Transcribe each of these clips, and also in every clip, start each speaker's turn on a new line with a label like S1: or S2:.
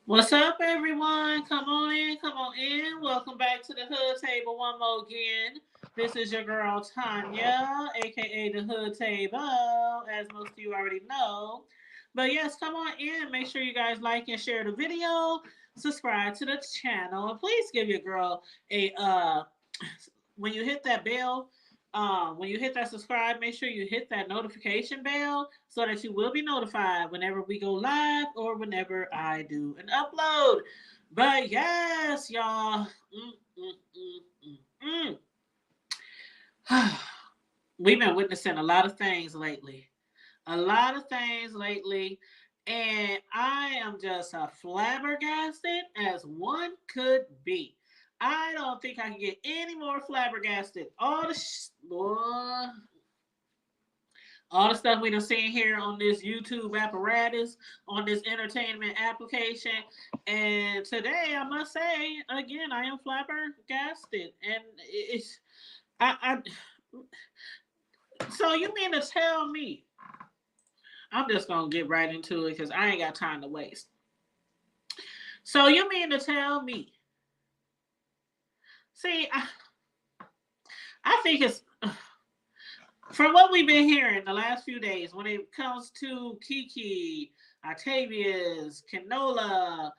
S1: What's up, everyone? Come on in, come on in. Welcome back to the Hood Table one more again. This is your girl Tanya, aka the Hood Table, as most of you already know. But yes, come on in. Make sure you guys like and share the video, subscribe to the channel, and please give your girl a when you hit that bell, when you hit that subscribe, make sure you hit that notification bell so that you will be notified whenever we go live or whenever I do an upload. But yes, y'all, we've been witnessing a lot of things lately. A lot of things lately. And I am just flabbergasted as one could be. I don't think I can get any more flabbergasted. All the stuff we done seen here on this YouTube apparatus, on this entertainment application. And today, I must say, again, I am flabbergasted. And it's, so you mean to tell me, I'm just going to get right into it because I ain't got time to waste. So you mean to tell me, see, I think it's, from what we've been hearing the last few days, when it comes to Kiki, Octavius, Canola,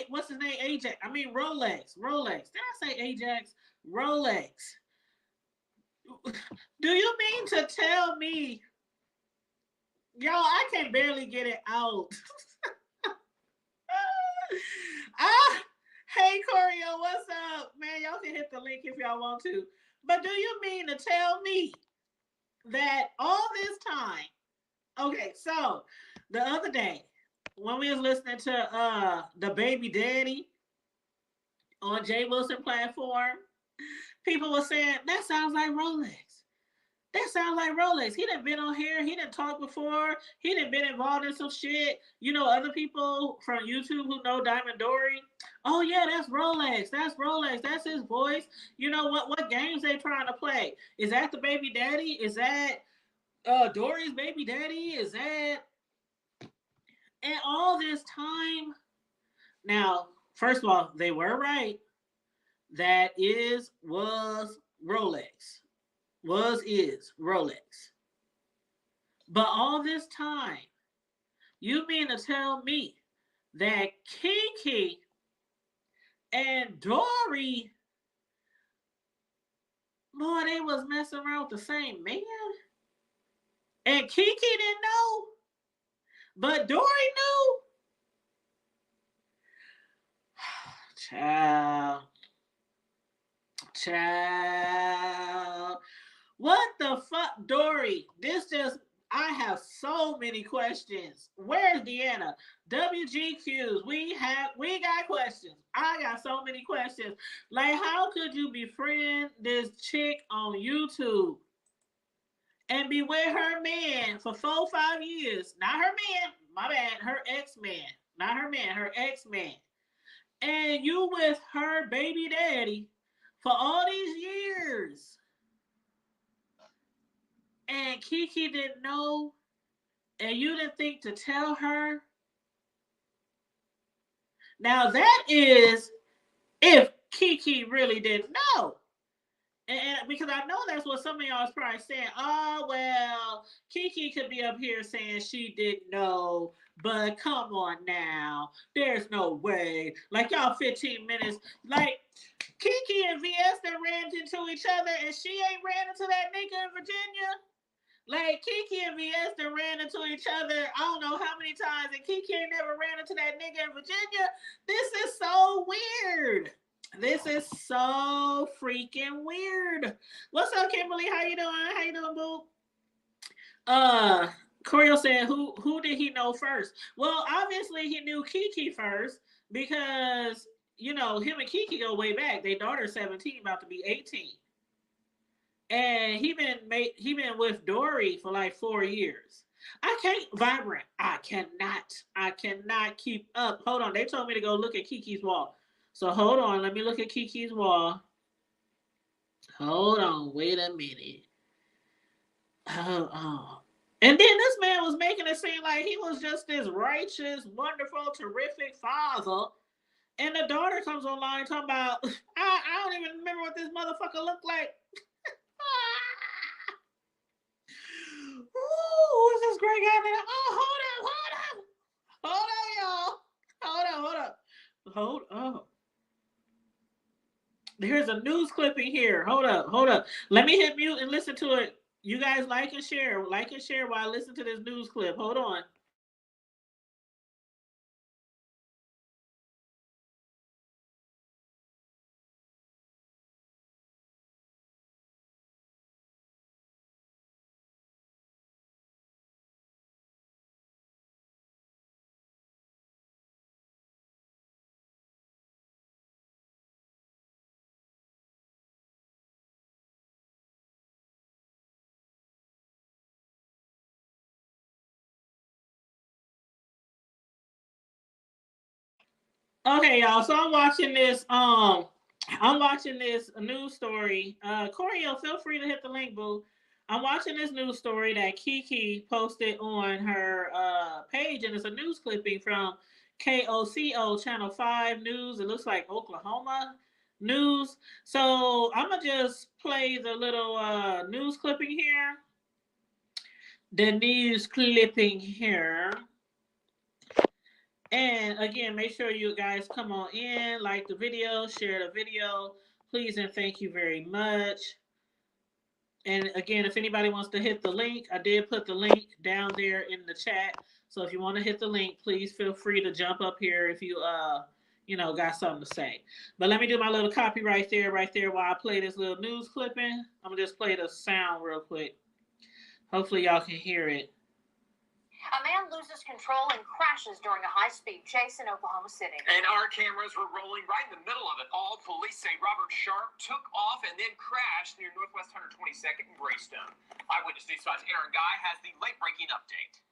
S1: what's his name? Ajax. I mean Rolex. Rolex. Did I say Ajax? Rolex. Do you mean to tell me, y'all? I can barely get it out. Hey Corio, what's up, man? Y'all can hit the link if y'all want to. But do you mean to tell me that all this time? Okay, so the other day when we was listening to the baby daddy on Jay Wilson platform, people were saying that sounds like Rolex. That sounds like Rolex. He done been on here. He done talked before. He done been involved in some shit. You know, other people from YouTube who know Diamond Dory. Oh yeah, that's Rolex. That's Rolex. That's his voice. You know what games they trying to play? Is that the baby daddy? Is that Dory's baby daddy? Is that, and all this time? Now, first of all, they were right. That was Rolex. Is Rolex. But all this time, you mean to tell me that Kiki and Dory, boy, they was messing around with the same man? And Kiki didn't know, but Dory knew? Child. What the fuck, Dory? I have so many questions. Where's Deanna? WGQs. We got questions. I got so many questions. Like, how could you befriend this chick on YouTube and be with her man for 4-5 years? Not her man, my bad, her ex-man. Not her man, her ex-man. And you with her baby daddy for all these years. And Kiki didn't know, and you didn't think to tell her. Now that is if Kiki really didn't know. And because I know that's what some of y'all is probably saying. Oh, well, Kiki could be up here saying she didn't know, but come on now. There's no way. Like, y'all 15 minutes. Like, Kiki and VS done ran into each other, and she ain't ran into that nigga in Virginia. Like, Kiki and VS done ran into each other I don't know how many times, and Kiki ain't never ran into that nigga in Virginia. This is so weird. This is so freaking weird. What's up, Kimberly? How you doing? How you doing, boo? Corio said, who did he know first? Well, obviously he knew Kiki first because, you know, him and Kiki go way back. Their daughter's 17, about to be 18. And he been with Dory for like 4 years. I can't vibrant. I cannot keep up. Hold on. They told me to go look at Kiki's wall. So hold on. Let me look at Kiki's wall. Hold on. Wait a minute. Hold on. And then this man was making it seem like he was just this righteous, wonderful, terrific father. And the daughter comes online talking about, I don't even remember what this motherfucker looked like. Ooh, who's this great guy? Oh, hold up, y'all. Hold up. Here's a news clipping here. Hold up. Let me hit mute and listen to it. You guys like and share while I listen to this news clip. Hold on. Okay, y'all. So I'm watching this news story. Corio, feel free to hit the link, boo. I'm watching this news story that Kiki posted on her page, and it's a news clipping from KOCO Channel 5 News. It looks like Oklahoma news. So I'm gonna just play the little news clipping here. The news clipping here. And again, make sure you guys come on in, like the video, share the video, please and thank you very much. And again, if anybody wants to hit the link, I did put the link down there in the chat. So if you want to hit the link, please feel free to jump up here if you got something to say. But let me do my little copy right there while I play this little news clipping. I'm gonna just play the sound real quick. Hopefully y'all can hear it.
S2: A man loses control and crashes during a high-speed chase in Oklahoma City.
S3: And our cameras were rolling right in the middle of it all. Police say Robert Sharp took off and then crashed near Northwest 122nd and Greystone. Eyewitness News 5's Aaron Guy has the late-breaking update.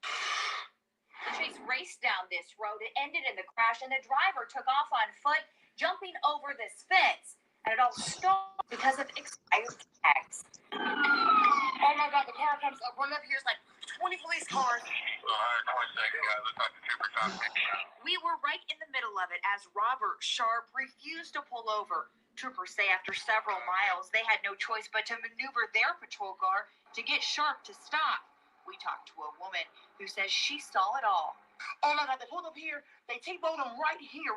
S2: The chase raced down this road. It ended in the crash, and the driver took off on foot, jumping over this fence. And it all stopped because of expired tags. Oh my God, the car comes up, run up here, it's like 20 police cars. We were right in the middle of it as Robert Sharp refused to pull over. Troopers say after several miles, they had no choice but to maneuver their patrol car to get Sharp to stop. We talked to a woman who says she saw it all.
S4: Oh my God, they pulled up here, they T-boned him right here,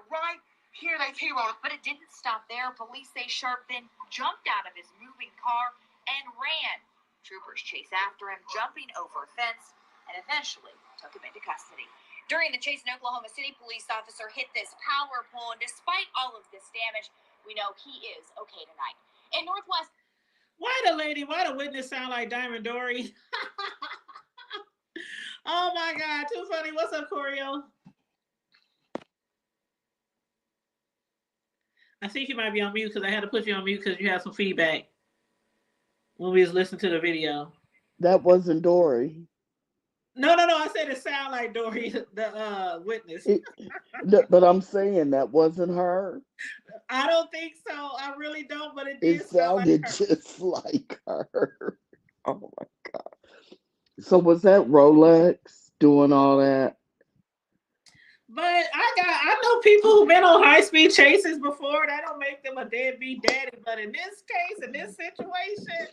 S4: they T-boned him.
S2: But it didn't stop there. Police say Sharp then jumped out of his moving car and ran. Troopers chased after him, jumping over a fence, and eventually took him into custody. During the chase in Oklahoma City, police officer hit this power pole, and despite all of this damage, we know he is okay tonight. In Northwest...
S1: Why the witness sound like Diamond Dory? Oh my God, too funny. What's up, Corio? I think you might be on mute because I had to put you on mute because you had some feedback when we was listening to the video.
S5: That wasn't Dory.
S1: No. I said it sounded like Dory, the witness.
S5: But I'm saying that wasn't her.
S1: I don't think so. I really don't, but
S5: it sounded like just like her. Oh my God. So was that Rolex doing all that?
S1: But I know people who've been on high-speed chases before. That don't make them a deadbeat daddy. But in this case, in this situation,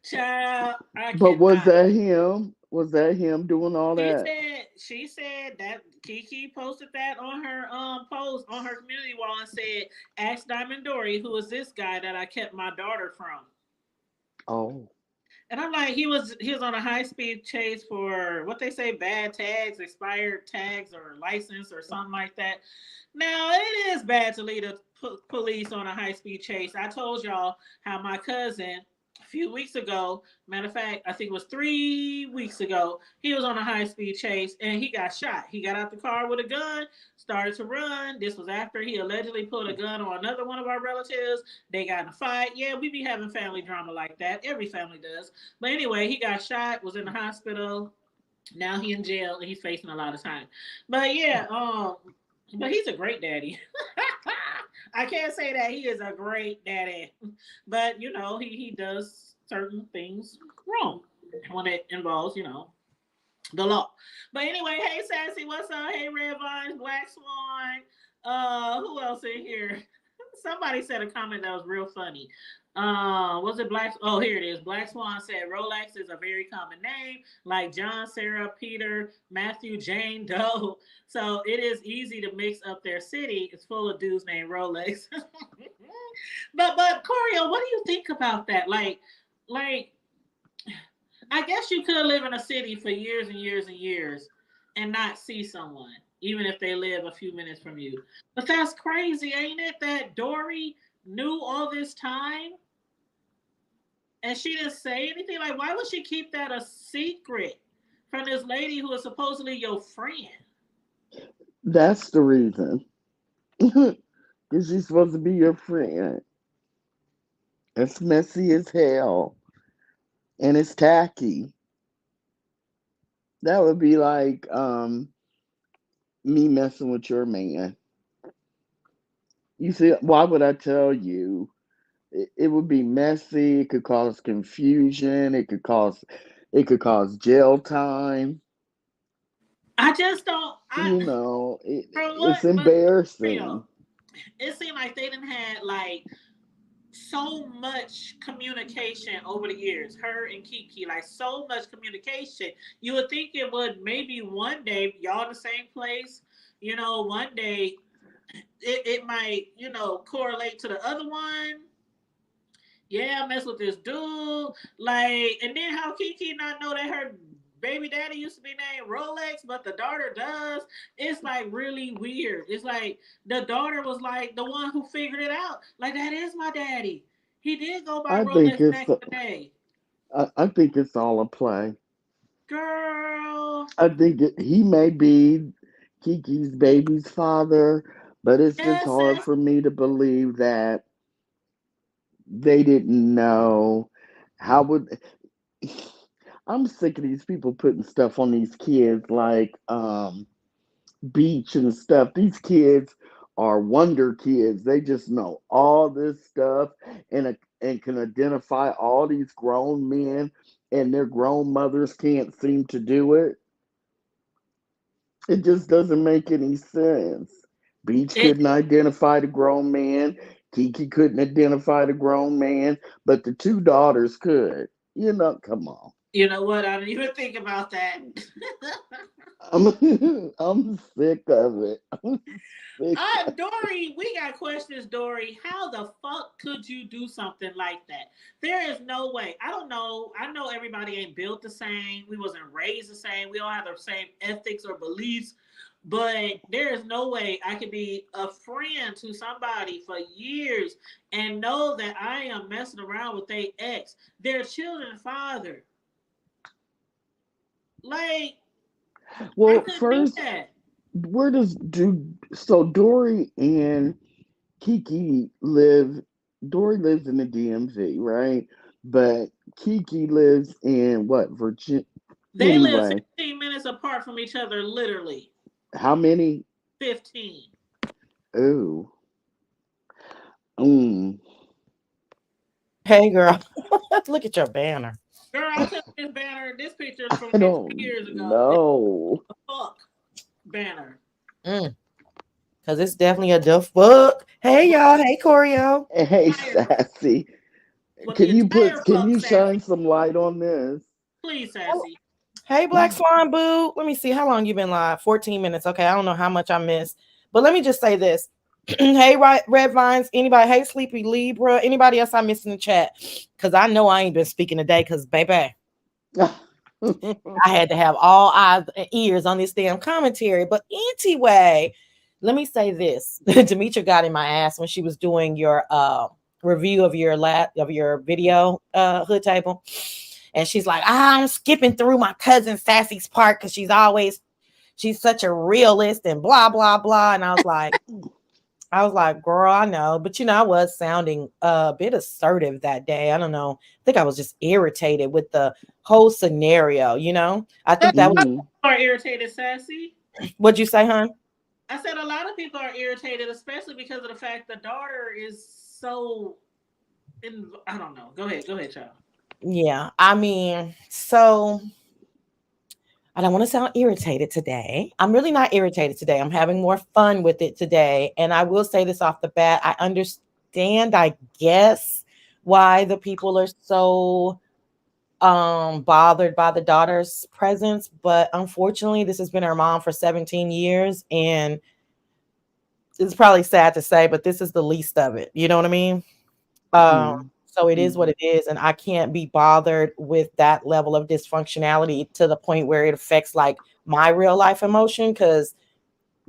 S1: child,
S5: but was that him? Was that him doing all that?
S1: She said that Kiki posted that on her post on her community wall and said, "Ask Diamond Dory, who is this guy that I kept my daughter from?"
S5: Oh.
S1: And I'm like, he was on a high-speed chase for what they say, bad tags, expired tags, or license, or something like that. Now, it is bad to lead the police on a high-speed chase. I told y'all how my cousin, a few weeks ago, matter of fact, I think it was 3 weeks ago, he was on a high-speed chase, and he got shot. He got out the car with a gun, started to run. This was after he allegedly pulled a gun on another one of our relatives. They got in a fight. Yeah, we be having family drama like that. Every family does. But anyway, he got shot, was in the hospital. Now he in jail, and he's facing a lot of time. But yeah, but he's a great daddy. I can't say that he is a great daddy, but he does certain things wrong when it involves, the law. But anyway, hey Sassy, what's up? Hey Red Vines, Black Swan. Who else in here? Somebody said a comment that was real funny. Was it Black? Oh, here it is. Black Swan said Rolex is a very common name, like John, Sarah, Peter, Matthew, Jane Doe. So it is easy to mix up their city. It's full of dudes named Rolex. but Corio, what do you think about that? Like I guess you could live in a city for years and years and years and not see someone, even if they live a few minutes from you. But that's crazy, ain't it? That Dory knew all this time and she didn't say anything. Like, why would she keep that a secret from this lady who is supposedly your friend?
S5: That's the reason. Because she's supposed to be your friend. It's messy as hell. And it's tacky. That would be like me messing with your man. You see, why would I tell you? It would be messy. It could cause confusion. It could cause jail time.
S1: I just don't. From
S5: It's
S1: what, but
S5: embarrassing.
S1: real, it seemed like they didn't had like so much communication over the years. Her and Kiki, like so much communication. You would think it would maybe one day y'all in the same place. One day it might correlate to the other one. Yeah, I mess with this dude. Like, and then how Kiki not know that her baby daddy used to be named Rolex, but the daughter does. It's like really weird. It's like the daughter was like the one who figured it out. Like, that is my daddy. He did go by
S5: I think
S1: Rolex
S5: it's
S1: back in the day.
S5: I think it's all a play.
S1: Girl.
S5: I think he may be Kiki's baby's father, but it's just
S1: Yes,
S5: hard
S1: sis.
S5: for me to believe that they didn't know. How would I'm sick of these people putting stuff on these kids like beach and stuff. These kids are wonder kids. They just know all this stuff and can identify all these grown men, and their grown mothers can't seem to do it. It just doesn't make any sense. Beach
S1: It
S5: couldn't identify the grown man. Kiki couldn't identify the grown man, but the two daughters could. Come on.
S1: you know what? I didn't even think about that.
S5: I'm I'm sick of it. I'm sick.
S1: Dory, we got questions, Dory. How the fuck could you do something like that? There is no way. I don't know. I know everybody ain't built the same. We wasn't raised the same. We don't have the same ethics or beliefs. But there is no way I could be a friend to somebody for years and know that I am messing around with their ex, their children's father. Like, I
S5: Well,
S1: couldn't do
S5: first,
S1: that.
S5: where does do so Dory and Kiki live? Dory lives in the DMV, right? But Kiki lives in what, Virginia?
S1: They live
S5: Anyway,
S1: 15 minutes apart from each other, literally.
S5: how many?
S1: 15.
S5: Ooh. Mm.
S6: Hey, girl. Look at your banner.
S1: Girl, I took this banner, this picture from
S5: I
S1: like
S5: don't
S1: 2 years ago. It's
S5: know.
S1: a fuck banner.
S6: Because it's definitely a the fuck. Hey, y'all. Hey, Corio.
S5: Hey,
S1: Entire,
S5: Sassy.
S1: with the
S5: Can you
S1: entire
S5: put can
S1: fuck
S5: you shine
S1: sassy.
S5: some light on this?
S1: Please, sassy.
S6: Hey, Black Swan Boo. Let me see how long you been live. 14 minutes. Okay, I don't know how much I missed. But let me just say this. Hey, Red Vines. Anybody? Hey, Sleepy Libra. Anybody else I missed in the chat? Because I know I ain't been speaking today because, baby, I had to have all eyes and ears on this damn commentary. But anyway, let me say this. Demetra got in my ass when she was doing your review of your video hood table. And she's like, I'm skipping through my cousin Sassy's part because she's such a realist and blah, blah, blah. And I was like, girl, I know. But I was sounding a bit assertive that day. I don't know. I think I was just irritated with the whole scenario, I think that was
S5: Mhm.
S1: Are irritated, sassy.
S6: what'd you say, hon?
S1: I said a lot of people are irritated, especially because of the fact the daughter is so. I don't know. Go ahead, child.
S6: Yeah, I mean, so I don't want to sound irritated today. I'm really not irritated today. I'm having more fun with it today. And I will say this off the bat. I understand, I guess, why the people are so bothered by the daughter's presence, but unfortunately this has been her mom for 17 years, and it's probably sad to say, but this is the least of it. You know what I mean? Um,
S5: Mm,
S6: so it is what
S5: mm,
S6: it is, and I can't be bothered with that level of dysfunctionality to the point where it affects like my real life emotion. Because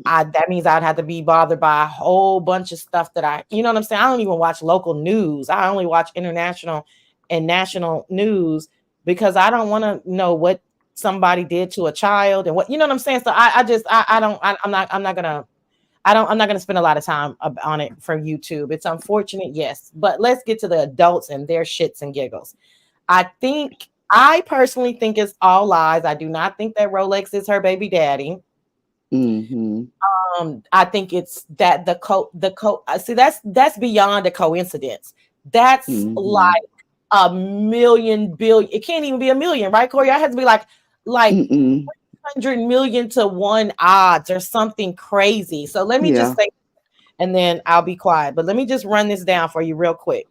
S6: I that means I'd have to be bothered by a whole bunch of stuff that you know what I'm saying? I don't even watch local news. I only watch international and national news because I don't want to know what somebody did to a child and what, you know what I'm saying? So I just I don't I'm not gonna I'm not going to spend a lot of time on it for YouTube. It's unfortunate, yes, but let's get to the adults and their shits and giggles. I personally think it's all lies. I do not think that Rolex is her baby daddy.
S5: mhm,
S6: I think it's that see, that's beyond a coincidence. That's like
S5: mhm,
S6: a million billion. It can't even be a million, right, Corey? I have to be like
S5: mm-mm.
S6: 100 million to one odds or something crazy. So let me just
S5: Yeah.
S6: say, and then I'll be quiet. But let me just run this down for you real quick.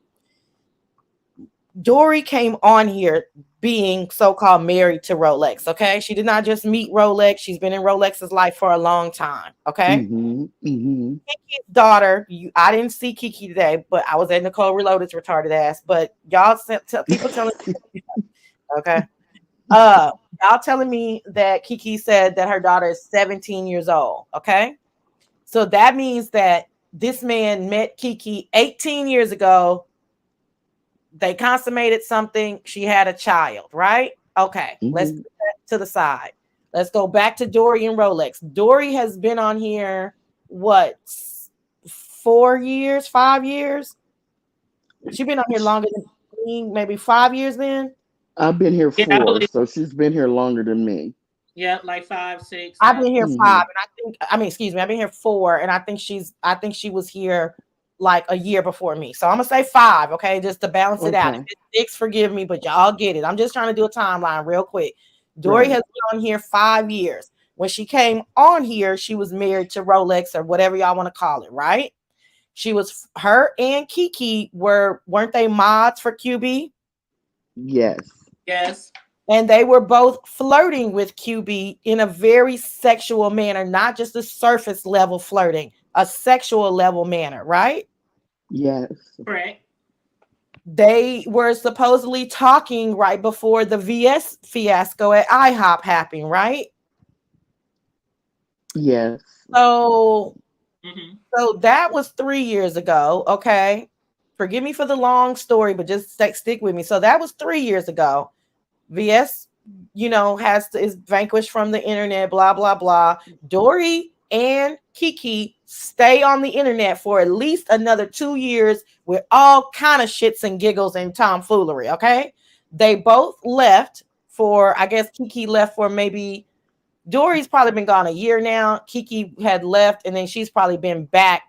S6: Dory came on here being so-called married to Rolex. Okay, she did not just meet Rolex; she's been in Rolex's life for a long time. Okay,
S5: Mhm, mhm.
S6: Kiki's daughter. I didn't see Kiki today, but I was at Nicole Reloaded's retarded ass. But y'all people telling me, okay. Y'all telling me that Kiki said that her daughter is 17 years old. Okay. So that means that this man met Kiki 18 years ago. They consummated something. She had a child, right? Okay. Let's
S5: Mhm.
S6: put that to the side. Let's go back to Dory and Rolex. Dory has been on here, what, 4 years, 5 years? She's been on here longer than me, maybe 5 years then.
S5: I've been here
S1: Yeah, I
S5: 4,
S1: believe.
S5: so she's been here longer than me.
S1: Yeah, like 5, 6.
S6: I've
S1: Yeah.
S6: been here five,
S5: Mhm.
S6: and excuse me, I've been here four, and I think she was here like a year before me. So I'm gonna say five, okay, just to balance it out. If
S5: Okay.
S6: it's six, forgive me, but y'all get it. I'm just trying to do a timeline real quick. Dory
S5: Right.
S6: has been on here 5 years. When she came on here, she was married to Rolex or whatever y'all want to call it, right? She was her and Kiki weren't they mods for QB?
S5: Yes.
S1: Yes.
S6: And they were both flirting with QB in a very sexual manner, not just a surface level flirting, a sexual level manner, right?
S5: Yes.
S1: Correct.
S6: They were supposedly talking right before the VS fiasco at IHOP happened, right?
S5: Yes.
S6: So,
S1: Hmm.
S6: so that was 3 years ago. Okay. Forgive me for the long story, but just stick with me. So that was 3 years ago. VS, is vanquished from the internet, blah, blah, blah. Dory and Kiki stay on the internet for at least another 2 years with all kind of shits and giggles and tomfoolery. Okay. They both left for, I guess Kiki left for maybe Dory's probably been gone a year now. Kiki had left, and then she's probably been back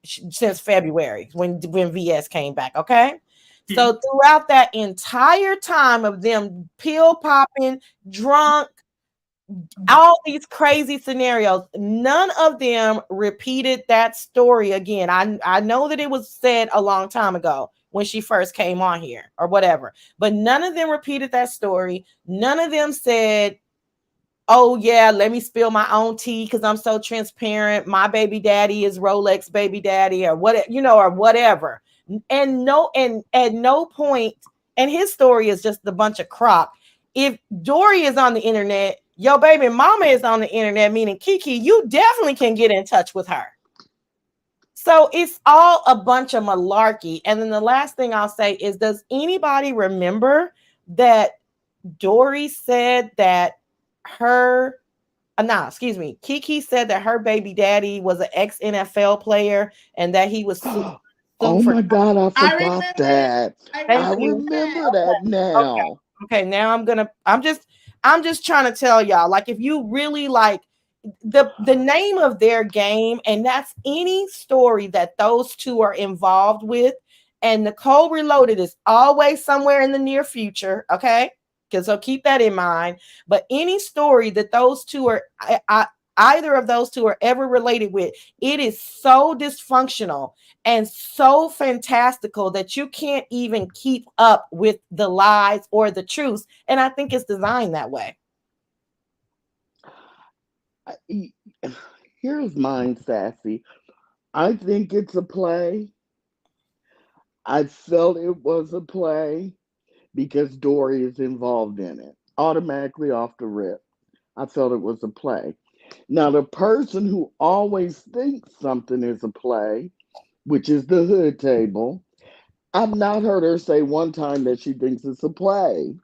S6: since February when VS came back. Okay. So throughout that entire time of them pill popping, drunk, all these crazy scenarios, none of them repeated that story again. I know that it was said a long time ago when she first came on here or whatever, but none of them repeated that story. None of them said, oh yeah, let me spill my own tea because I'm so transparent. My baby daddy is Rolex baby daddy or what, or whatever. And no, and at no point, and his story is just a bunch of crock. If Dory is on the internet, your baby mama is on the internet, meaning Kiki, you definitely can get in touch with her. So it's all a bunch of malarkey. And then the last thing I'll say is, does anybody remember that Dory said that her excuse me. Kiki said that her baby daddy was an ex NFL player and that he was sued
S5: Oh
S6: for.
S5: my God, I
S1: I
S5: forgot
S1: remember that.
S5: that.
S1: I
S6: Thank
S5: I
S1: remember
S6: you.
S1: that.
S5: remember that
S6: Okay.
S5: now.
S6: Okay. Now I'm just trying to tell y'all, like, if you really like the name of their game, and that's any story that those two are involved with, And Nicole Reloaded is always somewhere in the near future. Okay. Because so keep that in mind. But any story that those two are, either of those two are ever related with, it is so dysfunctional and so fantastical that you can't even keep up with the lies or the truth. And I think it's designed that way.
S5: Here's mine, Sassy. I think it's a play. I felt it was a play because Dory is involved in it. Automatically off the rip. I felt it was a play. Now, the person who always thinks something is a play, which is the hood table, I've not heard her say one time that she thinks it's a play.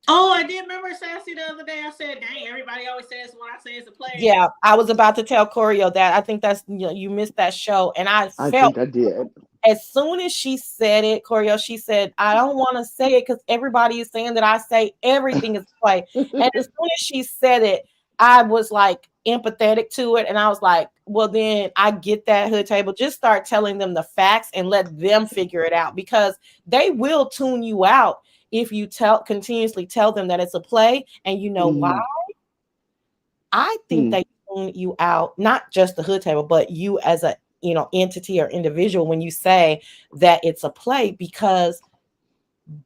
S1: Oh, I did remember Sassy the other day. I said, dang, everybody always says when I say it's a play.
S6: Yeah, I was about to tell Choreo that. I think that's, you missed that show. And I
S5: I
S6: felt
S5: think I did.
S6: as soon as she said it, Choreo, she said, I don't want to say it because everybody is saying that I say everything is play. And as soon as she said it, I was like empathetic to it. And I was like, well, then I get that, hood table. Just start telling them the facts and let them figure it out, because they will tune you out if you continuously tell them that it's a play. And you know why? I think they tune you out, not just the hood table, but you as a entity or individual when you say that it's a play, because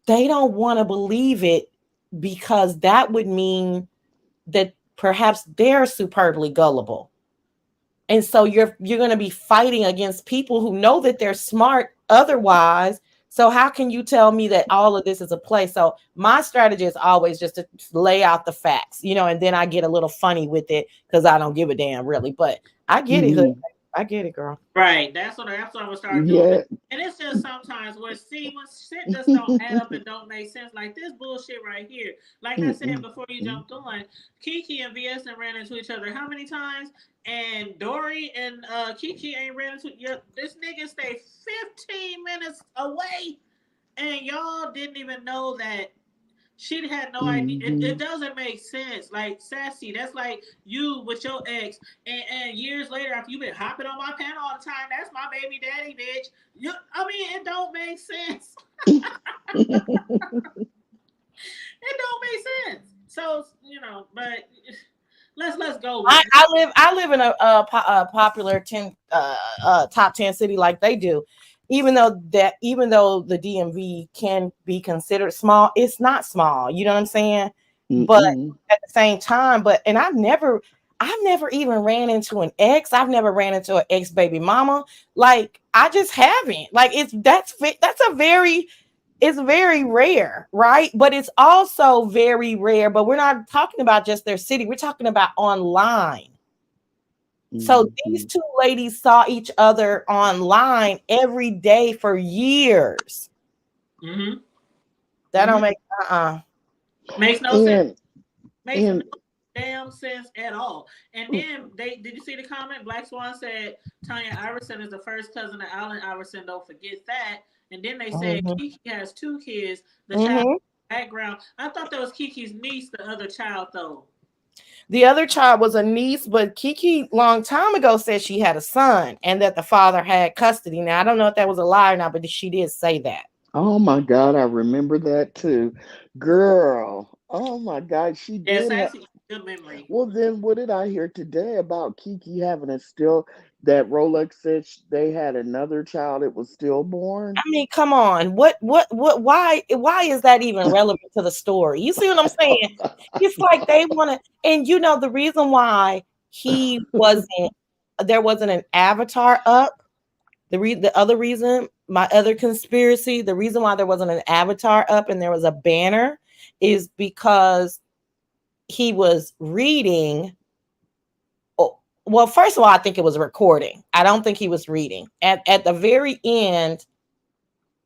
S6: they don't want to believe it, because that would mean that perhaps they're superbly gullible. And so you're going to be fighting against people who know that they're smart otherwise. So how can you tell me that all of this is a play? So my strategy is always just to lay out the facts, and then I get a little funny with it because I don't give a damn really. But I get it, hood. I get it, girl.
S1: Right. That's what I'm gonna start doing. And it's just sometimes when shit just don't add up and don't make sense. Like this bullshit right here. Like I said before you jumped on, Kiki and VS ran into each other how many times? And Dory and Kiki ain't ran into this nigga stayed 15 minutes away, and y'all didn't even know that. She had no idea. It doesn't make sense. Like, Sassy, that's like you with your ex, and years later, after you've been hopping on my panel all the time, that's my baby daddy, bitch. It don't make sense. It don't make sense. So, but let's go.
S6: I live in a popular top 10 city like they do. Even though the DMV can be considered small, it's not small. You know what I'm saying? But at the same time, I've never even ran into an ex. I've never ran into an ex baby mama. Like, I just haven't. Like, it's very rare, right? But it's also very rare. But we're not talking about just their city. We're talking about online. So these two ladies saw each other online every day for years. That don't make
S1: makes no sense. Makes no damn sense at all. And then did you see the comment? Black Swan said Tanya Iverson is the first cousin of Allen Iverson. Don't forget that. And then they said Kiki has 2 kids. The child background. I thought that was Kiki's niece. The other child though.
S6: The other child was a niece, but Kiki long time ago said she had a son and that the father had custody. Now, I don't know if that was a lie or not, but she did say that.
S5: Oh my God, I remember that too. Girl, oh my God, she did.
S1: Yes, good memory.
S5: Well, then what did I hear today about Kiki having that Rolex said they had another child that was stillborn?
S6: I mean, come on. Why is that even relevant to the story? You see what I'm saying? It's like they want to, and the reason why there wasn't an avatar up. The other reason, my other conspiracy, the reason why there wasn't an avatar up and there was a banner is because he was reading. Well, first of all, I think it was a recording. I don't think he was reading. At the very end,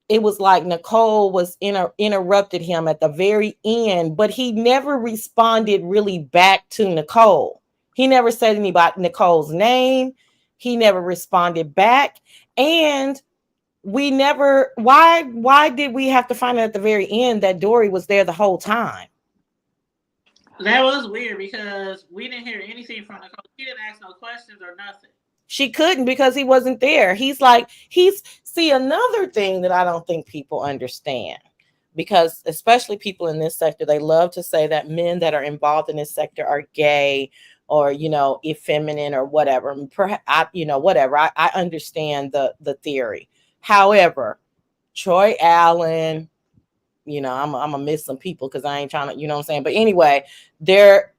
S6: it was like Nicole was interrupted him at the very end, but he never responded really back to Nicole. He never said anything about Nicole's name. He never responded back. And we never, why did we have to find out at the very end that Dory was there the whole time?
S1: That was weird because we didn't hear anything from Nicole. She didn't ask no questions or nothing.
S6: She couldn't because he wasn't there. See, another thing that I don't think people understand, because especially people in this sector, they love to say that men that are involved in this sector are gay or, effeminate or whatever. Perhaps whatever. I understand the theory. However, Troy Allen, I'm gonna miss some people because I ain't trying to, what I'm saying. But anyway, there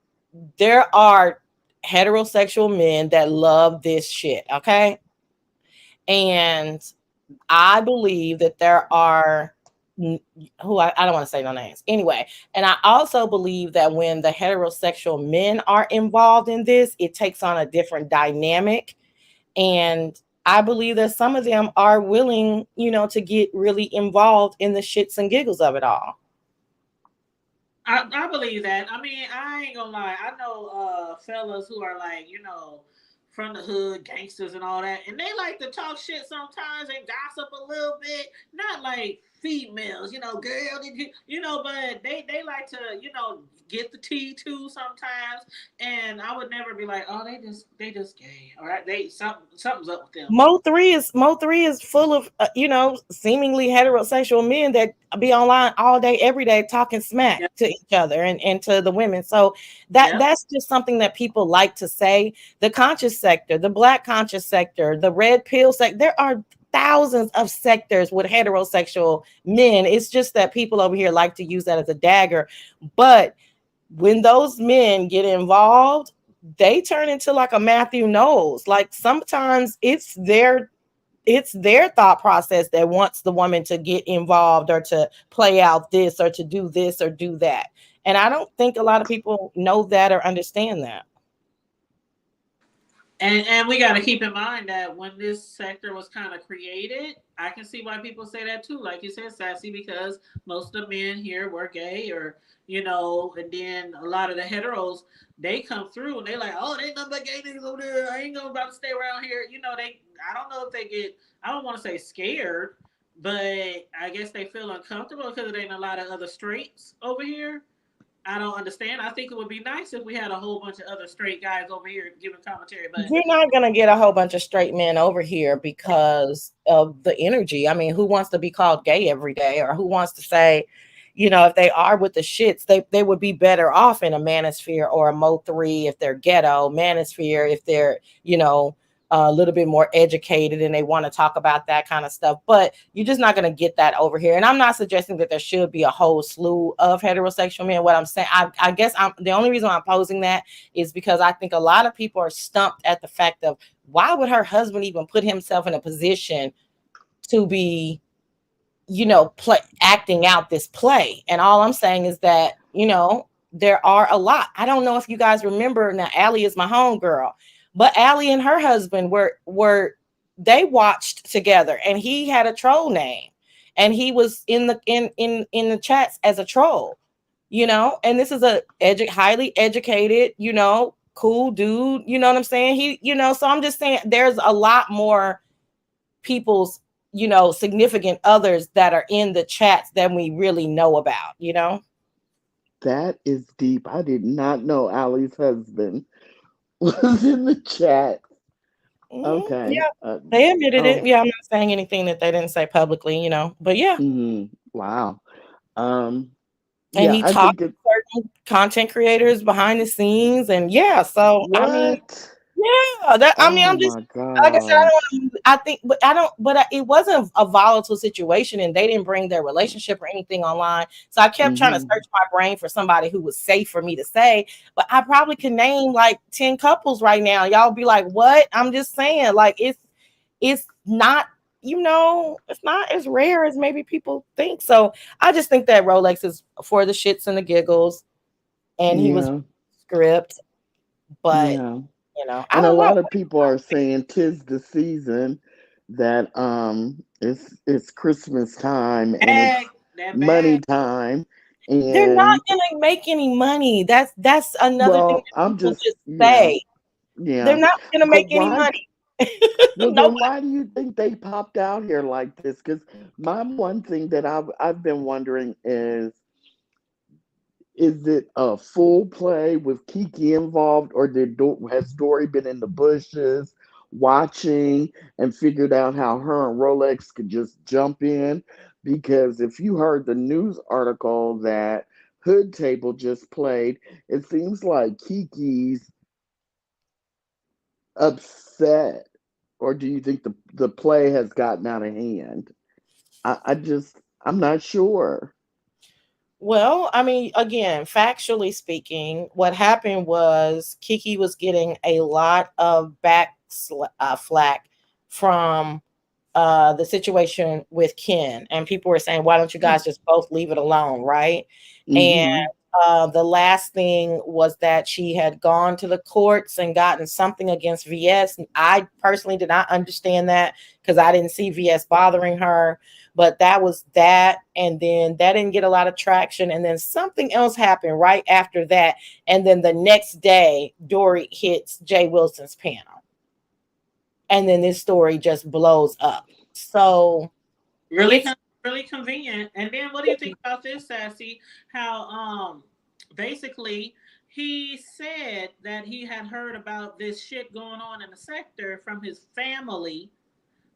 S6: are heterosexual men that love this shit, okay? And I believe that there are who I don't want to say no names anyway. And I also believe that when the heterosexual men are involved in this, it takes on a different dynamic. And I believe that some of them are willing, to get really involved in the shits and giggles of it all.
S1: I believe that. I mean, I ain't gonna lie. I know fellas who are like, from the hood, gangsters and all that, and they like to talk shit sometimes and gossip a little bit. Not like females, girl, did but they like to, get the tea too sometimes. And I would never be like, oh, they just gay. All right, something's up with them.
S6: Mo3 is full of seemingly heterosexual men that be online all day every day talking smack
S1: Yep.
S6: to each other and to the women. So that's just something that people like to say. The conscious sector, the black conscious sector, the red pill sector, there are thousands of sectors with heterosexual men. It's just that people over here like to use that as a dagger. But when those men get involved, they turn into like a Matthew Knowles. Like sometimes it's their thought process that wants the woman to get involved or to play out this or to do this or do that. And I don't think a lot of people know that or understand that.
S1: And we got to keep in mind that when this sector was kind of created, I can see why people say that too. Like you said, Sassy, because most of the men here were gay or, and then a lot of the heteros, they come through and they like, oh, they nothing but gay niggas over there. I ain't gonna about to stay around here. I don't know if they get, I don't want to say scared, but I guess they feel uncomfortable because there ain't a lot of other straights over here. I don't understand. I think it would be nice if we had a whole bunch of other straight guys over here giving commentary. But
S6: you're not going to get a whole bunch of straight men over here because of the energy. I mean, who wants to be called gay every day, or who wants to say, if they are with the shits, they would be better off in a manosphere or a Mo3 if they're ghetto, manosphere if they're, a little bit more educated and they want to talk about that kind of stuff. But you're just not going to get that over here. And I'm not suggesting that there should be a whole slew of heterosexual men. What I'm saying, I guess the only reason I'm posing that is because I think a lot of people are stumped at the fact of why would her husband even put himself in a position to be, acting out this play. And all I'm saying is that, there are a lot. I don't know if you guys remember, now Allie is my homegirl, but Allie and her husband were they watched together, and he had a troll name, and he was in the chats as a troll, and this is a highly educated, cool dude, you know what I'm saying? So I'm just saying there's a lot more people's, significant others that are in the chats than we really know about,
S5: That is deep. I did not know Allie's husband was in the chat. Okay.
S6: Yeah, they admitted it.
S5: Oh.
S6: Yeah, I'm not saying anything that they didn't say publicly, but yeah.
S5: Wow.
S6: And
S5: Yeah,
S6: he
S5: I
S6: talked
S5: think
S6: to certain content creators behind the scenes, and yeah, so I mean,
S5: what?
S6: yeah, that I mean,
S5: Oh
S6: I'm just
S5: my
S6: like I said,
S5: gosh.
S6: I think, but I don't, but it wasn't a volatile situation, and they didn't bring their relationship or anything online. So I kept trying to search my brain for somebody who was safe for me to say, but I probably could name like 10 couples right now. Y'all be like, what? I'm just saying, like it's not, it's not as rare as maybe people think. So I just think that Rolex is for the shits and the giggles, and he was
S5: Yeah.
S6: script, but
S5: Yeah.
S6: I
S5: And a
S6: don't know.
S5: lot of people are saying 'tis the season that it's Christmas time and
S1: bag,
S5: it's
S1: that
S5: money
S1: bag.
S5: time.
S6: They're not
S5: And
S6: gonna make any money. That's another thing
S5: well,
S6: that
S5: I'm
S6: people
S5: just
S6: just say. They're
S5: yeah.
S6: not gonna
S5: But
S6: make any
S5: why
S6: money.
S5: well then
S6: Nobody.
S5: why do you think they popped out here like this? Because my one thing that I've been wondering is it a full play with Kiki involved, or has Dory been in the bushes? watching and figured out how her and Rolex could just jump in. Because if you heard the news article that Hood Table just played, it seems like Kiki's upset. Or do you think the play has gotten out of hand? I'm not sure.
S6: Well, I mean, again, factually speaking, what happened was Kiki was getting a lot of flack from the situation with Ken, and people were saying, "Why don't you guys just both leave it alone?" Right? And
S5: Hmm.
S6: the last thing was that she had gone to the courts and gotten something against VS. I personally did not understand that because I didn't see VS bothering her, but that was that. And then that didn't get a lot of traction. And then something else happened right after that. And then the next day, Dory hits Jay Wilson's panel. And then this story just blows up. So
S1: Really,
S6: it's
S1: really convenient. And then, what do you think about this, Sassy? How basically he said that he had heard about this shit going on in the sector from his family,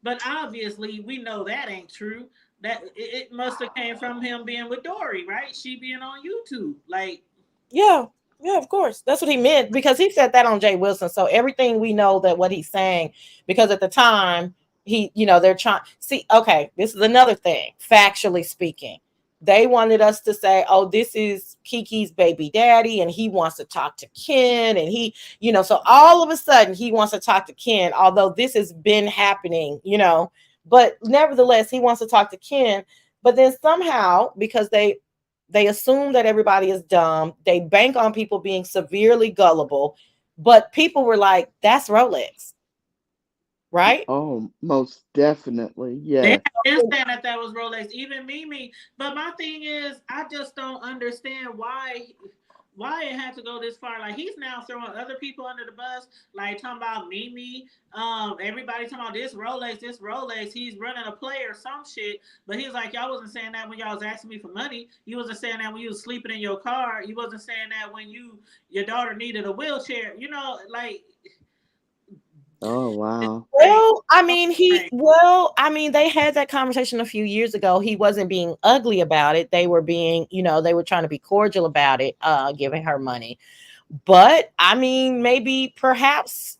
S1: but obviously we know that ain't true. That it must have came from him being with Dory, right? She being on YouTube, like.
S6: Yeah, yeah, of course. That's what he meant because he said that on Jay Wilson. So everything we know that what he's saying, because at the time they're trying. See, okay, this is another thing. Factually speaking, they wanted us to say, "Oh, this is Kiki's baby daddy, and he wants to talk to Ken, and so all of a sudden he wants to talk to Ken, although this has been happening. But nevertheless, he wants to talk to Ken. But then somehow, because they assume that everybody is dumb. They bank on people being severely gullible. But people were like, that's Rolex, right?
S5: Oh, most definitely.
S1: They
S5: Yes.
S1: have been saying that that was Rolex, even Mimi. But my thing is, I just don't understand why it had to go this far. Like he's now throwing other people under the bus, like talking about Mimi. Everybody talking about this Rolex, this Rolex. He's running a play or some shit. But he's like, y'all wasn't saying that when y'all was asking me for money. You wasn't saying that when you was sleeping in your car. You wasn't saying that when your daughter needed a wheelchair. Like
S5: Oh,
S1: it's
S5: wow.
S1: strange.
S6: Well, I mean, they had that conversation a few years ago. He wasn't being ugly about it. They were they were trying to be cordial about it, giving her money. But I mean, maybe perhaps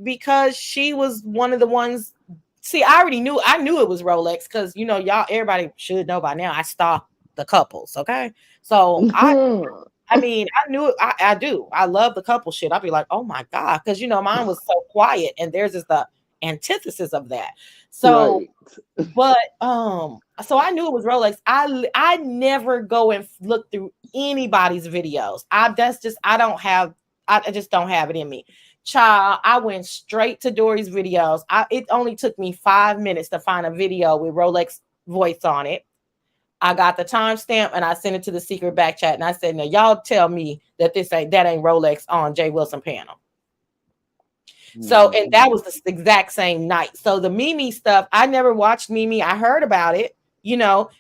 S6: because she was one of the ones. See, I knew it was Rolex because y'all, everybody should know by now. I stalk the couples, okay? So I mean, I knew it. I do. I love the couple shit. I'd be like, oh my God. Because, mine was so quiet and theirs is the antithesis of that. So,
S5: Right.
S6: so I knew it was Rolex. I never go and look through anybody's videos. I just don't have it in me. Child, I went straight to Dory's videos. It only took me 5 minutes to find a video with Rolex voice on it. I got the timestamp and I sent it to the secret back chat. And I said, now y'all tell me that that ain't Rolex on Jay Wilson panel. So, and that was the exact same night. So the Mimi stuff, I never watched Mimi. I heard about it,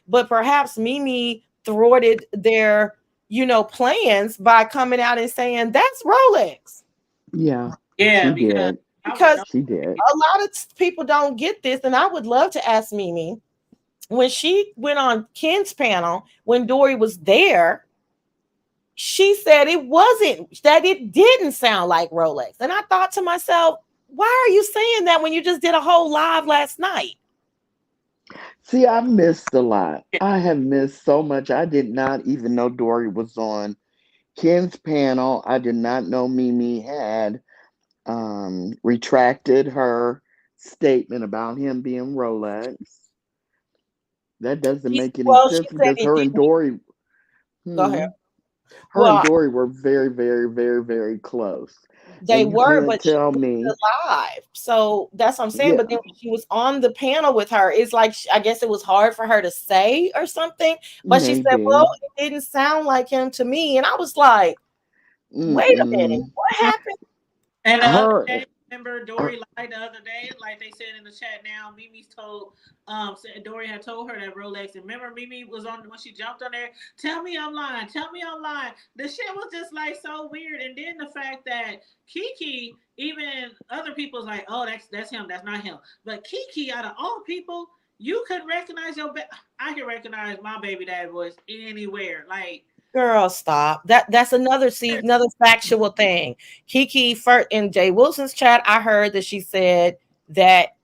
S6: but perhaps Mimi thwarted their, plans by coming out and saying that's Rolex.
S5: Yeah,
S1: Yeah,
S5: she
S1: because
S5: did.
S6: Because
S5: She did.
S6: a lot of people don't get this. And I would love to ask Mimi when she went on Ken's panel, when Dory was there, she said it didn't sound like Rolex. And I thought to myself, why are you saying that when you just did a whole live last night?
S5: See, I missed a lot. I have missed so much. I did not even know Dory was on Ken's panel. I did not know Mimi had retracted her statement about him being Rolex. That doesn't make any
S6: She
S5: sense
S6: said
S5: because
S6: it
S5: her and
S6: didn't.
S5: Dory,
S6: Go ahead.
S5: hmm, her and
S6: Well,
S5: Dory were very, very, very, very close.
S6: they
S5: And you
S6: were,
S5: can't
S6: but she
S5: tell
S6: was
S5: me,
S6: alive. So that's what I'm saying.
S5: yeah,
S6: But then when she was on the panel with her, it's like, I guess it was hard for her to say or something. But she said, well,
S5: maybe.
S6: it didn't sound like him to me. And I was like, wait a minute,
S5: Mm-mm.
S6: what happened?
S1: and the other
S5: Her,
S1: day remember Dory lied the other day, like they said in the chat now. Mimi's told said Dory had told her that Rolex. And remember Mimi was on when she jumped on there, tell me I'm lying, tell me I'm lying. The shit was just like so weird. And then the fact that Kiki, even other people's like, oh, that's him, that's not him. But Kiki, out of all people, you could recognize I can recognize my baby dad voice anywhere. Like,
S6: girl, stop. That's another factual thing. Kiki first in Jay Wilson's chat, I heard that she said that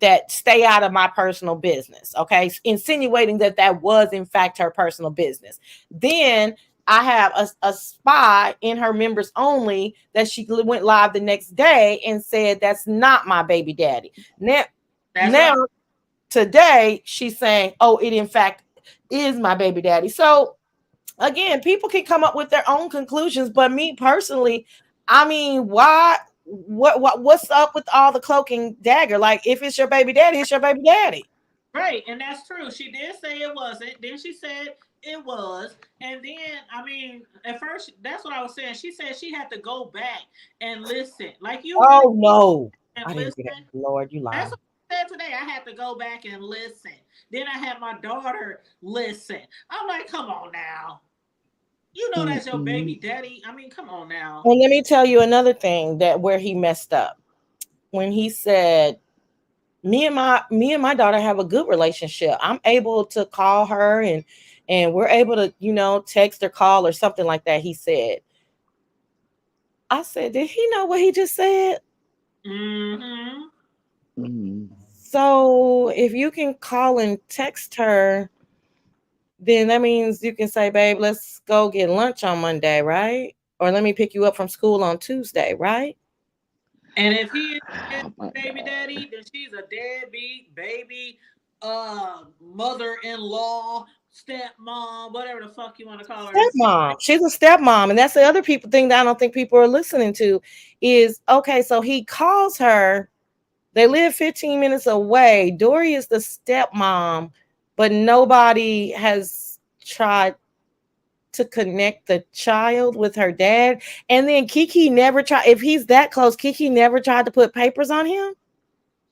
S6: that stay out of my personal business. Okay, insinuating that was in fact her personal business. Then I have a spy in her members only that she went live the next day and said that's not my baby daddy. Now
S1: right.
S6: Today she's saying, oh, it in fact is my baby daddy. So again, people can come up with their own conclusions, but me personally, I mean, why? What's up with all the cloak and dagger? Like, if it's your baby daddy, it's your baby daddy.
S1: Right, and that's true. She did say it wasn't. Then she said it was, and then I mean, at first, that's what I was saying. She said she had to go back and listen, like you.
S6: Oh no,
S1: I didn't
S6: listen. Lord, you lying.
S1: That's what I said today. I had to go back and listen. Then I had my daughter listen. I'm like, come on now. You know that's your baby daddy. I mean, come on now.
S6: And let me tell you another thing where he messed up. When he said, me and my daughter have a good relationship. I'm able to call her and we're able to, text or call or something like that. He said, I said, did he know what he just said?
S1: Mm-hmm.
S5: Mm-hmm.
S6: So if you can call and text her, then that means you can say, babe, let's go get lunch on Monday, right? Or let me pick you up from school on Tuesday, right?
S1: And if he is baby daddy, then she's a deadbeat baby, mother-in-law, stepmom, whatever the fuck you want to call her.
S6: Stepmom. She's a stepmom. And that's the other thing that I don't think people are listening to is, okay, so he calls her. They live 15 minutes away. Dory is the stepmom, but nobody has tried to connect the child with her dad. And then Kiki never tried. If he's that close, Kiki never tried to put papers on him.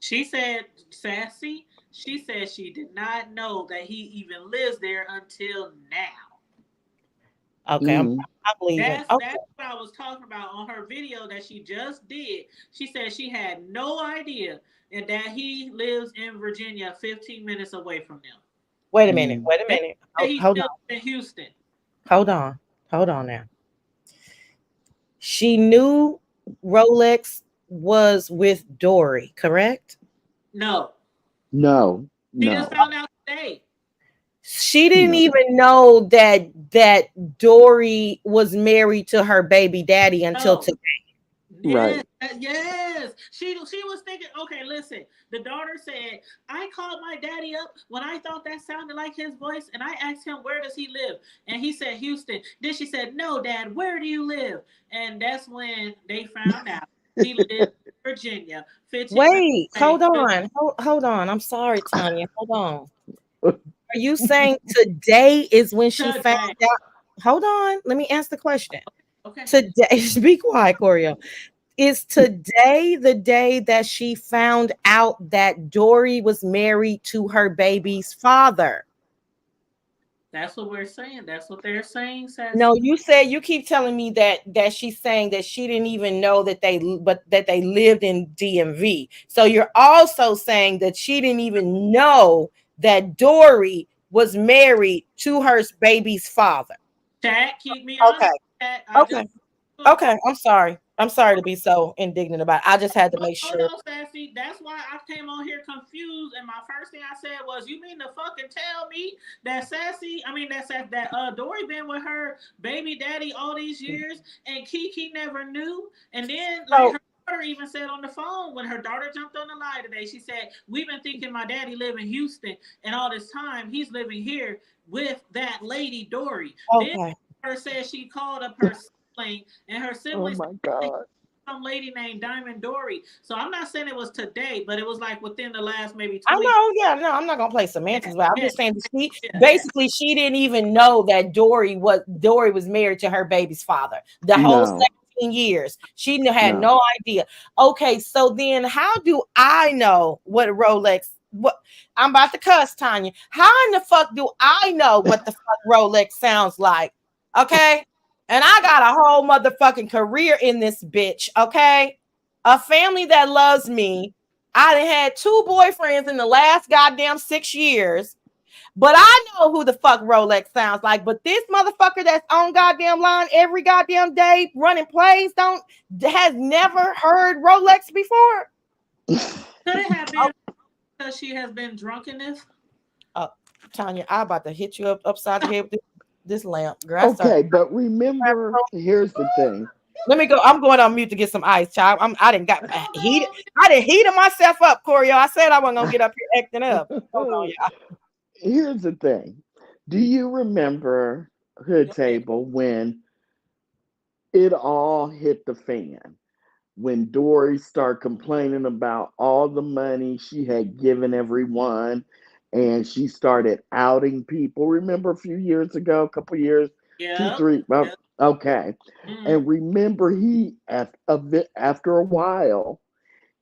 S1: She said, Sassy, she said she did not know that he even lives there until now.
S6: Okay, I believe it.
S1: That's what I was talking about on her video that she just did. She said she had no idea and that he lives in Virginia, 15 minutes away from them.
S6: Wait a minute. Hold on.
S1: In Houston.
S6: Hold on now. She knew Rolex was with Dory, correct?
S1: No.
S5: She
S1: just found out today.
S6: She didn't even know that Dory was married to her baby daddy until today.
S5: Right.
S1: Yes. She was thinking, okay, listen. The daughter said, I called my daddy up when I thought that sounded like his voice, and I asked him, where does he live? And he said, Houston. Then she said, no, Dad, where do you live? And that's when they found out he lived in Virginia.
S6: Wait, hold on. I'm sorry, Tanya. Hold on. Are you saying today is when she found out? Hold on. Let me ask the question.
S1: Okay.
S6: Today, be quiet, Corio. Is today the day that she found out that Dory was married to her baby's father?
S1: That's what we're saying. That's what they're saying. Sassy.
S6: No, you keep telling me that she's saying that she didn't even know that they lived in DMV. So you're also saying that she didn't even know that Dory was married to her baby's father.
S1: Chat, keep me on.
S6: Okay. I'm sorry to be so indignant about it. I just had to make sure.
S1: Hold on, Sassy. That's why I came on here confused. And my first thing I said was, you mean to fucking tell me that Dory been with her baby daddy all these years and Kiki never knew? And then her daughter even said on the phone when her daughter jumped on the line today, she said, we've been thinking my daddy live in Houston and all this time he's living here with that lady Dory.
S6: Okay.
S1: Then her said she called up her sibling and her sibling.
S5: Oh my God.
S1: Some lady named Diamond Dory. So I'm not saying it was today, but it was like within the last maybe 2
S6: I know, yeah, no, I'm not gonna play semantics, but I'm just saying she didn't even know that Dory was married to her baby's father. The whole 17 14 years. She had
S5: No.
S6: no idea. Okay, so then how do I know what a Rolex? What I'm about to cuss, Tanya. How in the fuck do I know what the fuck Rolex sounds like? Okay, and I got a whole motherfucking career in this bitch. Okay, a family that loves me. I done had 2 boyfriends in the last goddamn 6 years. But I know who the fuck Rolex sounds like. But this motherfucker that's on goddamn line every goddamn day running plays has never heard Rolex before.
S1: Could it have been because she has been drunkenness?
S6: Tanya, I'm about to hit you upside the head with this lamp, girl.
S5: Okay, but remember, here's the thing.
S6: Let me go. I'm going on mute to get some ice, child. I didn't got heated. I didn't heat myself up, Corio. I said I wasn't gonna get up here acting up. Hold on, y'all.
S5: Here's the thing. Do you remember Hood Table when it all hit the fan? When Dory started complaining about all the money she had given everyone and she started outing people. Remember a few years ago, a couple years, two,
S1: Yeah.
S5: three, well, okay.
S1: Mm.
S5: And remember after a while,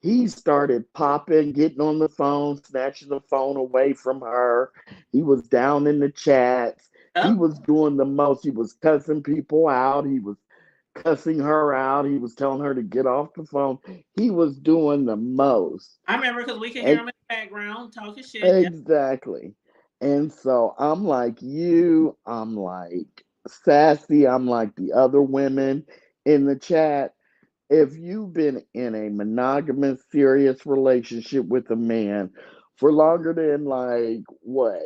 S5: he started popping, getting on the phone, snatching the phone away from her. He was down in the chats. He
S1: Yep.
S5: was doing the most. He was cussing people out. He was cussing her out. He was telling her to get off the phone. He was doing the most.
S1: I remember because we could hear
S5: And
S1: him in the background talking shit. Yep.
S5: exactly. And so I'm like you, I'm like Sassy, I'm like the other women in the chat. If you've been in a monogamous, serious relationship with a man for longer than like what,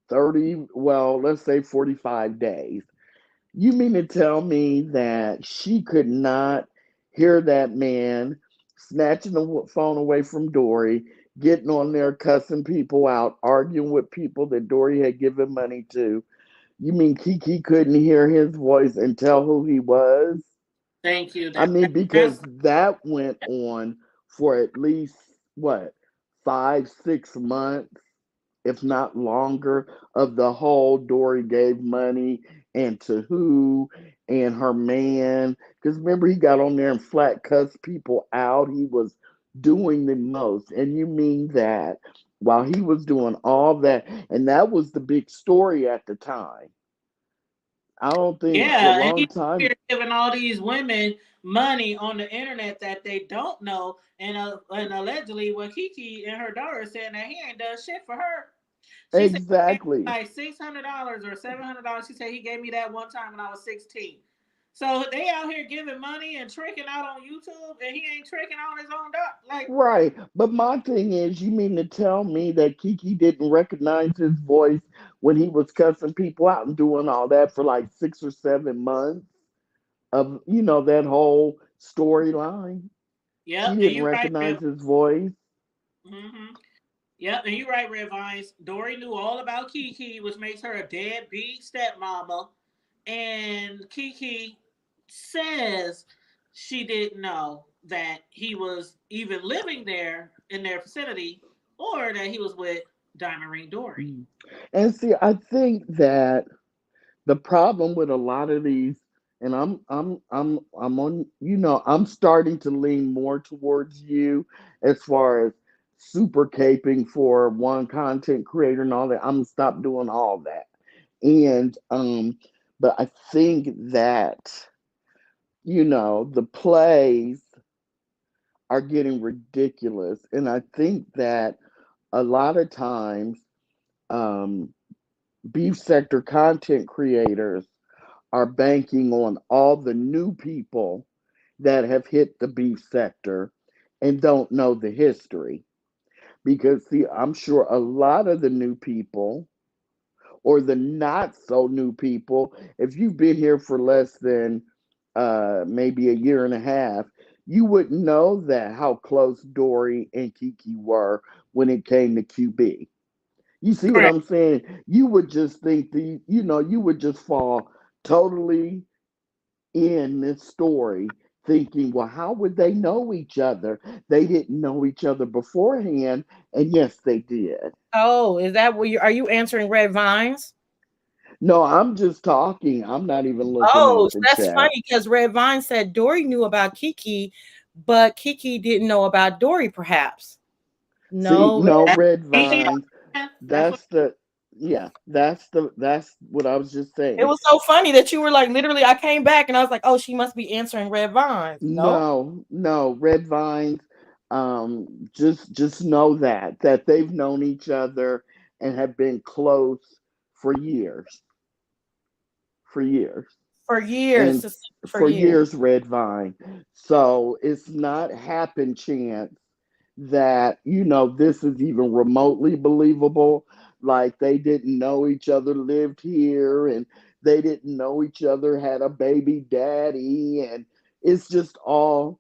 S5: 30, well, let's say 45 days, you mean to tell me that she could not hear that man snatching the phone away from Dory, getting on there cussing people out, arguing with people that Dory had given money to? You mean Kiki couldn't hear his voice and tell who he was?
S1: Thank you.
S5: I mean, because
S1: That's
S5: that went on for at least what, 5, 6 months, if not longer, of the whole Dory gave money and to who and her man. Because remember, he got on there and flat cussed people out. He was doing the most. And you mean that while he was doing all that, and that was the big story at the time. I don't think for a
S1: yeah, and
S5: long
S1: he's
S5: time.
S1: here giving all these women money on the internet that they don't know, and allegedly, what Kiki and her daughter saying that he ain't done shit for her. She said he gave
S5: Exactly.
S1: like $600 or $700. She said he gave me that one time when I was 16. So they out here giving money and tricking out on YouTube, and he ain't tricking on his own dog. Like,
S5: Right. But my thing is, you mean to tell me that Kiki didn't recognize his voice when he was cussing people out and doing all that for like 6 or 7 months of, that whole storyline? She
S1: yep, and
S5: didn't
S1: you right,
S5: recognize
S1: Red.
S5: his voice.
S1: Mm-hmm. Yep, and you right, Red Vines. Dory knew all about Kiki, which makes her a deadbeat stepmama. And Kiki says she didn't know that he was even living there in their vicinity or that he was with Diamond Ring Dory.
S5: Mm. And see, I think that the problem with a lot of these, and I'm on, I'm starting to lean more towards you as far as super caping for one content creator and all that. I'm gonna stop doing all that. And but I think that, the plays are getting ridiculous. And I think that a lot of times um beef sector content creators are banking on all the new people that have hit the beef sector and don't know the history. Because, see, I'm sure a lot of the new people or the not so new people, if you've been here for less than maybe a year and a half, you wouldn't know that how close Dory and Kiki were when it came to QB. You see what
S1: Correct.
S5: I'm saying? You would just think you would just fall totally in this story thinking, well, how would they know each other? They didn't know each other beforehand, and yes, they did.
S6: Oh, is that what are you answering Red Vines?
S5: No, I'm just talking. I'm not even looking
S6: Oh,
S5: at the
S6: that's
S5: chat.
S6: funny because Red Vine said Dory knew about Kiki, but Kiki didn't know about Dory, perhaps.
S5: See,
S6: No,
S5: no
S1: That's
S5: red
S1: what he
S5: vines.
S1: that's what
S5: That's the yeah. That's what I was just
S6: it
S5: saying.
S6: was so funny that you were like, literally, I came back and I was like, oh, she must be answering Red Vines. No,
S5: No, no, red vines. Just know that they've known each other and have been close for years, for years,
S6: for years,
S5: and
S6: sister, for
S5: for
S6: years.
S5: years, red vine. So it's not happen chance that this is even remotely believable. Like they didn't know each other lived here, and they didn't know each other had a baby daddy, and it's just all,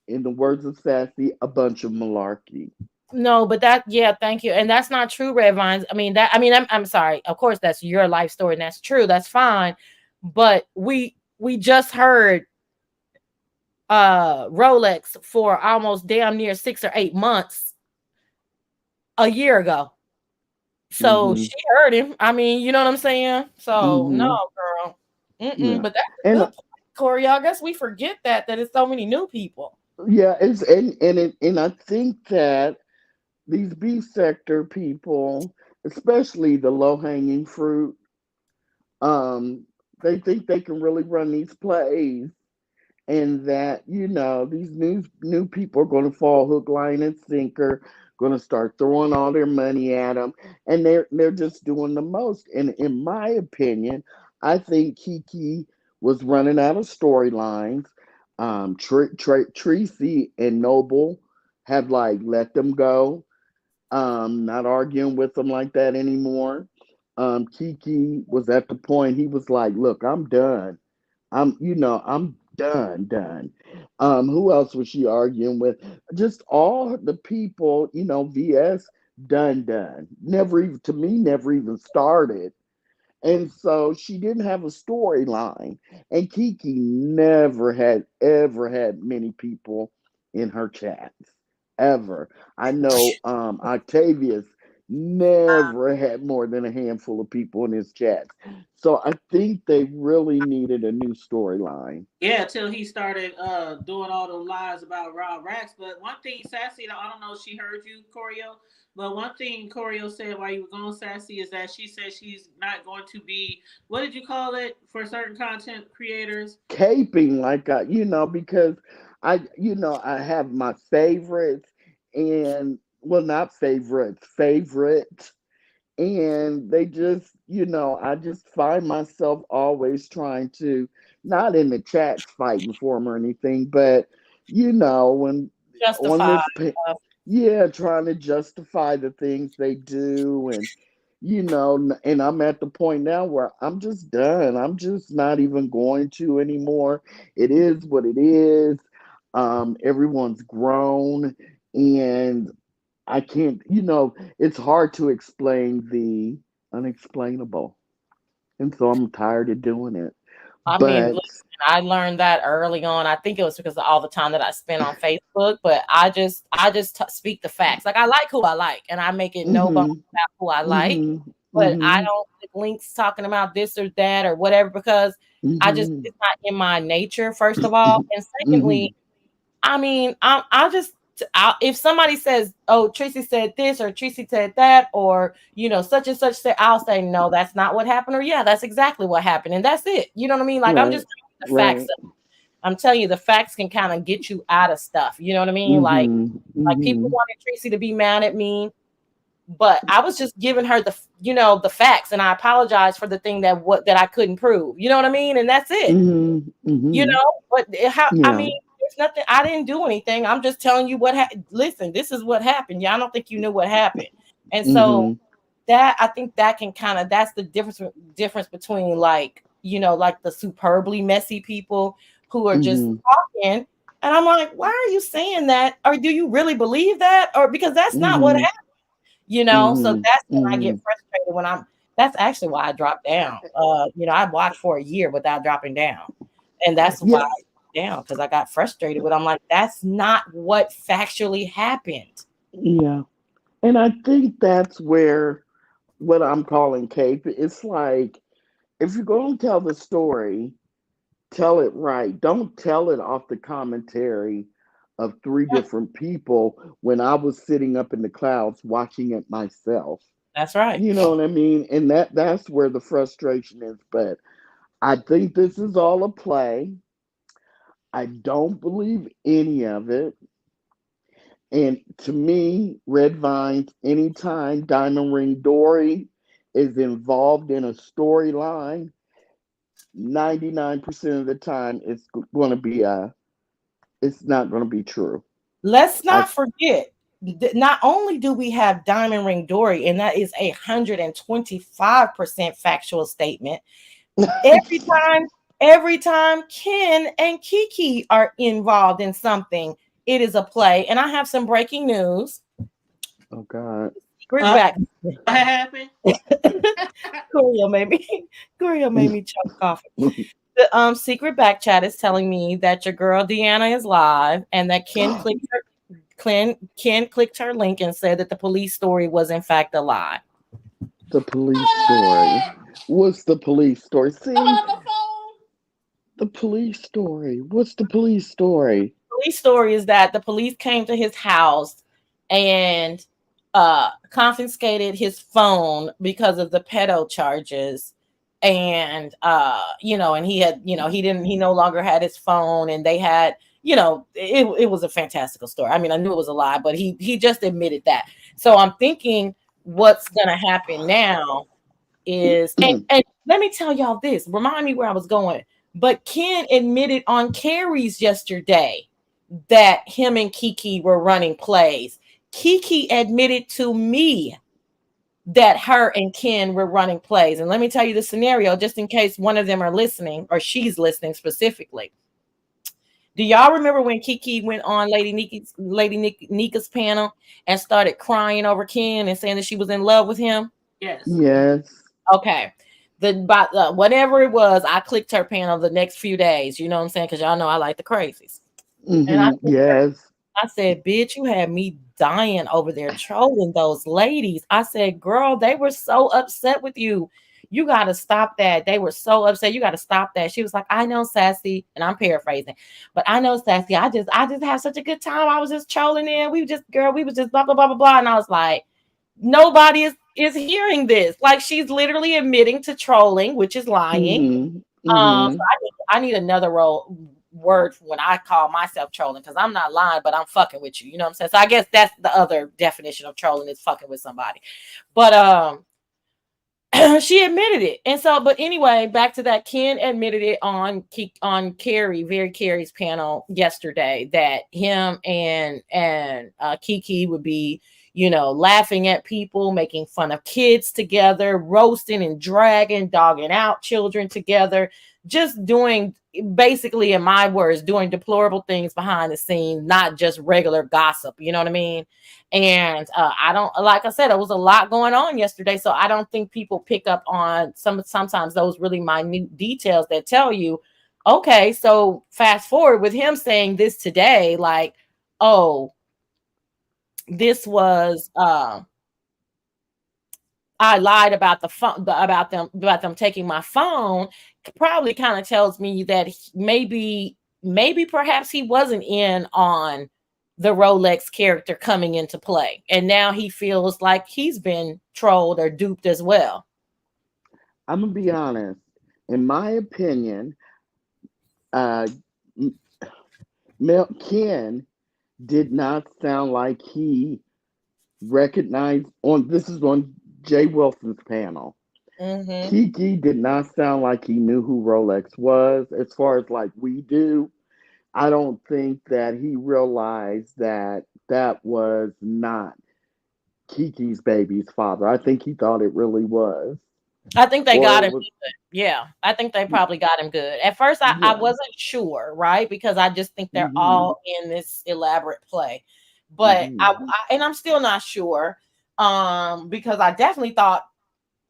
S5: in the words of Sassy, a bunch of malarkey.
S6: No, but that, yeah, thank you. And that's not true, Red Vines. I mean, I'm sorry. Of course, that's your life story, and that's true. That's fine. But we just heard Rolex for almost damn near 6 or 8 months a year ago. So
S5: Mm-hmm.
S6: she heard him. I mean, you know what I'm saying? So no,
S5: Mm-hmm.
S6: girl.
S5: Yeah.
S6: But that's a
S5: And
S6: good point, Corey. I guess we forget that it's so many new people.
S5: yeah, and I think that these B sector people, especially the low hanging fruit, um, they think they can really run these plays, and that these new people are going to fall hook, line, and sinker, going to start throwing all their money at them, and they're just doing the most. And in my opinion, I think Kiki was running out of storylines. Tracy and Noble have like let them go, not arguing with them like that anymore. Kiki was at the point he was like, "Look, I'm done. I'm done." Who else was she arguing with? Just all the people, VS done. Never even to me, never even started. And so she didn't have a storyline. And Kiki never had ever had many people in her chats. Ever. I know Octavius never had more than a handful of people in his chats. So I think they really needed a new storyline.
S1: yeah, till he started doing all the lies about Rob Rax. But one thing, Sassy, I don't know if she heard you, Corio, but one thing Corio said while you were going, Sassy, is that she said she's not going to be, what did you call it for certain content creators?
S5: Caping like because I have my favorites, and well, not favorites, favorite, and they just I just find myself always trying to, not in the chats fighting for them or anything, but when on
S6: Justified.
S5: yeah, trying to justify the things they do, and and I'm at the point now where I'm just done. I'm just not even going to anymore. It is what it is. Everyone's grown, and I can't, it's hard to explain the unexplainable. And so I'm tired of doing it.
S6: I mean,
S5: But,
S6: listen, I learned that early on. I think it was because of all the time that I spent on Facebook, but I just speak the facts. Like I like who I like, and I make it no bones
S5: mm-hmm,
S6: about who I like.
S5: mm-hmm,
S6: But I
S5: mm-hmm,
S6: don't click links talking about this or that or whatever because
S5: mm-hmm,
S6: it's not in my nature. First of all, and
S5: mm-hmm,
S6: secondly, I mean, if somebody says, "Oh, Tracy said this," or "Tracy said that," or such and such said, I'll say, "No, that's not what happened," or "Yeah, that's exactly what happened," and that's it. You know what I mean? Like I'm
S5: right,
S6: just telling you the facts.
S5: right,
S6: I'm telling you the facts can kind of get you out of stuff. You know what I mean?
S5: mm-hmm,
S6: Like people
S5: mm-hmm,
S6: wanted Tracy to be mad at me, but I was just giving her the facts, and I apologize for the thing that I couldn't prove. You know what I mean? And that's it.
S5: mm-hmm, mm-hmm,
S6: But how? I
S5: yeah,
S6: mean, there's nothing. I didn't do anything. I'm just telling you what happened. Listen, this is what happened. Yeah, I don't think you knew what happened. And so
S5: mm-hmm,
S6: that I think that can that's the difference between like the superbly messy people who are just
S5: mm-hmm,
S6: talking. And I'm like, why are you saying that? Or do you really believe that? Or because that's not what
S5: mm-hmm,
S6: happened. So
S5: mm-hmm,
S6: that's when I
S5: mm-hmm.
S6: get frustrated when that's actually why I dropped down. I watched for a year without dropping down. And that's why
S5: Yeah,
S6: I dropped down because I got frustrated. But I'm like, that's not what factually happened.
S5: yeah. And I think that's where what I'm calling cape, it's like if you're going to tell the story, tell it right. Don't tell it off the commentary of three different people when I was sitting up in the clouds watching it myself.
S6: That's right.
S5: You know what I mean? And that's where the frustration is. But I think this is all a play. I don't believe any of it. And to me, Red Vines, anytime Diamond Ring Dory is involved in a storyline, 99% of the time it's not going to be true.
S6: Let's
S5: I
S6: not forget, not only do we have Diamond Ring Dory, and that is 125% factual statement. Every time Ken and Kiki are involved in something, it is a play. And I have some breaking news.
S5: Oh God.
S6: Secret back.
S1: What happened?
S6: Corio made me choke off. The secret back chat is telling me that your girl Deanna is live and that Ken clicked her link and said that the police story was in fact a lie.
S5: The police story. What's the police story? See,
S1: I'm on the phone.
S5: the police story. What's the police story?
S6: Police story is that the police came to his house and confiscated his phone because of the pedo charges. And and he had, he no longer had his phone, and they had, it was a fantastical story. I mean, I knew it was a lie, but he just admitted that. So I'm thinking what's gonna happen now is, and let me tell y'all this, remind me where I was going. But Ken admitted on Carrie's yesterday that him and Kiki were running plays. Kiki admitted to me that her and Ken were running plays. And let me tell you the scenario, just in case one of them are listening, or she's listening specifically. Do y'all remember when Kiki went on Lady Nika's panel and started crying over Ken and saying that she was in love with him?
S1: Yes.
S5: Yes.
S6: Okay. Whatever it was, I clicked her panel the next few days. You know what I'm saying? Because y'all know I like the crazies. And I said, bitch, you had me dying over there trolling those ladies. I said, girl, they were so upset with you. You got to stop that. They were so upset. You got to stop that. She was like, I know, Sassy. And I'm paraphrasing, but I know, Sassy. I just had such a good time. I was just trolling in. We was just blah, blah, blah, blah, blah. And I was like, nobody is hearing this. Like, she's literally admitting to trolling, which is lying. So I need another word when I call myself trolling, because I'm not lying, but I'm fucking with you. You know what I'm saying? So I guess that's the other definition of trolling, is fucking with somebody. But she admitted it. And so, but anyway, back to that. Ken admitted it on Carrie's panel yesterday, that him and Kiki would be, laughing at people, making fun of kids together, roasting and dogging out children together, just doing, basically, in my words, doing deplorable things behind the scenes, not just regular gossip. You know what I mean? And I don't, like I said, there was a lot going on yesterday. So I don't think people pick up on sometimes those really minute details that tell you, okay, so fast forward with him saying this today, like, oh, this was I lied about the phone, about them taking my phone. Probably kind of tells me that maybe perhaps he wasn't in on the Rolex character coming into play, and now he feels like he's been trolled or duped as well.
S5: I'm gonna be honest. In my opinion, Ken did not sound like he recognized this is on Jay Wilson's panel. Kiki did not sound like he knew who Rolex was, as far as like we do. I don't think that he realized that was not Kiki's baby's father. I think he thought it really was.
S6: I think they got him good. Yeah, I think they probably got him good. At first, I wasn't sure, right? Because I just think they're all in this elaborate play. But I'm still not sure, because I definitely thought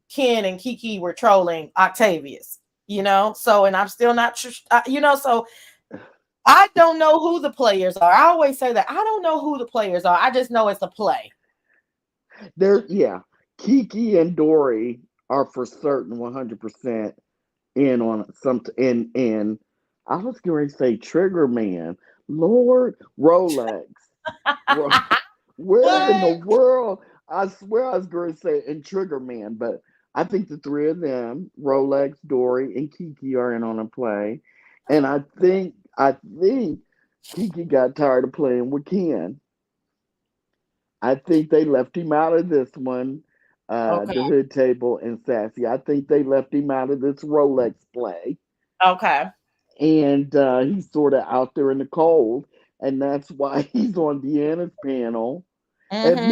S6: Ken and Kiki were trolling Octavius, So, and I'm still not sure, so I don't know who the players are. I always say that. I don't know who the players are. I just know it's a play.
S5: Kiki and Dory are for certain 100% in on some and I was going to say Trigger Man, Lord Rolex. Ro- Where in the world? I swear I was going to say in Trigger Man, but I think the three of them, Rolex, Dory, and Kiki, are in on a play, and I think Kiki got tired of playing with Ken. I think they left him out of this one,
S6: Okay.
S5: the hood table and Sassy. I think they left him out of this Rolex play,
S6: Okay.
S5: and he's sort of out there in the cold, and that's why he's on Deanna's panel,
S6: Mm-hmm.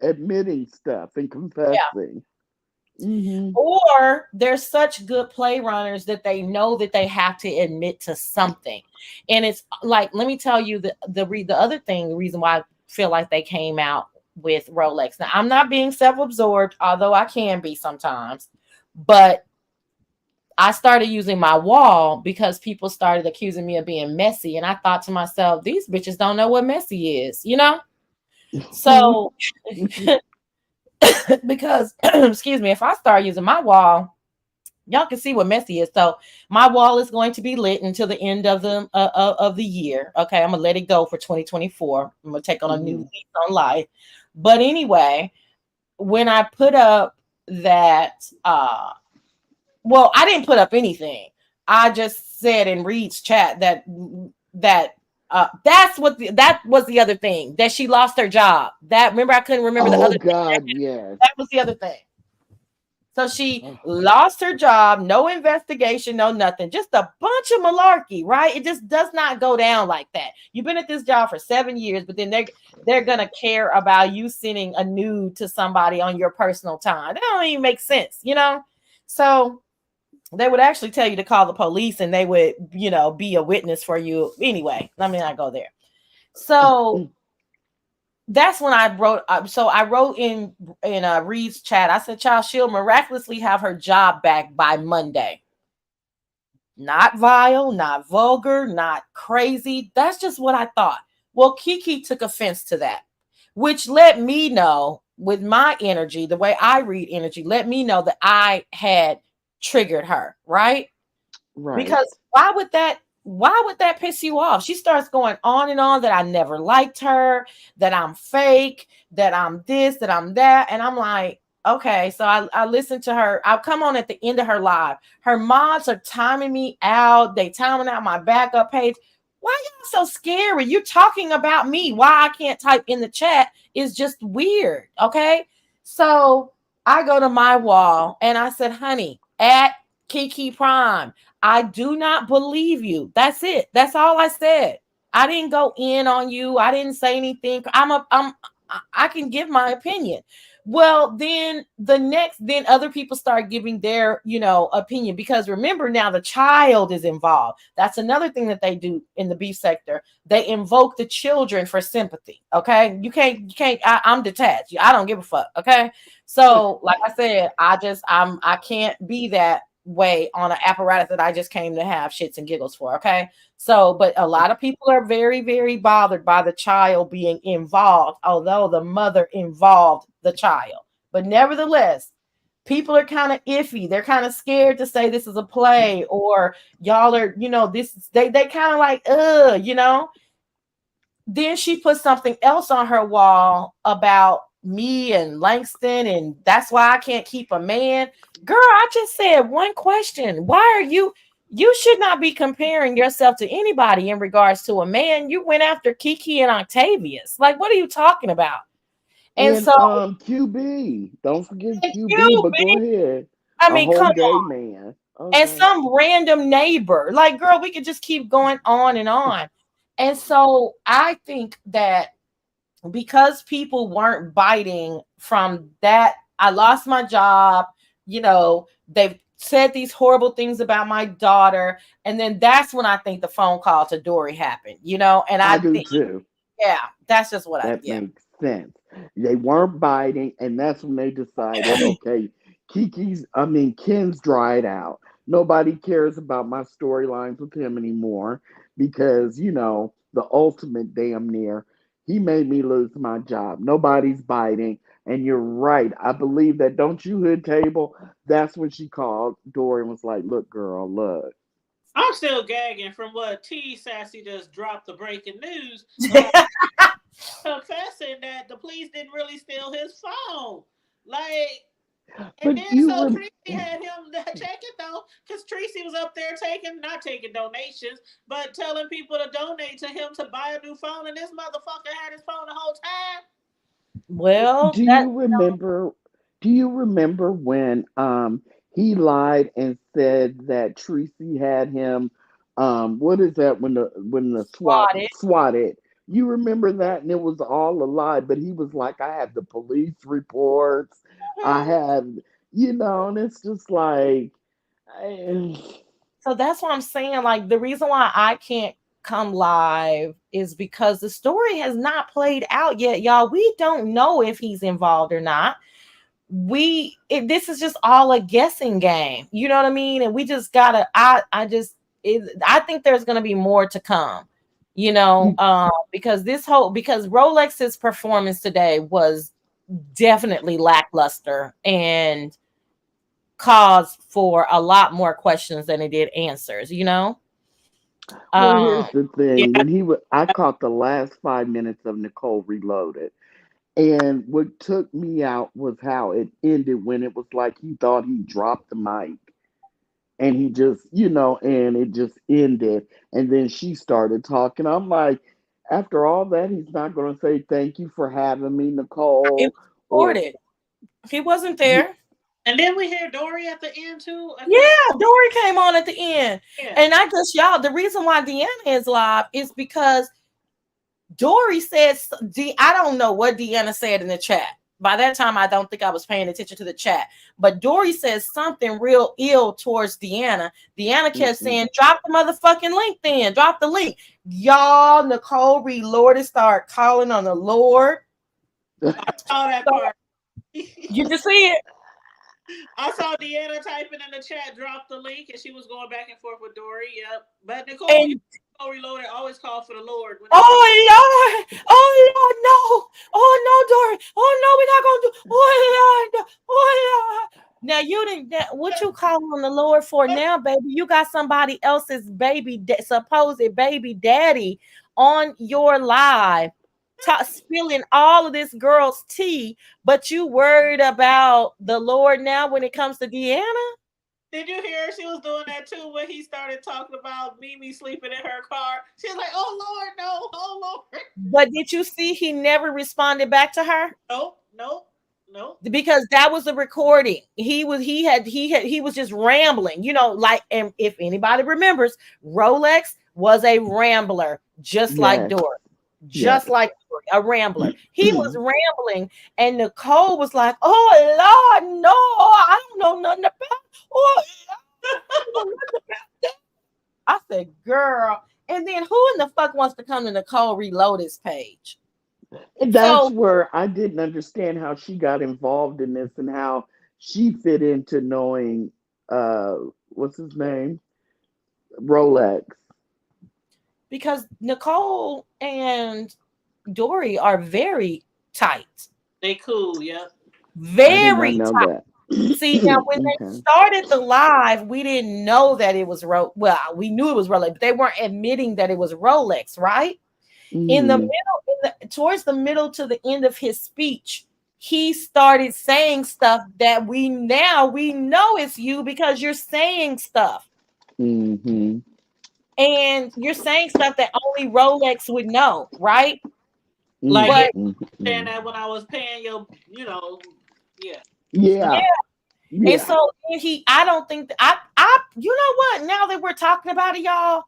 S5: admitting stuff and
S6: Yeah.
S5: confessing. Hmm.
S6: Or they're such good play runners that they know that they have to admit to something. And it's like, let me tell you the other thing, the reason why I feel like they came out with Rolex. Now, I'm not being self-absorbed, although I can be sometimes, but I started using my wall because people started accusing me of being messy. And I thought to myself, these bitches don't know what messy is, you know? So because excuse me, if I start using my wall, y'all can see what messy is. So my wall is going to be lit until the end of the year. Okay, I'm gonna let it go for 2024. I'm gonna take on a new
S5: Hmm.
S6: lease on life. But anyway, when I put up that, well, I didn't put up anything. I just said in Reed's chat that was the other thing, that she lost her job. That, remember, I couldn't remember the
S5: Oh
S6: other thing.
S5: God, yes.
S6: That was the other thing. So she
S5: Oh,
S6: lost her job, no investigation, no nothing, just a bunch of malarkey, right? It just does not go down like that. You've been at this job for 7 years, but then they're gonna care about you sending a nude to somebody on your personal time. That don't even make sense, you know? So they would actually tell you to call the police and they would, be a witness for you. Anyway, let me not go there. So that's when I wrote. So I wrote in Reed's chat. I said, "Child, she'll miraculously have her job back by Monday. Not vile, not vulgar, not crazy. That's just what I thought." Well, Kiki took offense to that, which let me know, with my energy, the way I read energy, let me know that I had triggered her, right?
S5: right.
S6: Because why would that piss you off? She starts going on and on that I never liked her, that I'm fake, that I'm this, that I'm that. And I'm like, okay. So I listened to her. I'll come on at the end of her live. Her mods are timing me out. They timing out my backup page. Why y'all so scary? You're talking about me. Why I can't type in the chat is just weird. Okay. So I go to my wall and I said, honey, at Kiki Prime, I do not believe you. That's it. That's all I said. I didn't go in on you. I didn't say anything. I can give my opinion. Well, then other people start giving their, opinion, because remember, now the child is involved. That's another thing that they do in the beef sector. They invoke the children for sympathy. Okay. I'm detached. I don't give a fuck. Okay. So, like I said, I can't be that way on an apparatus that I just came to have shits and giggles for. Okay. So, but a lot of people are very, very bothered by the child being involved, although the mother involved the child. But nevertheless, people are kind of iffy. They're kind of scared to say this is a play, or y'all are, they kind of like, Then she put something else on her wall about me and Langston, and that's why I can't keep a man. Girl, I just said one question. Why are you should not be comparing yourself to anybody in regards to a man. You went after Kiki and Octavius. Like, what are you talking about? And
S5: And
S6: so,
S5: QB. Don't forget
S6: thank
S5: QB,
S6: you,
S5: but go
S6: man.
S5: ahead.
S6: I
S5: A
S6: mean,
S5: whole
S6: come
S5: gay
S6: on.
S5: man.
S6: And
S5: Okay.
S6: some random neighbor. Like, girl, we could just keep going on and on. And so I think that because people weren't biting from that, I lost my job, they've said these horrible things about my daughter. And then that's when I think the phone call to Dory happened, and
S5: I
S6: I
S5: do
S6: think,
S5: too.
S6: yeah, that's just what
S5: That
S6: yeah.
S5: makes sense. They weren't biting, and that's when they decided, okay, Ken's dried out. Nobody cares about my storylines with him anymore because, the ultimate damn near, he made me lose my job. Nobody's biting. And you're right. I believe that. Don't you, Hood Table? That's when she called Dory and was like, "Look, girl, look."
S1: I'm still gagging from what T Sassy just dropped the breaking news about confessing that the police didn't really steal his phone. Like, and
S5: But
S1: then
S5: you
S1: so
S5: rem-
S1: Tracy had him check it though, because Tracy was up there not taking donations, but telling people to donate to him to buy a new phone, and this motherfucker had his phone the whole time.
S6: Well,
S5: do
S6: that
S5: you remember? Do you remember when he lied and said that Tracy had him? What is that when the
S6: spotted.
S5: swatted? You remember that, and it was all a lie. But he was like, "I have the police reports. I
S1: Mhm.
S5: have, and it's just like, I,
S6: So that's what I'm saying. Like the reason why I can't come live is because the story has not played out yet, y'all. We don't know if he's involved or not. This is just all a guessing game. You know what I mean? And we just gotta. I think there's gonna be more to come. Because because Rolex's performance today was definitely lackluster and caused for a lot more questions than it did answers,
S5: well,
S6: Um,
S5: here's the
S1: Yeah,
S5: thing. When I caught the last 5 minutes of Nicole Reloaded. And what took me out was how it ended when it was like he thought he dropped the mic and he just, and it just ended. And then she started talking. I'm like, after all that, he's not going to say thank you for having me,
S6: it
S5: Nicole,
S6: was
S5: or
S6: recorded. He wasn't
S5: yeah,
S6: there.
S1: and then we hear Dory at the end too. I think.
S6: Yeah, Dory came on at the end.
S1: Yeah,
S6: And I guess y'all, the reason why Deanna is live is because Dory says, I don't know what Deanna said in the chat. By that time, I don't think I was paying attention to the chat. But Dory says something real ill towards Deanna. Deanna kept
S5: mm-mm.
S6: saying, drop the motherfucking link then. Drop the link. Y'all, Nicole Reloaded start calling on the Lord.
S1: I saw that
S6: So,
S1: part.
S6: you can see it.
S1: I saw Deanna typing in the chat, drop the link, and she was going back and forth with Dory. Yep. But
S6: And
S1: Nicole Reloaded always call for the Lord when they say,
S6: oh Lord, oh Lord, no, oh no, Dory, oh no, we're not gonna do, oh Lord, oh Lord. Now you didn't. What you calling on the Lord for now, baby? You got somebody else's supposed baby daddy on your live, spilling all of this girl's tea, but you worried about the Lord now when it comes to Deanna?
S1: did you hear she was doing that too when he started talking about Mimi sleeping in her car? She was like, oh Lord, no, oh Lord.
S6: But did you see he never responded back to her?
S1: Nope, nope, nope.
S6: Because that was a recording. He was just rambling, like, and if anybody remembers, Rolex was a rambler, just like
S5: Yes,
S6: Dory.
S5: yes.
S6: Just like Dory, a rambler. He was rambling, and Nicole was like, oh Lord, no, I don't know nothing about oh I don't know nothing about that. I said, girl, and then who in the fuck wants to come to Nicole Reloaded's page?
S5: And that's
S6: So
S5: where I didn't understand how she got involved in this and how she fit into knowing what's his name? Rolex.
S6: because Nicole and Dory are very tight.
S1: They cool, yep.
S5: I did not
S6: Very
S5: know
S6: tight.
S5: that.
S6: See, now when they
S5: Okay.
S6: started the live, we didn't know that it was well, we knew it was Rolex, but they weren't admitting that it was Rolex, right? In the
S5: Mm,
S6: middle, towards the middle to the end of his speech, he started saying stuff that we know it's you because you're saying stuff.
S5: mm-hmm,
S6: And you're saying stuff that only Rolex would know, right?
S1: Like, yeah,
S6: But
S1: saying
S5: mm-hmm.
S1: that when I was paying your, yeah. Stuff.
S6: yeah.
S5: Yeah,
S6: And
S5: yeah.
S6: so I don't think you know what? Now that we're talking about it, y'all,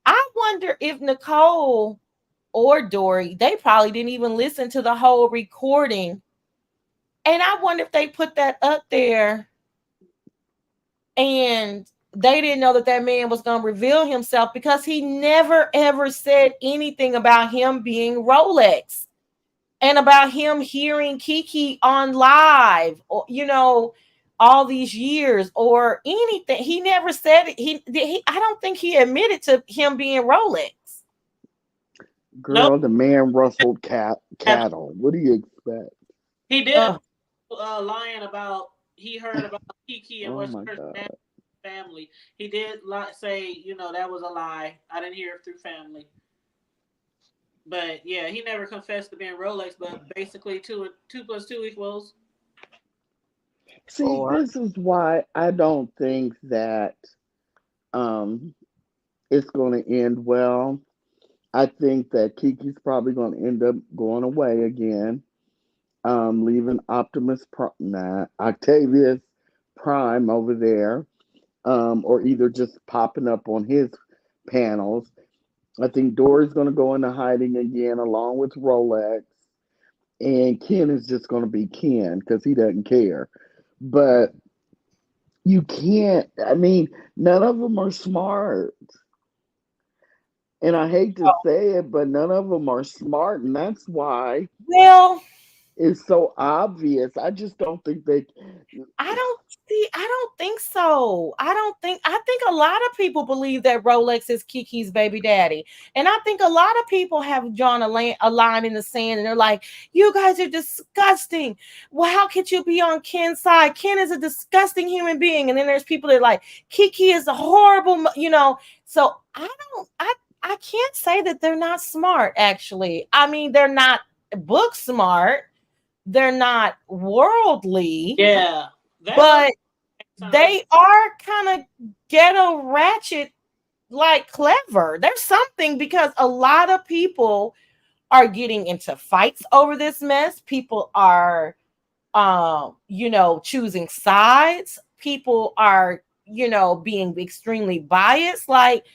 S6: I wonder if Nicole or Dory, they probably didn't even listen to the whole recording. And I wonder if they put that up there and they didn't know that man was going to reveal himself because he never ever said anything about him being Rolex and about him hearing Kiki on live, or all these years or anything. He never said it. I don't think he admitted to him being Rolex.
S1: Nope.
S5: Girl, the man rustled cattle. What do you expect?
S1: He did
S6: Oh,
S1: lying about he heard about Kiki and
S5: Oh
S1: what
S5: my
S1: her
S5: God.
S1: family. He did say, that was a lie. I didn't hear it through family. But yeah, he never confessed to being Rolex. But basically, two plus two equals.
S5: See,
S6: 4.
S5: this is why I don't think that um it's going to end well. I think that Kiki's probably going to end up going away again, leaving Octavius Prime over there, or either just popping up on his panels. I think Dory's going to go into hiding again, along with Rolex, and Ken is just going to be Ken because he doesn't care. But you can't. I mean, none of them are smart. And I hate to say it, but none of them are smart, and that's why
S6: Well,
S5: it's so obvious. I just don't think they.
S6: I don't think so. I think a lot of people believe that Rolex is Kiki's baby daddy. And I think a lot of people have drawn a line in the sand and they're like, you guys are disgusting. Well, how could you be on Ken's side? Ken is a disgusting human being. And then there's people that are like, Kiki is a horrible. So I can't say that they're not smart, actually. I mean, they're not book smart, they're not worldly,
S1: Yeah, that was
S6: but
S1: time.
S6: they are kind of ghetto ratchet, like clever. There's something because a lot of people are getting into fights over this mess. People are choosing sides. People are, being extremely biased. Like,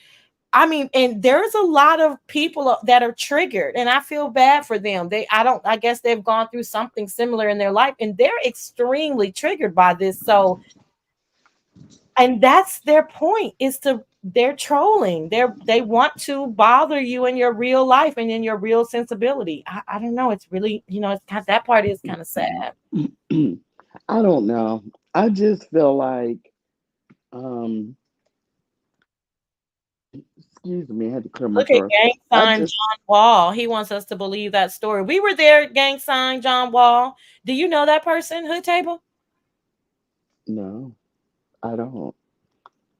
S6: I mean, and there's a lot of people that are triggered, and I feel bad for them. I guess they've gone through something similar in their life, and they're extremely triggered by this. So, and that's their point, they're trolling. They want to bother you in your real life and in your real sensibility. I don't know. It's really, that part is kind of sad.
S5: I don't know. I just feel like, um, excuse me, I had to clear my
S6: Look at
S5: throat.
S6: gang
S5: I
S6: sign
S5: just
S6: John Wall. He wants us to believe that story. We were there, gang sign John Wall. Do you know that person, Hood Table?
S5: no, I don't.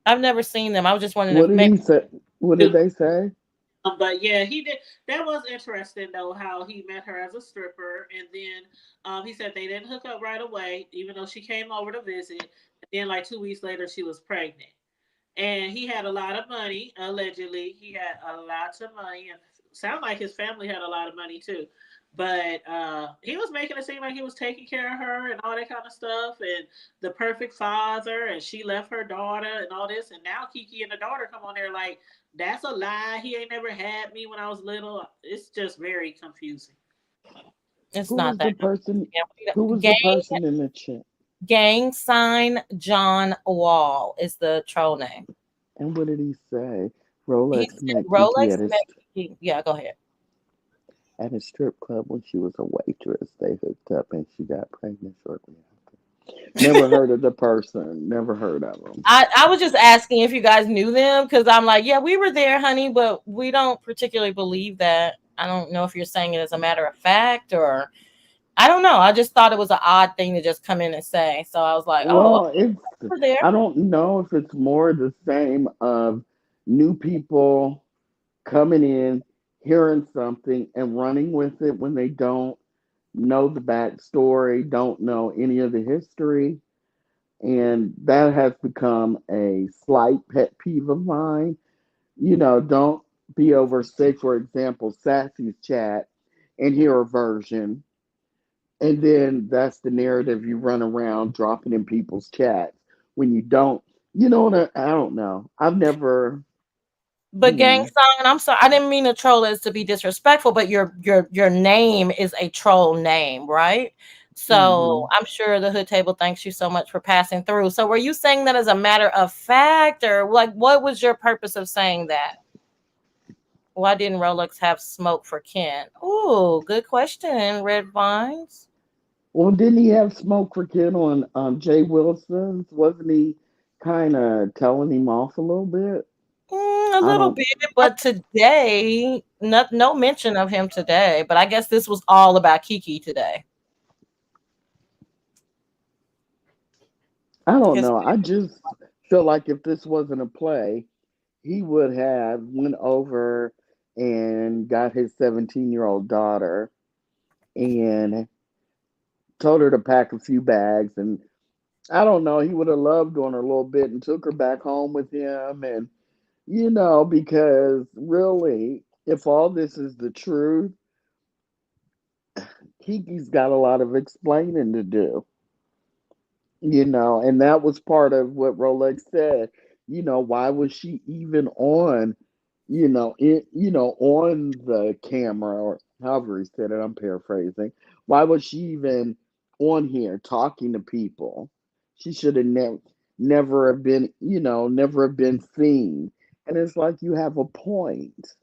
S6: I've never seen them. I was just wondering
S5: What
S6: if
S5: did
S6: maybe.
S5: he say? What did they say?
S1: But yeah, he did. That was interesting though, how he met her as a stripper, and then he said they didn't hook up right away, even though she came over to visit. And then, like 2 weeks later, she was pregnant, and he had a lot of money. Allegedly, he had a lot of money, and sound like his family had a lot of money too. But he was making it seem like he was taking care of her and all that kind of stuff, and the perfect father. And she left her daughter and all this. And now Kiki and the daughter come on there like, that's a lie. He ain't never had me when I was little. It's just very confusing.
S6: It's
S5: Who
S6: not
S5: was the
S6: that
S5: person?
S6: confusing.
S5: Who was the
S6: Gang,
S5: person in the chat?
S6: gang sign John Wall is the troll name.
S5: And what did he say?
S6: He
S5: Rolex
S6: said
S5: met Kiki
S6: Rolex met. Yeah, go ahead.
S5: at a strip club when she was a waitress. They hooked up and she got pregnant shortly after. Never heard of the person. Never heard of them.
S6: I was just asking if you guys knew them because I'm like, yeah, we were there, honey, but we don't particularly believe that. I don't know if you're saying it as a matter of fact or I don't know. I just thought it was an odd thing to just come in and say. So I was like, oh,
S5: Well, it's
S6: we're there.
S5: I don't know if it's more the same of new people coming in, hearing something and running with it when they don't know the backstory, don't know any of the history. And that has become a slight pet peeve of mine. Don't be over, say, for example, Sassy's chat and hear a version. And then that's the narrative you run around dropping in people's chats when you don't. I don't know. I've never.
S6: But gang
S5: Hmm,
S6: sign, I'm sorry, I didn't mean to troll as to be disrespectful, but your name is a troll name, right? So
S5: hmm.
S6: I'm sure the Hood Table thanks you so much for passing through. So were you saying that as a matter of fact, or like what was your purpose of saying that? Why didn't Rolex have smoke for Ken? Oh, good question, Red Vines.
S5: Well, didn't he have smoke for Kid on Jay Wilson's? Wasn't he kind of telling him off a little bit?
S6: A
S5: I
S6: little
S5: don't.
S6: bit, but today, no mention of him today. But I guess this was all about Kiki today.
S5: I don't
S6: His
S5: know. I just feel like if this wasn't a play, he would have went over and got his 17-year-old daughter and told her to pack a few bags, and I don't know, he would have loved on her a little bit and took her back home with him. And because really, if all this is the truth, Kiki's got a lot of explaining to do. And that was part of what Rolex said. Why was she even on, on the camera, or however he said it? I'm paraphrasing. Why was she even on here talking to people? She should have never have been, never have been seen. And it's like, you have a point,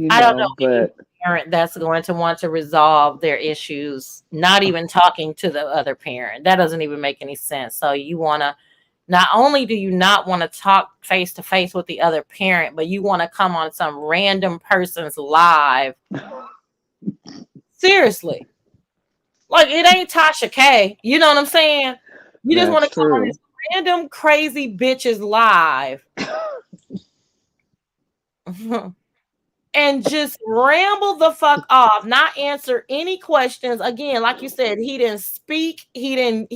S6: I don't know any
S5: but
S6: parent that's going to want to resolve their issues, not even talking to the other parent. That doesn't even make any sense. So you want to, not only do you not want to talk face to face with the other parent, but you want to come on some random person's live. Seriously. Like, it ain't Tasha K. You know what I'm saying? You just want
S5: that's
S6: to come on
S5: true.
S6: this random crazy bitch's live and just ramble the fuck off, not answer any questions. Again, like you said, he didn't speak. He didn't,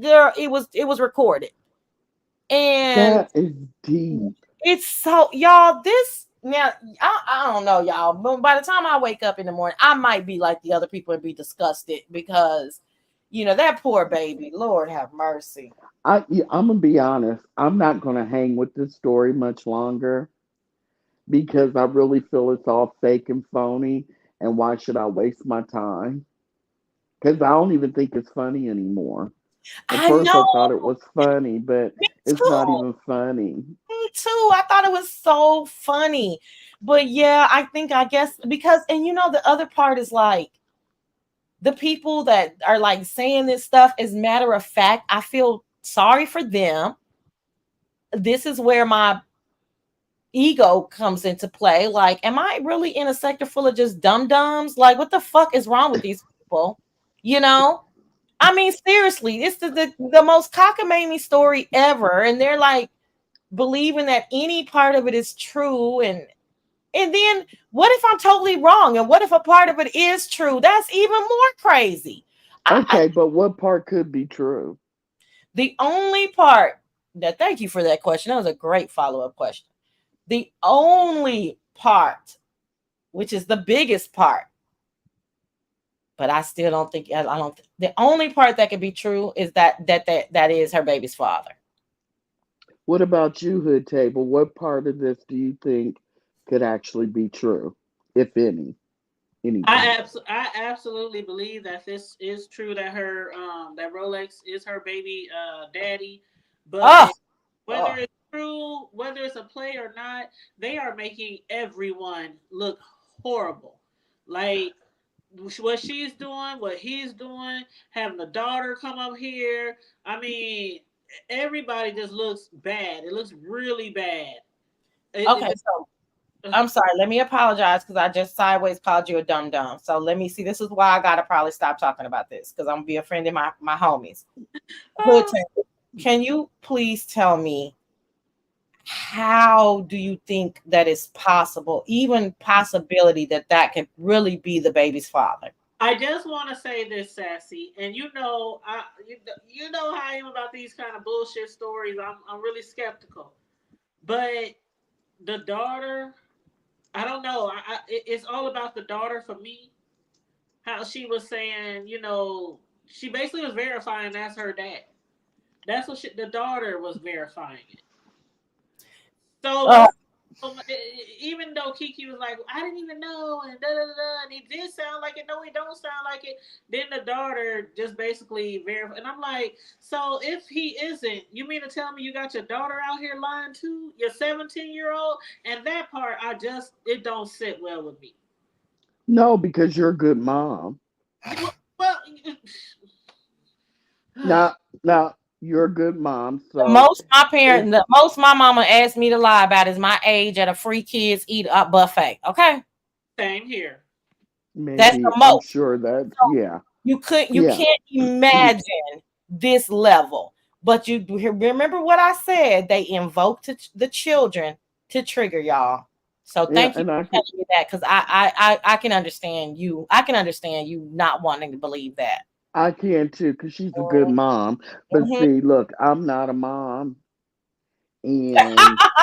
S6: girl, it was recorded. And
S5: That is deep.
S6: it's so, y'all, this now, I don't know, y'all, but by the time I wake up in the morning, I might be like the other people and be disgusted because, that poor baby, Lord have mercy.
S5: I'm gonna be honest. I'm not gonna hang with this story much longer because I really feel it's all fake and phony. And why should I waste my time? Because I don't even think it's funny anymore. At
S6: I
S5: first, I
S6: know,
S5: thought it was funny, but
S6: me
S5: it's not
S6: too.
S5: even funny.
S6: Me too. I thought it was so funny. But yeah, I guess because, and the other part is like, the people that are like saying this stuff, as a matter of fact, I feel sorry for them. This is where my ego comes into play. Like, am I really in a sector full of just dum dums? Like, what the fuck is wrong with these people? You know? I mean, seriously, this is the most cockamamie story ever. And they're like believing that any part of it is true. And then what if I'm totally wrong? And what if a part of it is true? That's even more crazy.
S5: Okay, but what part could be true?
S6: The only part that, thank you for that question. That was a great follow-up question. The only part, which is the biggest part, but I still don't think, I don't, the only part that could be true is that is her baby's father.
S5: What about you, Hood Table? What part of this do you think could actually be true, if anything?
S1: I absolutely believe that this is true, that that Rolex is her baby daddy,
S6: Oh,
S1: but whether
S6: oh.
S1: it's true, whether it's a play or not, they are making everyone look horrible. Like what she's doing, what he's doing, having the daughter come up here. I mean, everybody just looks bad. It looks really bad.
S6: Okay, so I'm sorry. Let me apologize because I just sideways called you a dum dum. So let me see. This is why I gotta probably stop talking about this because I'm gonna be offending my homies. Hood Table, can you please tell me, how do you think that is possible, even possibility that could really be the baby's father?
S1: I just want to say this, Sassy, and you know how I am about these kind of bullshit stories. I'm really skeptical, but the daughter, I don't know. It's all about the daughter for me. How she was saying, she basically was verifying that's her dad. That's what the daughter was verifying it. So
S6: Oh,
S1: it's even though Kiki was like, I didn't even know, and da da da, and he did sound like it. No, he don't sound like it. Then the daughter just basically verified, and I'm like, so if he isn't, you mean to tell me you got your daughter out here lying too? Your 17-year-old, and that part, it don't sit well with me.
S5: No, because you're a good mom.
S1: Well,
S5: Now, now you're a good mom,
S6: the
S5: so
S6: most my
S5: if
S6: parent, the most my mama asked me to lie about is my age at a free kids eat up buffet. Okay,
S1: same here.
S6: that's
S5: maybe,
S6: the
S5: I'm
S6: most.
S5: sure that,
S6: So
S5: yeah,
S6: you
S5: yeah.
S6: can't imagine this level. But you remember what I said? They invoked the children to trigger y'all. So
S5: Yeah,
S6: thank you
S5: and
S6: for telling me that, because I can understand you. I can understand you not wanting to believe that.
S5: I can too, because she's a good mom. But
S6: Mhm.
S5: see, look, I'm not a mom, and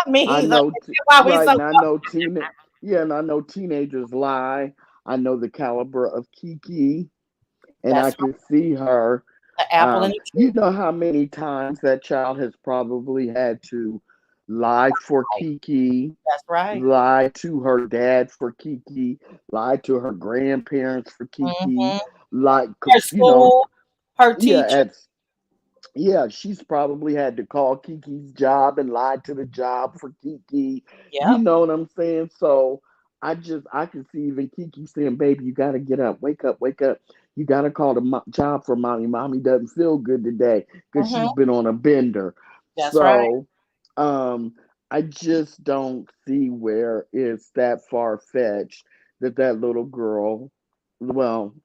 S6: Me
S5: I
S6: either.
S5: know,
S6: That's why we
S5: right,
S6: so
S5: and I know yeah, and I know teenagers lie. I know the caliber of Kiki, and I
S6: that's
S5: can see her.
S6: the apple in the
S5: You
S6: tree.
S5: know how many times that child has probably had to lie for
S6: Right.
S5: Kiki,
S6: That's right.
S5: lie to her dad for Kiki, lie to her grandparents for Kiki,
S6: Hmm.
S5: like,
S6: Her
S5: you know,
S6: school, her
S5: yeah,
S6: teacher.
S5: yeah, she's probably had to call Kiki's job and lie to the job for Kiki. You
S6: Yep.
S5: know what I'm saying? So I can see even Kiki saying, "Baby, you got to get up, wake up, wake up. You got to call the job for mommy. Mommy doesn't feel good today because
S6: Hmm.
S5: she's been on a bender."
S6: That's right.
S5: So, um, I just don't see where it's that far fetched that that little girl, well,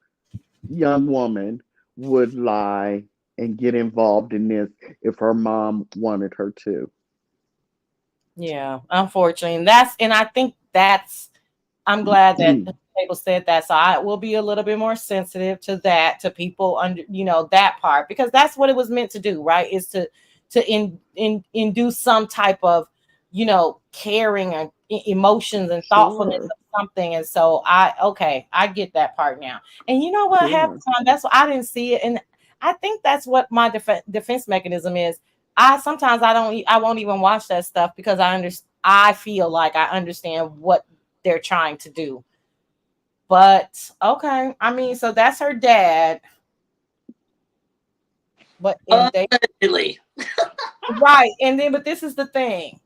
S5: young woman would lie and get involved in this if her mom wanted her to.
S6: Yeah, unfortunately, and I think that's. I'm glad that the table said that, so I will be a little bit more sensitive to that, to people under, that part, because that's what it was meant to do, right? Is to induce some type of, caring and emotions and thoughtfulness
S5: Sure.
S6: of something. And so I get that part now. And you know what? Half
S5: Yeah.
S6: the time, that's what I didn't see it, and I think that's what my defense mechanism is. I won't even watch that stuff because I feel like I understand what they're trying to do. But okay, I mean, so that's her dad, but and they
S1: Allegedly.
S6: right, and then but this is the thing.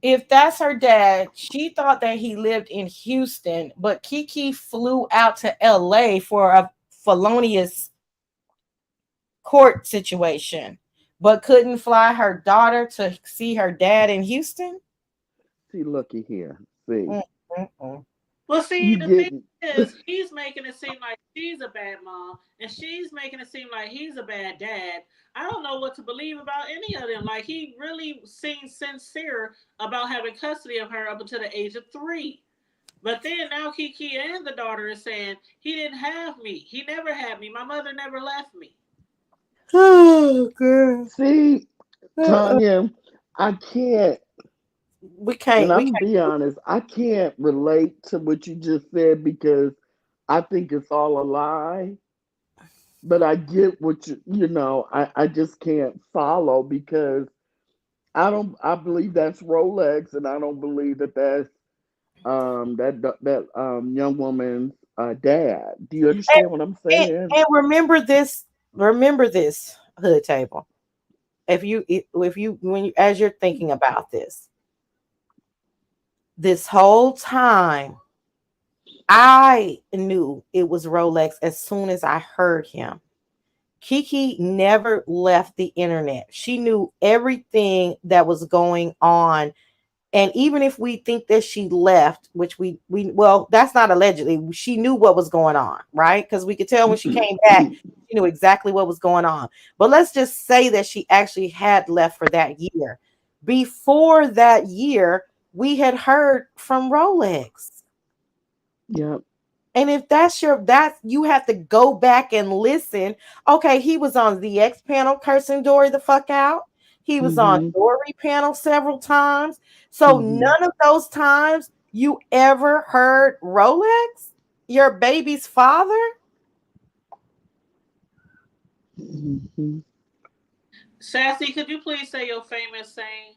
S6: If that's her dad, she thought that he lived in Houston, but Kiki flew out to LA for a felonious court situation, but couldn't fly her daughter to see her dad in Houston.
S5: See, looky here. See,
S6: Mm, mm, mm.
S1: Well, see,
S5: you
S1: the thing
S5: getting.
S1: is, he's making it seem like she's a bad mom, and she's making it seem like he's a bad dad. I don't know what to believe about any of them. Like, he really seems sincere about having custody of her up until the age of 3. But then now Kiki and the daughter is saying, he didn't have me. He never had me. My mother never left me.
S6: Oh, God.
S5: See,
S6: Uh-uh.
S5: Tanya, I can't,
S6: We
S5: and
S6: can't. We
S5: I'm
S6: can't.
S5: be honest, I can't relate to what you just said because I think it's all a lie. But I get what I just can't follow because I believe that's Rolex, and I don't believe that that's that young woman's dad. Do you
S6: And,
S5: understand what I'm
S6: and,
S5: saying?
S6: and remember this. Remember this, hood table. If you when you as you're thinking about this whole time, I knew it was Rolex as soon as I heard him. Kiki never left the internet. She knew everything that was going on. And even if we think that she left, which we well, that's not allegedly, she knew what was going on, right? Because we could tell when she came back, she knew exactly what was going on. But let's just say that she actually had left for that year. Before that year, we had heard from Rolex.
S5: Yep.
S6: And if that you have to go back and listen. Okay, he was on the X panel cursing Dory the fuck out. He was on
S5: Hmm.
S6: Dory panel several times. So
S5: Hmm.
S6: none of those times you ever heard Rolex, your baby's father.
S5: Hmm.
S1: Sassy, could you please say your famous saying?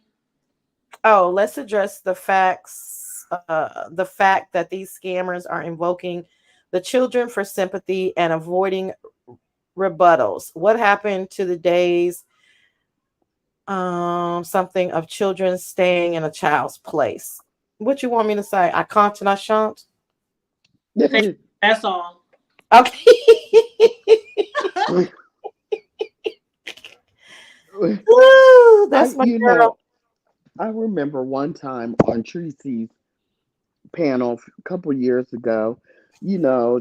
S6: Oh, let's address the facts. The fact that these scammers are invoking the children for sympathy and avoiding rebuttals. What happened to the days something of children staying in a child's place? What you want me to say? I can't and I shan't.
S1: Thank you. That's all.
S6: Okay. Ooh,
S5: I
S6: that's my
S5: you
S6: girl.
S5: know I remember one time on Tracy's panel a couple years ago.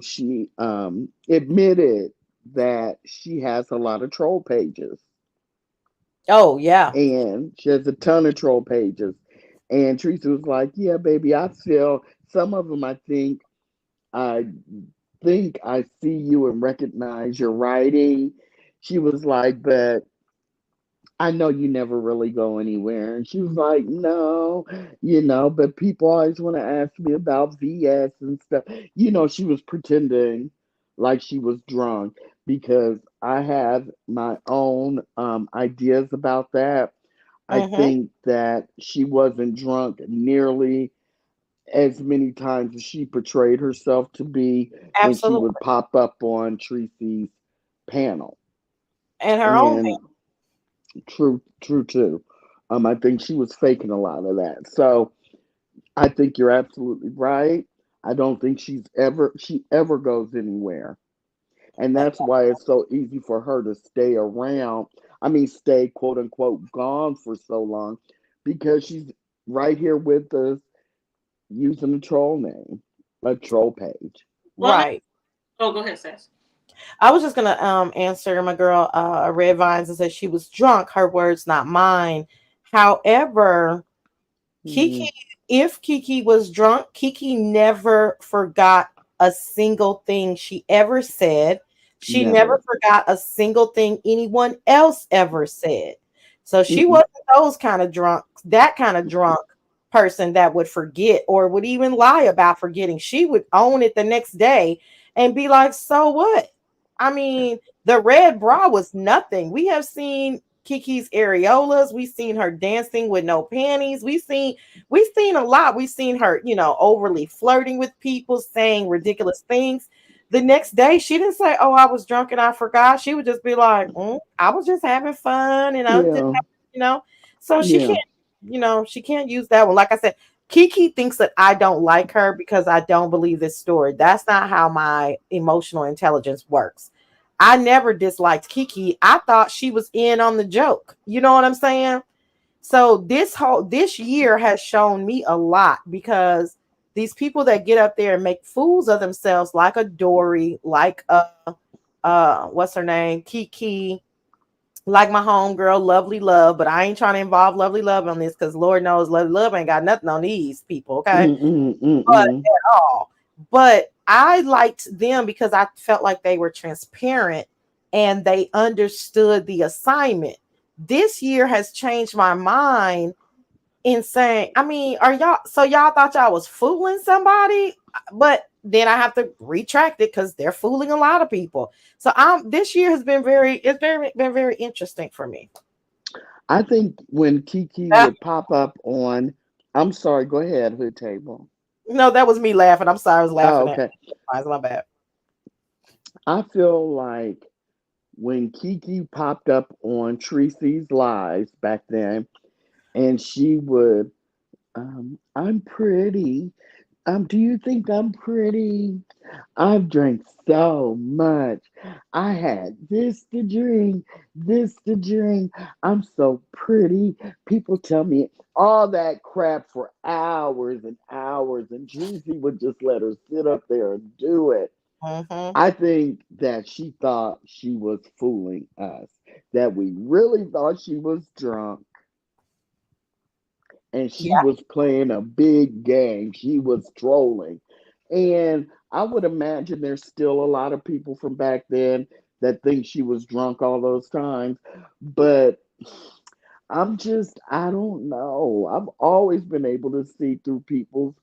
S5: She admitted. that she has a lot of troll pages,
S6: Oh yeah.
S5: and she has a ton of troll pages. And Teresa was like, "Yeah, baby, I feel some of them. I think I see you and recognize your writing." She was like, "But I know you never really go anywhere." And she was like, "No, but people always want to ask me about VS and stuff." She was pretending like she was drunk, because I have my own ideas about that. I
S6: Mm-hmm.
S5: think that she wasn't drunk nearly as many times as she portrayed herself to be when she would
S6: Absolutely.
S5: pop up on Tracy's panel.
S6: And her own
S5: And true, true too. I think she was faking a lot of that. So I think you're absolutely right. I don't think she ever goes anywhere. And that's why it's so easy for her to stay around. I mean, stay quote unquote gone for so long, because she's right here with us using a troll name, a troll page.
S1: Well, let
S6: right.
S1: oh, go ahead, Sass.
S6: I was just gonna answer my girl Red Vines and said she was drunk. Her words, not mine. However,
S5: Mm,
S6: Kiki, if Kiki was drunk, Kiki never forgot a single thing she ever said. She never
S5: never.
S6: forgot a single thing anyone else ever said. So she
S5: Mm-mm.
S6: wasn't those kind of drunk, that kind of drunk person that would forget or would even lie about forgetting. She would own it the next day and be like, so what? I mean, the red bra was nothing. We have seen Kiki's areolas. We've seen her dancing with no panties. We've seen a lot. We've seen her, overly flirting with people, saying ridiculous things. The next day, she didn't say, "Oh, I was drunk and I forgot." She would just be like, "I was just having fun," and I did,
S5: Yeah,
S6: you know. So she
S5: yeah.
S6: can't, she can't use that one. Like I said, Kiki thinks that I don't like her because I don't believe this story. That's not how my emotional intelligence works. I never disliked Kiki. I thought she was in on the joke. You know what I'm saying? So this year has shown me a lot, because these people that get up there and make fools of themselves, like a Dory, like what's her name, Kiki, like my homegirl, Lovely Love, but I ain't trying to involve Lovely Love on this because Lord knows Lovely Love ain't got nothing on these people, okay?
S5: Mm-mm,
S6: But
S5: mm-mm.
S6: at all. But I liked them because I felt like they were transparent and they understood the assignment. This year has changed my mind in saying, I mean, y'all thought y'all was fooling somebody? But then I have to retract it because they're fooling a lot of people. So this year has been very interesting for me.
S5: I think when Kiki
S6: Ah,
S5: would pop up on, I'm sorry, go ahead, Hood Table.
S6: no, that was me laughing. I'm sorry, I was
S5: Oh,
S6: laughing at
S5: okay.
S6: my bad.
S5: I feel like when Kiki popped up on Tracy's Lives back then, and she would, I'm pretty. Do you think I'm pretty? I've drank so much. I had this to drink, this to drink. I'm so pretty. People tell me all that crap for hours and hours, and Tracy would just let her sit up there and do it.
S6: Hmm.
S5: I think that she thought she was fooling us, that we really thought she was drunk, and she
S6: Yeah.
S5: was playing a big game. She was trolling. And I would imagine there's still a lot of people from back then that think she was drunk all those times. But I don't know. I've always been able to see through people's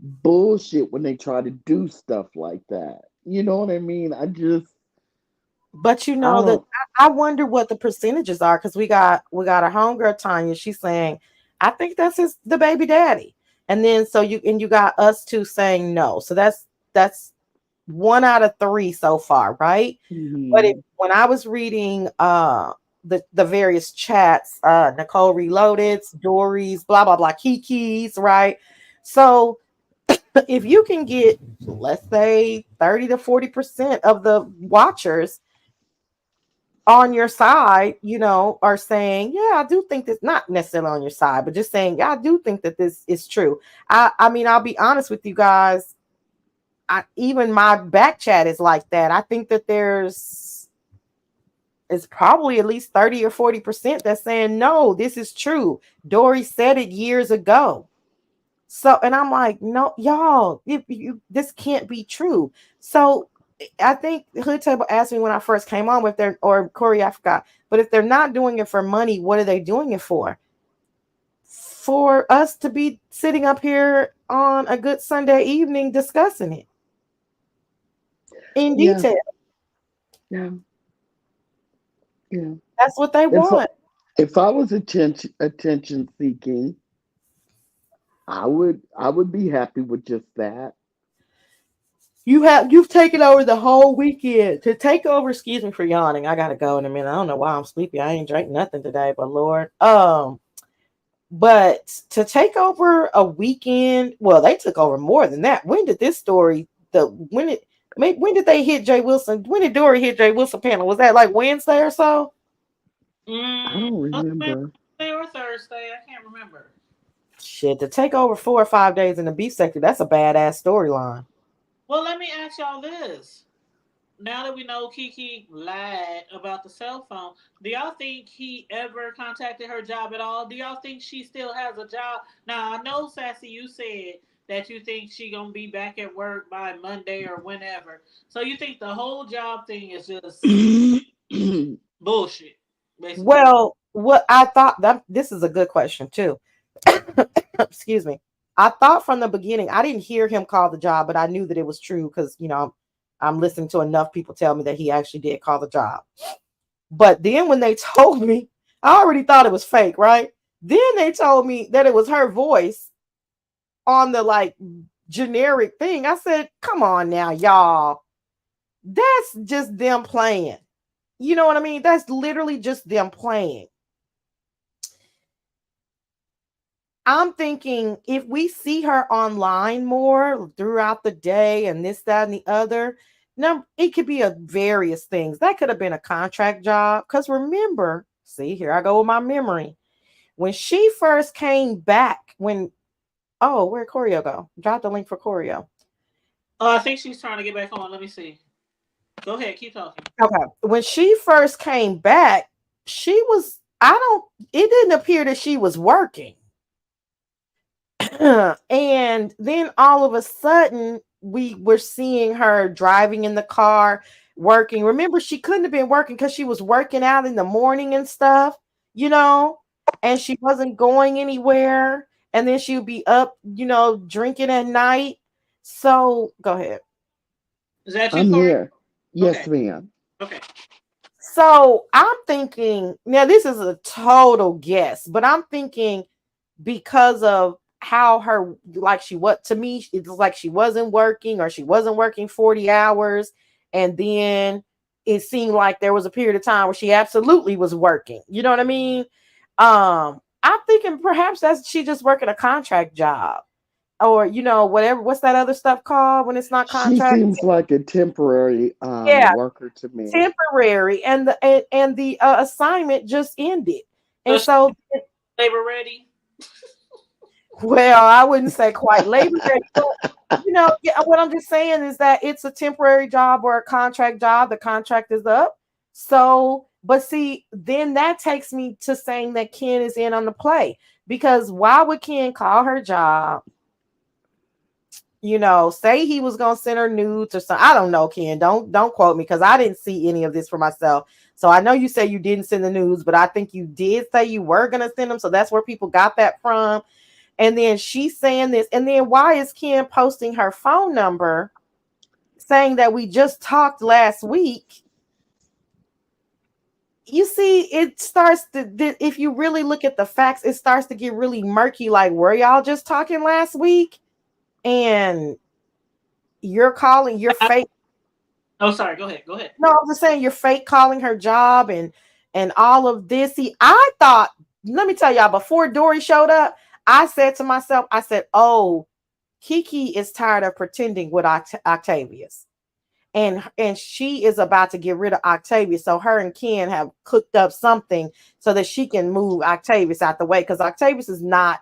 S5: bullshit when they try to do stuff like that. You know what I mean?
S6: But
S5: I
S6: that
S5: don't.
S6: I wonder what the percentages are, because we got a homegirl Tanya. She's saying, I think that's the baby daddy. And then you got us two saying no. So that's one out of three so far, right? But
S5: Mhm.
S6: when I was reading the various chats, Nicole Reloaded, Dory's, blah blah blah, Kiki's, right? So if you can get, let's say, 30 to 40% of the watchers on your side, are saying, yeah, I do think this, not necessarily on your side, but just saying, yeah, I do think that this is true. I mean, I'll be honest with you guys. Even my back chat is like that. I think that there's it's probably at least 30 or 40% that's saying, no, this is true. Dory said it years ago. So, and I'm like, no, y'all, this can't be true. So I think Hood Table asked me when I first came on with their, or Corey, I forgot, but if they're not doing it for money, what are they doing it for? For us to be sitting up here on a good Sunday evening discussing it in
S5: Yeah,
S6: detail.
S5: yeah, yeah.
S6: That's what they
S5: If
S6: want.
S5: if I was attention seeking, I would be happy with just that.
S6: You've taken over the whole weekend to take over. Excuse me for yawning. I gotta go in a minute. I don't know why I'm sleepy. I ain't drank nothing today, but Lord. But to take over a weekend, well, they took over more than that. When did this story? When did they hit Jay Wilson? When did Dory hit Jay Wilson panel? Was that like Wednesday or so?
S5: I don't remember.
S1: Wednesday or Thursday. I can't remember.
S6: Shit, to take over 4 or 5 days in the beef sector, that's a badass storyline.
S1: Well, let me ask y'all this. Now that we know Kiki lied about the cell phone, do y'all think he ever contacted her job at all? Do y'all think she still has a job? Now, I know, Sassy, you said that you think she gonna be back at work by Monday or whenever. So you think the whole job thing is just bullshit, basically?
S6: Well, what I thought that this is a good question too. Excuse me. I thought from the beginning, I didn't hear him call the job, but I knew that it was true because I'm listening to enough people tell me that he actually did call the job. But then when they told me, I already thought it was fake, right? Then they told me that it was her voice on the like generic thing. I said, come on now, y'all. That's just them playing. You know what I mean? That's literally just them playing. I'm thinking if we see her online more throughout the day and this, that, and the other, now it could be a various things. That could have been a contract job. Because remember, see, here I go with my memory. When she first came back, where'd Choreo go? Drop the link for Choreo.
S1: Oh, I think she's trying to get back on. Let me see. Go ahead, keep talking.
S6: Okay. When she first came back, it didn't appear that she was working. And then all of a sudden, we were seeing her driving in the car, working. Remember, she couldn't have been working because she was working out in the morning and stuff, and she wasn't going anywhere. And then she would be up, drinking at night. So go ahead.
S1: Is that you,
S5: I'm
S1: Corey?
S5: here. Yes,
S1: Okay.
S5: ma'am.
S1: Okay.
S6: So I'm thinking, now this is a total guess, but I'm thinking because of how to me, it's like she wasn't working or she wasn't working 40 hours. And then it seemed like there was a period of time where she absolutely was working. You know what I mean? I'm thinking perhaps she just working a contract job or, whatever. What's that other stuff called when it's not
S5: She
S6: contract?
S5: seems like a temporary
S6: Yeah,
S5: worker to me.
S6: temporary. And the assignment just ended.
S1: So
S6: And so,
S1: labor ready?
S6: well, I wouldn't say quite labor ready, but yeah, what I'm just saying is that it's a temporary job or a contract job. The contract is up. So, but see, then that takes me to saying that Ken is in on the play because why would Ken call her job? Say he was gonna send her nudes or something. I don't know, Ken. Don't quote me because I didn't see any of this for myself. So I know you say you didn't send the nudes, but I think you did say you were gonna send them. So that's where people got that from. And then she's saying this. And then why is Kim posting her phone number saying that we just talked last week? You see, it starts if you really look at the facts, it starts to get really murky. Like, were y'all just talking last week? And you're calling your fake.
S1: Oh, sorry. Go ahead. Go ahead.
S6: No, I'm just saying you're fake calling her job and all of this. See, I thought, let me tell y'all, before Dory showed up, I said to myself, oh, Kiki is tired of pretending with Octavius. And she is about to get rid of Octavius. So her and Ken have cooked up something so that she can move Octavius out the way. Because Octavius is not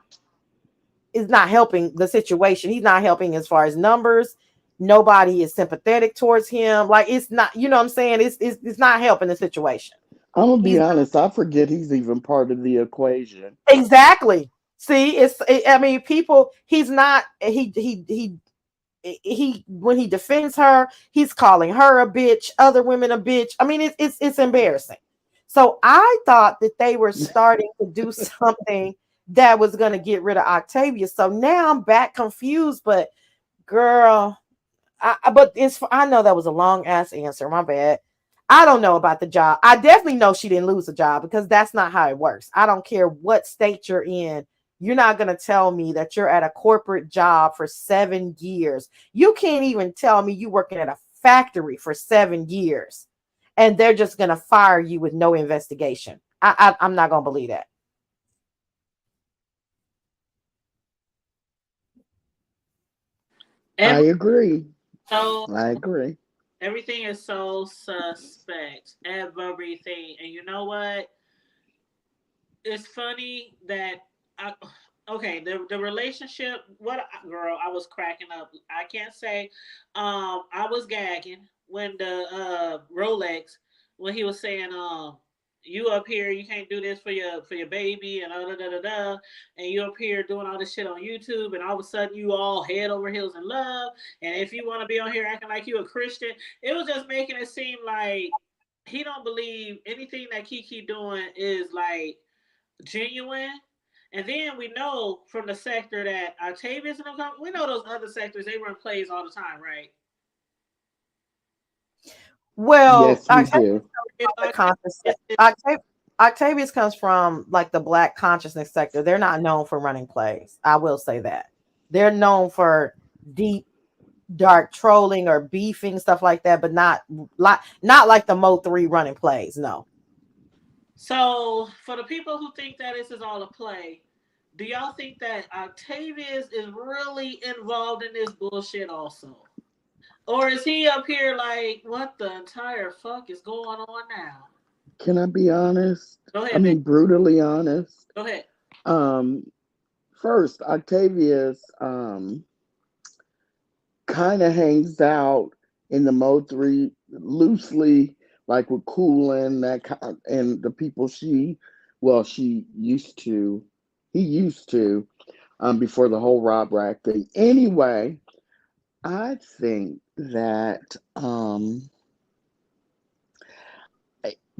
S6: helping the situation. He's not helping as far as numbers. Nobody is sympathetic towards him. Like, it's not, you know what I'm saying? It's not helping the situation.
S5: I'm gonna be
S6: He's
S5: honest. I forget he's even part of the equation.
S6: exactly. See, I mean, people. He's not. He when he defends her, he's calling her a bitch, other women a bitch. I mean, it's embarrassing. So I thought that they were starting to do something that was going to get rid of Octavius. So now I'm back confused. But girl, but I know that was a long ass answer. My bad. I don't know about the job. I definitely know she didn't lose a job because that's not how it works. I don't care what state you're in. You're not going to tell me that you're at a corporate job for 7 years. You can't even tell me you working at a factory for 7 years and they're just going to fire you with no investigation. I'm not going to believe that.
S5: I
S1: Every
S5: agree.
S1: so
S5: I agree.
S1: everything is so suspect. Everything. And you know what? It's funny that I, okay, the relationship, girl, I was cracking up. I can't say I was gagging when the Rolex, when he was saying you up here, you can't do this for your baby and da da da da, and you up here doing all this shit on YouTube, and all of a sudden you all head over heels in love, and if you want to be on here acting like you a Christian, it was just making it seem like he don't believe anything that Kiki doing is like genuine. And then we know from the sector that Octavius and them come, we know those other sectors, they run plays all the time, right?
S6: Well,
S5: Yes, we do.
S1: If
S6: the conscious
S1: Octavius is,
S6: Octavius comes from like the black consciousness sector. They're not known for running plays. I will say that. They're known for deep, dark trolling or beefing, stuff like that, but not like the Mo 3 running plays. No.
S1: so for the people who think that this is all a play, do y'all think that Octavius is really involved in this bullshit also? Or is he up here like, what the entire fuck is going on now?
S5: Can I be honest?
S1: Go
S5: I
S1: ahead, baby.
S5: mean, brutally honest.
S1: Go ahead.
S5: Um, First, Octavius kind of hangs out in the Mo 3 loosely, like with Coolin, and the people she used to, he used to, before the whole Rob Rack thing. Anyway, I think that,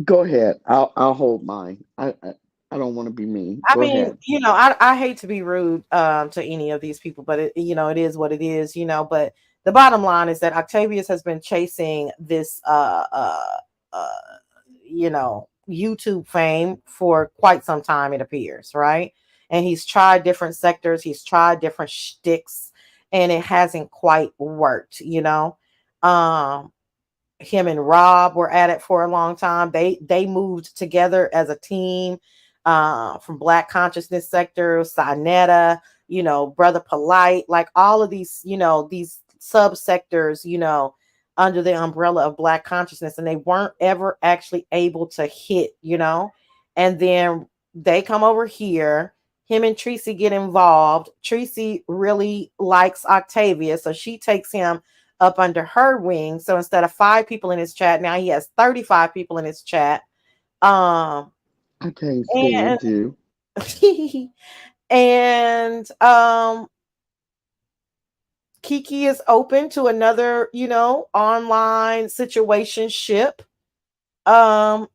S5: go ahead. I'll hold mine. I don't want to be mean.
S6: I
S5: Go
S6: mean,
S5: ahead.
S6: I hate to be rude to any of these people, but it is what it is, but the bottom line is that Octavius has been chasing this uh YouTube fame for quite some time, it appears, right? And he's tried different sectors, he's tried different shticks, and it hasn't quite worked. Um Him and Rob were at it for a long time. They moved together as a team from Black Consciousness Sector, Sinetta, Brother Polite, like all of these subsectors, under the umbrella of Black Consciousness, and they weren't ever actually able to hit. And then they come over here. Him and Tracy get involved. Tracy really likes Octavia, so she takes him up under her wing. So instead of 5 people in his chat, now he has 35 people in his chat. Um
S5: I can't
S6: and
S5: stand you.
S6: and Kiki is open to another, online situationship. And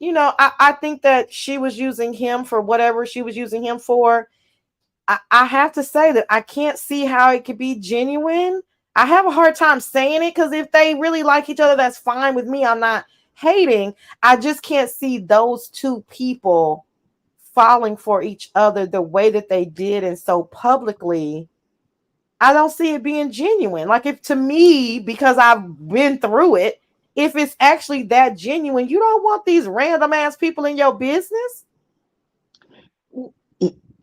S6: I think that she was using him for whatever she was using him for. I have to say that I can't see how it could be genuine. I have a hard time saying it because if they really like each other, that's fine with me. I'm not hating. I just can't see those two people falling for each other the way that they did and so publicly. I don't see it being genuine. Like, if to me, because I've been through it, if it's actually that genuine, you don't want these random ass people in your business.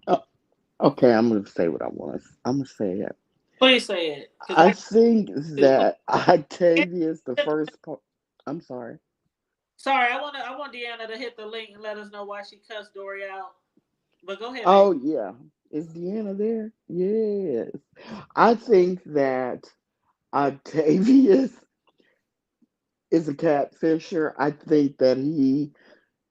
S5: Uh, Okay, I'm gonna say what I want. I'm gonna say it.
S1: Please say it. Because
S5: I
S1: I
S5: think
S1: do.
S5: that Octavius, the first part. I'm sorry.
S1: Sorry, I want Deanna to hit the link and let us know why she cussed Dory out. But go ahead, baby.
S5: Oh yeah, is Deanna there? Yes. I think that Octavius is a catfisher. I think that he,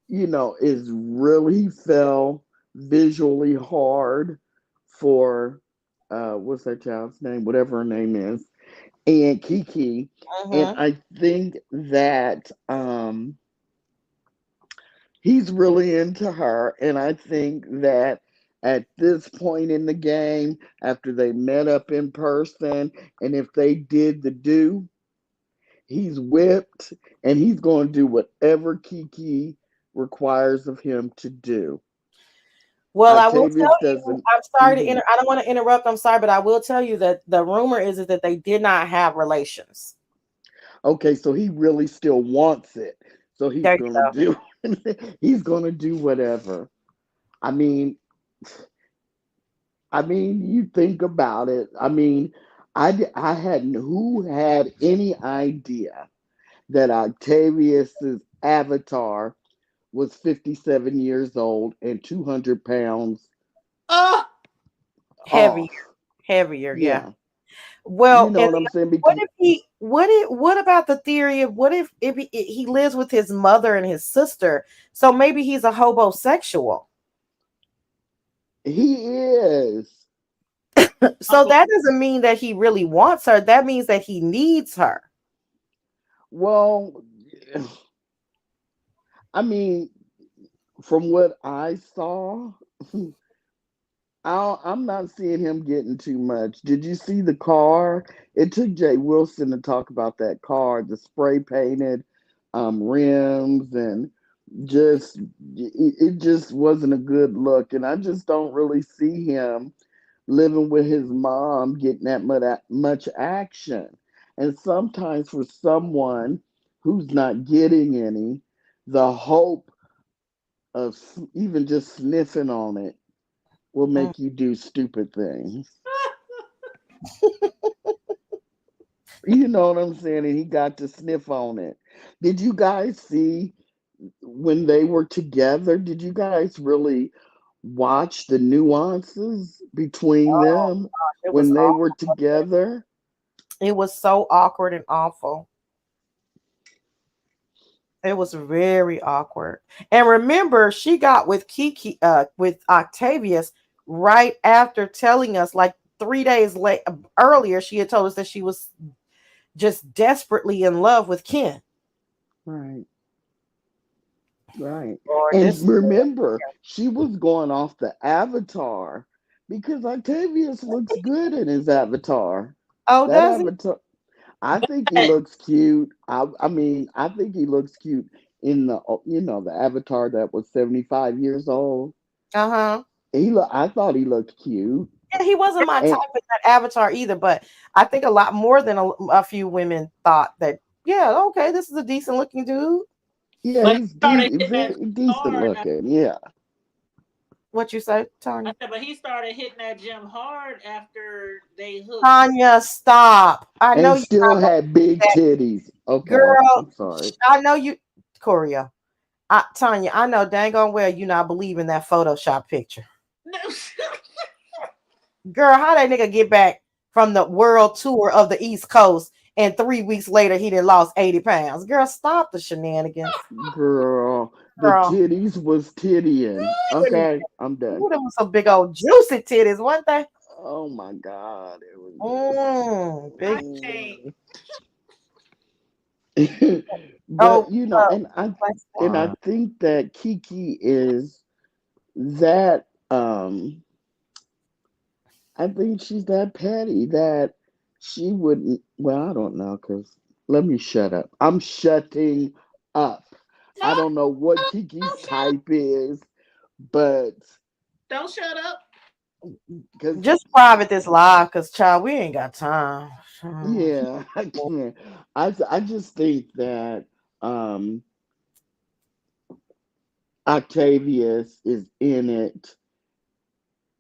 S5: is really fell visually hard for what's that child's name? Whatever her name is, and Kiki. And
S6: Mm-hmm.
S5: I think that he's really into her. And I think that at this point in the game, after they met up in person, and if they did the do, he's whipped and he's going to do whatever Kiki requires of him to do.
S6: Well, I will tell
S5: Octavius
S6: you,
S5: doesn't.
S6: I'm sorry to
S5: Mhm.
S6: I don't want to interrupt. I'm sorry, but I will tell you that the rumor is that they did not have relations.
S5: Okay, so he really still wants it. So
S6: There you go.
S5: he's gonna do whatever. I mean, you think about it. I hadn't who had any idea that Octavius's avatar was 57 years old and 200 pounds
S1: Oh,
S6: Heavier,
S5: off.
S6: heavier, yeah.
S5: Yeah, you
S6: Well,
S5: know
S6: and
S5: what I'm saying?
S6: what
S5: Because
S6: if what about the theory of what if he lives with his mother and his sister? So maybe he's a hobosexual.
S5: he is.
S6: So
S1: oh,
S6: that doesn't mean that he really wants her. That means that he needs her.
S5: Well, I mean, from what I saw, I'm not seeing him getting too much. Did you see the car? It took Jay Wilson to talk about that car, the spray painted rims, and just it just wasn't a good look. And I just don't really see him living with his mom getting that much action. And sometimes for someone who's not getting any, the hope of even just sniffing on it will
S6: Mm.
S5: make you do stupid things. You know what I'm saying? And he got to sniff on it. Did you guys see when they were together? Did you guys really watch the nuances between
S6: Oh,
S5: them
S6: it was
S5: when they were
S6: awful.
S5: together?
S6: It was so awkward and awful. It was very awkward. And remember, she got with Kiki, with Octavius right after telling us, like 3 days late earlier, she had told us that she was just desperately in love with Ken.
S5: Right, right.
S6: Lord,
S5: And
S6: this.
S5: remember, she was going off the avatar because Octavius looks good in his avatar.
S6: Oh,
S5: That
S6: does he?
S5: avatar, I think he
S1: but
S5: looks cute. I think he looks cute in the avatar that was 75 years old.
S6: Uh huh.
S5: I thought he looked cute.
S6: Yeah, he wasn't my type
S5: And
S6: in that Avatar either, but I think a lot more than a few women thought that. Yeah, okay, this is a decent looking dude.
S5: yeah,
S1: he
S5: he's
S1: started hitting that
S5: very
S1: gym
S5: decent
S1: hard.
S5: looking. Yeah.
S6: What you say,
S1: I
S6: Tanya?
S1: said, but he started hitting that gym hard after they hooked.
S6: Tanya, stop. I know
S5: And
S6: you're
S5: still
S6: not
S5: had big
S6: that
S5: titties. Okay,
S6: girl.
S5: I'm sorry.
S6: I know you, Korea. Tanya, I know dang on well you not believing that Photoshop picture.
S1: No.
S6: Girl, how that nigga get back from the world tour of the East Coast and 3 weeks later he done lost 80 pounds? Girl, stop the shenanigans.
S5: Girl, the
S6: Girl,
S5: titties was tittying.
S6: let me
S5: Okay, I'm done.
S6: ooh, them was some big old juicy titties, weren't they?
S5: Oh my God, it was
S6: Big.
S1: I can't.
S5: just.
S6: Oh,
S5: But and I
S6: uh,
S5: think that Kiki is that I think she's that petty that she wouldn't. Well, I don't know because let me shut up. I'm shutting up.
S1: No,
S5: I don't know what Kiki's
S1: don't shut up.
S5: type is, but
S1: Don't shut up.
S5: because
S6: just private this live because child, we ain't got time.
S5: yeah, I can't. I just think that um Octavius is in it,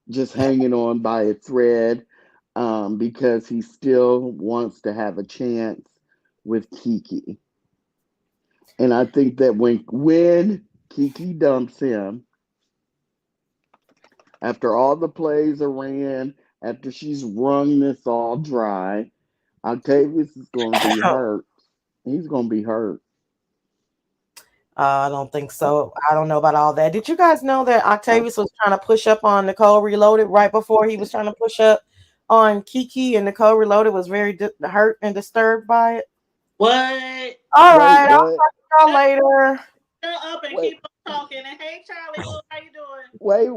S5: just hanging on by a thread, because he still wants to have a chance with Kiki. And I think that when Kiki dumps him, after all the plays are ran, after she's wrung this all dry, Octavius is going to be hurt. He's gonna be hurt.
S6: I don't think so. I don't know about all that. Did you guys know that Octavius was trying to push up on Nicole Reloaded right before he was trying to push up on Kiki, and Nicole Reloaded was very hurt and disturbed by it?
S1: What?
S6: All
S5: Wait,
S6: right, I'll
S5: what?
S6: talk to y'all later.
S1: Shut up and
S5: Wait,
S1: keep on talking. And hey, Charlie, boo, how you doing?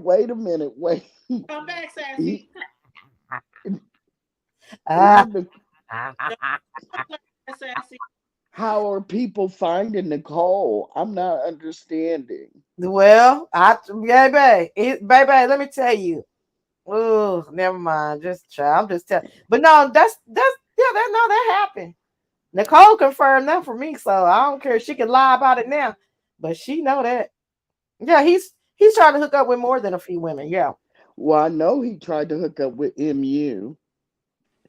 S5: wait a minute. Wait.
S1: Come back,
S5: He,
S1: Sassy.
S6: Ah.
S5: isn't the,
S1: Sassy.
S5: how are people finding Nicole? I'm not understanding.
S6: Well, baby, let me tell you. Oh, never mind. I'm just telling. But no, that happened. Nicole confirmed that for me, so I don't care if she can lie about it now. But she know that. Yeah, he's trying to hook up with more than a few women. Yeah.
S5: Well, I know he tried to hook up with MU.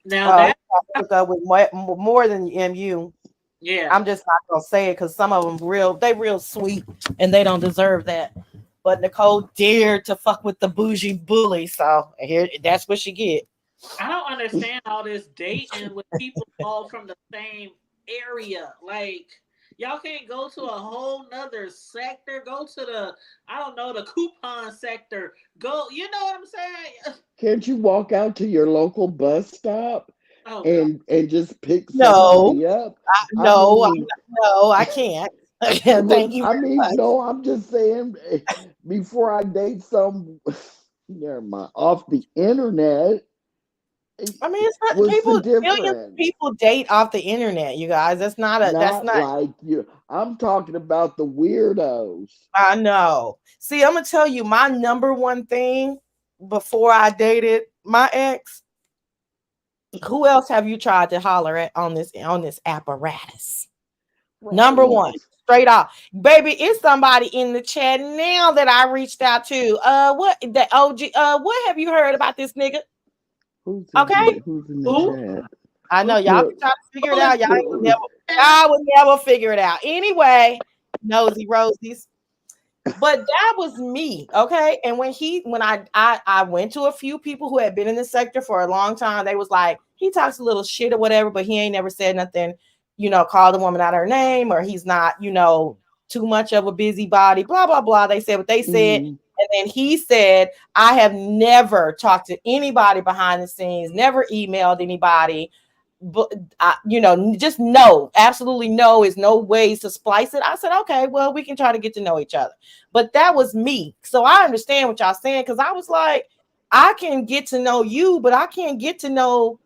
S1: Now
S6: He
S1: that,
S6: tried to hook up with more than MU.
S1: yeah.
S6: I'm just not gonna say it because some of them real sweet and they don't deserve that. But Nicole dared to fuck with the bougie bully, so here that's what she get.
S1: I don't understand all this dating with people all from the same area. Like, y'all can't go to a whole nother sector. Go to the, I don't know, the coupon sector. Go, you know what I'm saying?
S5: Can't you walk out to your local bus stop
S1: Oh God.
S5: and just pick
S6: No,
S5: somebody up? I
S6: no,
S5: mean,
S6: no, I can't. Thank you
S5: I
S6: very
S5: mean,
S6: much.
S5: no, I'm just saying before I date some never mind off the internet,
S6: I mean, it's not
S5: what's the
S6: millions of
S5: difference?
S6: people date off the internet, you guys. That's
S5: Not
S6: not.
S5: like you. I'm talking about the weirdos.
S6: I know. See, I'm gonna tell you my number one thing before I dated my ex. Who else have you tried to holler at on this apparatus? Number
S5: Right.
S6: one, straight off, baby, it's somebody in the chat now that I reached out to. What the OG? What have you heard about this nigga? Okay,
S5: Who's in the
S1: Who?
S5: chat?
S6: I know y'all
S5: Who,
S6: can try to figure it
S1: Who is
S6: out.
S5: who,
S6: Y'all would never figure it out. Anyway, nosy rosies. But that was me, okay. And when I went to a few people who had been in the sector for a long time, they was like, he talks a little shit or whatever, but he ain't never said nothing, called the woman out her name, or he's not, too much of a busybody, blah blah blah. They said what they said,
S5: mm,
S6: and then he said, I have never talked to anybody behind the scenes, never emailed anybody. But just no, absolutely no, is no ways to splice it. I said, okay, well, we can try to get to know each other. But that was me. So I understand what y'all saying, because I was like, I can get to know you, but I can't get to know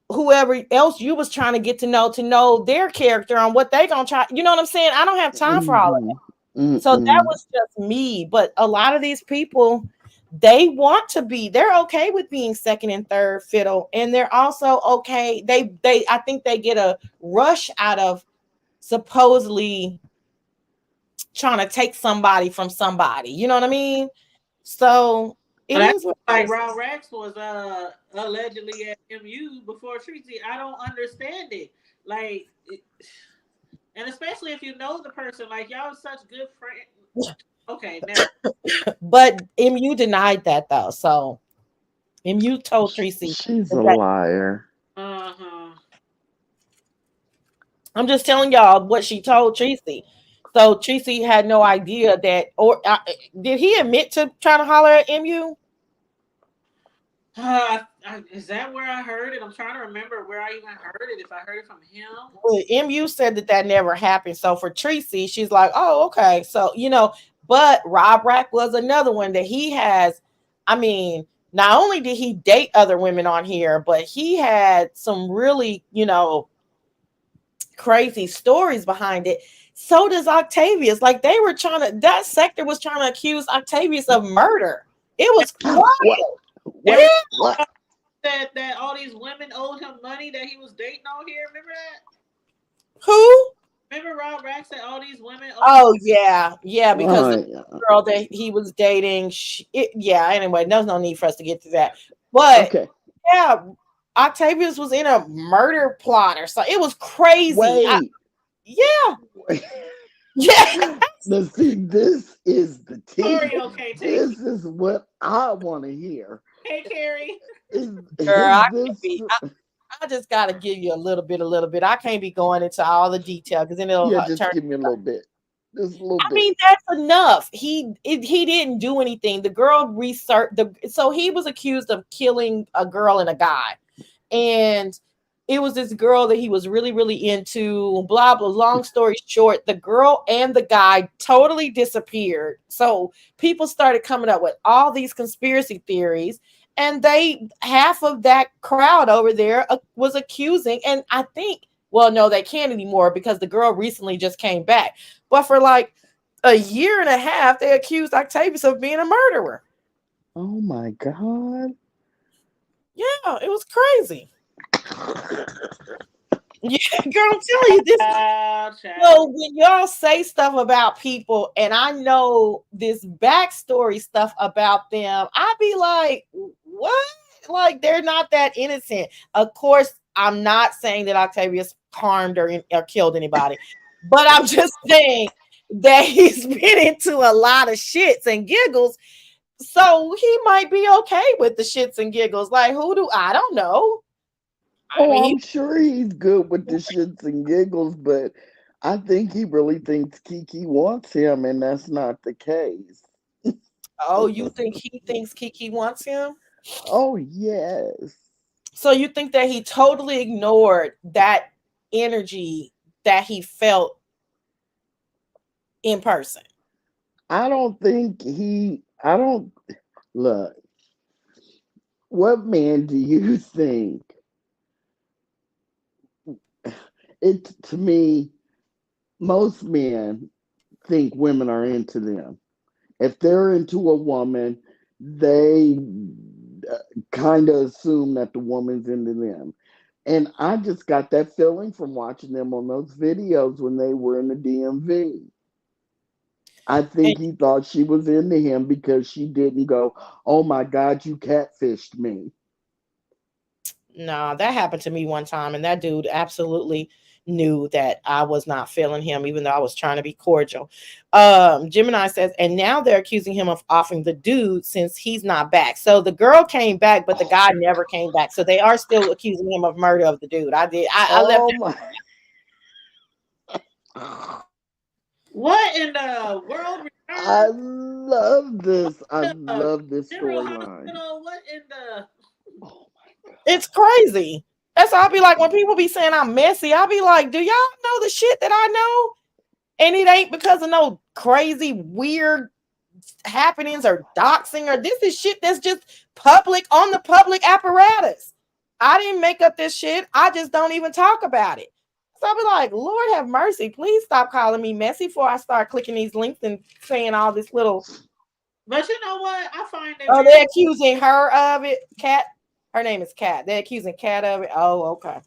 S6: whoever else you was trying to know their character on what they gonna try. You know what I'm saying? I don't have time for all of that. So that
S5: mm.
S6: was just me. But a lot of these people, they're okay with being second and third fiddle, and they're also okay. I think they get a rush out of supposedly trying to take somebody from somebody. You know what I mean? So it
S1: Well, that's
S6: is what it
S1: like
S6: is.
S1: Rob Rex was allegedly at MU before Treaty. I don't understand it. Like, and especially if you know the person, like y'all are such good friends. Okay, now
S6: But MU denied that though. So MU told Tracy
S5: She's a
S6: that.
S5: liar.
S1: uh-huh.
S6: I'm just telling y'all what she told Tracy. So Tracy had no idea that, or did he admit to trying to holler at MU?
S1: Is that where I heard it? I'm trying to remember where I even heard it. If I heard it from him.
S6: Well, MU said that never happened. So for Tracy, she's like, oh, okay. So, but Rob Rack was another one that he has. I mean, not only did he date other women on here, but he had some really, crazy stories behind it. So does Octavius. Like that sector was trying to accuse Octavius of murder. It was
S5: What?
S6: wild.
S1: Every
S5: What?
S1: that all these women owed him money that he was dating on here. Remember that?
S6: Who?
S1: Remember Rob Rack said all these women owed
S6: Oh yeah, because the
S5: Oh,
S6: girl that he was dating, anyway, there's no need for us to get to that. But
S5: okay.
S6: yeah, Octavius was in a murder plot or something. It was crazy.
S5: Wait.
S6: Yeah.
S5: Now, see, this is the tea.
S1: Dory, okay, take
S5: This is what I want to hear.
S1: Hey Carrie.
S6: Girl,
S5: Is this?
S6: I just got to give you a little bit. I can't be going into all the detail because then it'll
S5: Yeah, just
S6: turn.
S5: give me a little bit. Just a little
S6: I
S5: bit.
S6: mean, that's enough. He didn't do anything. The girl researched so he was accused of killing a girl and a guy, and it was this girl that he was really, really into. Blah blah. Long story short, the girl and the guy totally disappeared. So people started coming up with all these conspiracy theories, and they half of that crowd over there was accusing, and I think. Well, no, they can't anymore because the girl recently just came back. But for like a year and a half, they accused Octavius of being a murderer.
S5: Oh my God.
S6: Yeah, it was crazy. Yeah, girl, I'm telling you this. So when y'all say stuff about people, and I know this backstory stuff about them, I be like, what? Like they're not that innocent. Of course, I'm not saying that Octavius harmed or killed anybody, but I'm just saying that he's been into a lot of shits and giggles. So he might be okay with the shits and giggles. Like, I don't know. I
S5: Oh,
S6: mean,
S5: I'm sure he's good with the shits and giggles, but I think he really thinks Kiki wants him, and that's not the case.
S6: oh, you think he thinks Kiki wants him?
S5: Oh, yes.
S6: So you think that he totally ignored that energy that he felt in person?
S5: I don't, look, what man do you think? It, to me, most men think women are into them. If they're into a woman, they kind of assume that the woman's into them. And I just got that feeling from watching them on those videos when they were in the DMV. I
S6: And
S5: think he thought she was into him because she didn't go, "Oh my God, you catfished me."
S6: no, that happened to me one time, and that dude absolutely knew that I was not feeling him, even though I was trying to be cordial. Gemini says, and now they're accusing him of offing the dude since he's not back. So the girl came back, but the guy never came back. So they are still accusing him of murder of the dude. I left.
S5: Oh my.
S1: What in the world?
S5: I love this. I
S1: The
S5: love this
S1: General
S5: storyline.
S1: Hospital? What in the?
S5: Oh my
S6: It's crazy. That's why I'll be like, when people be saying I'm messy, I'll be like, do y'all know the shit that I know? And it ain't because of no crazy, weird happenings or doxing, or this is shit that's just public on the public apparatus. I didn't make up this shit. I just don't even talk about it. So I'll be like, Lord have mercy. Please stop calling me messy before I start clicking these links and saying all this little.
S1: But you know what? I find it
S6: Oh,
S1: very.
S6: they're accusing her of it. Cat. Her name is Cat. They're accusing Cat of it. Oh, okay.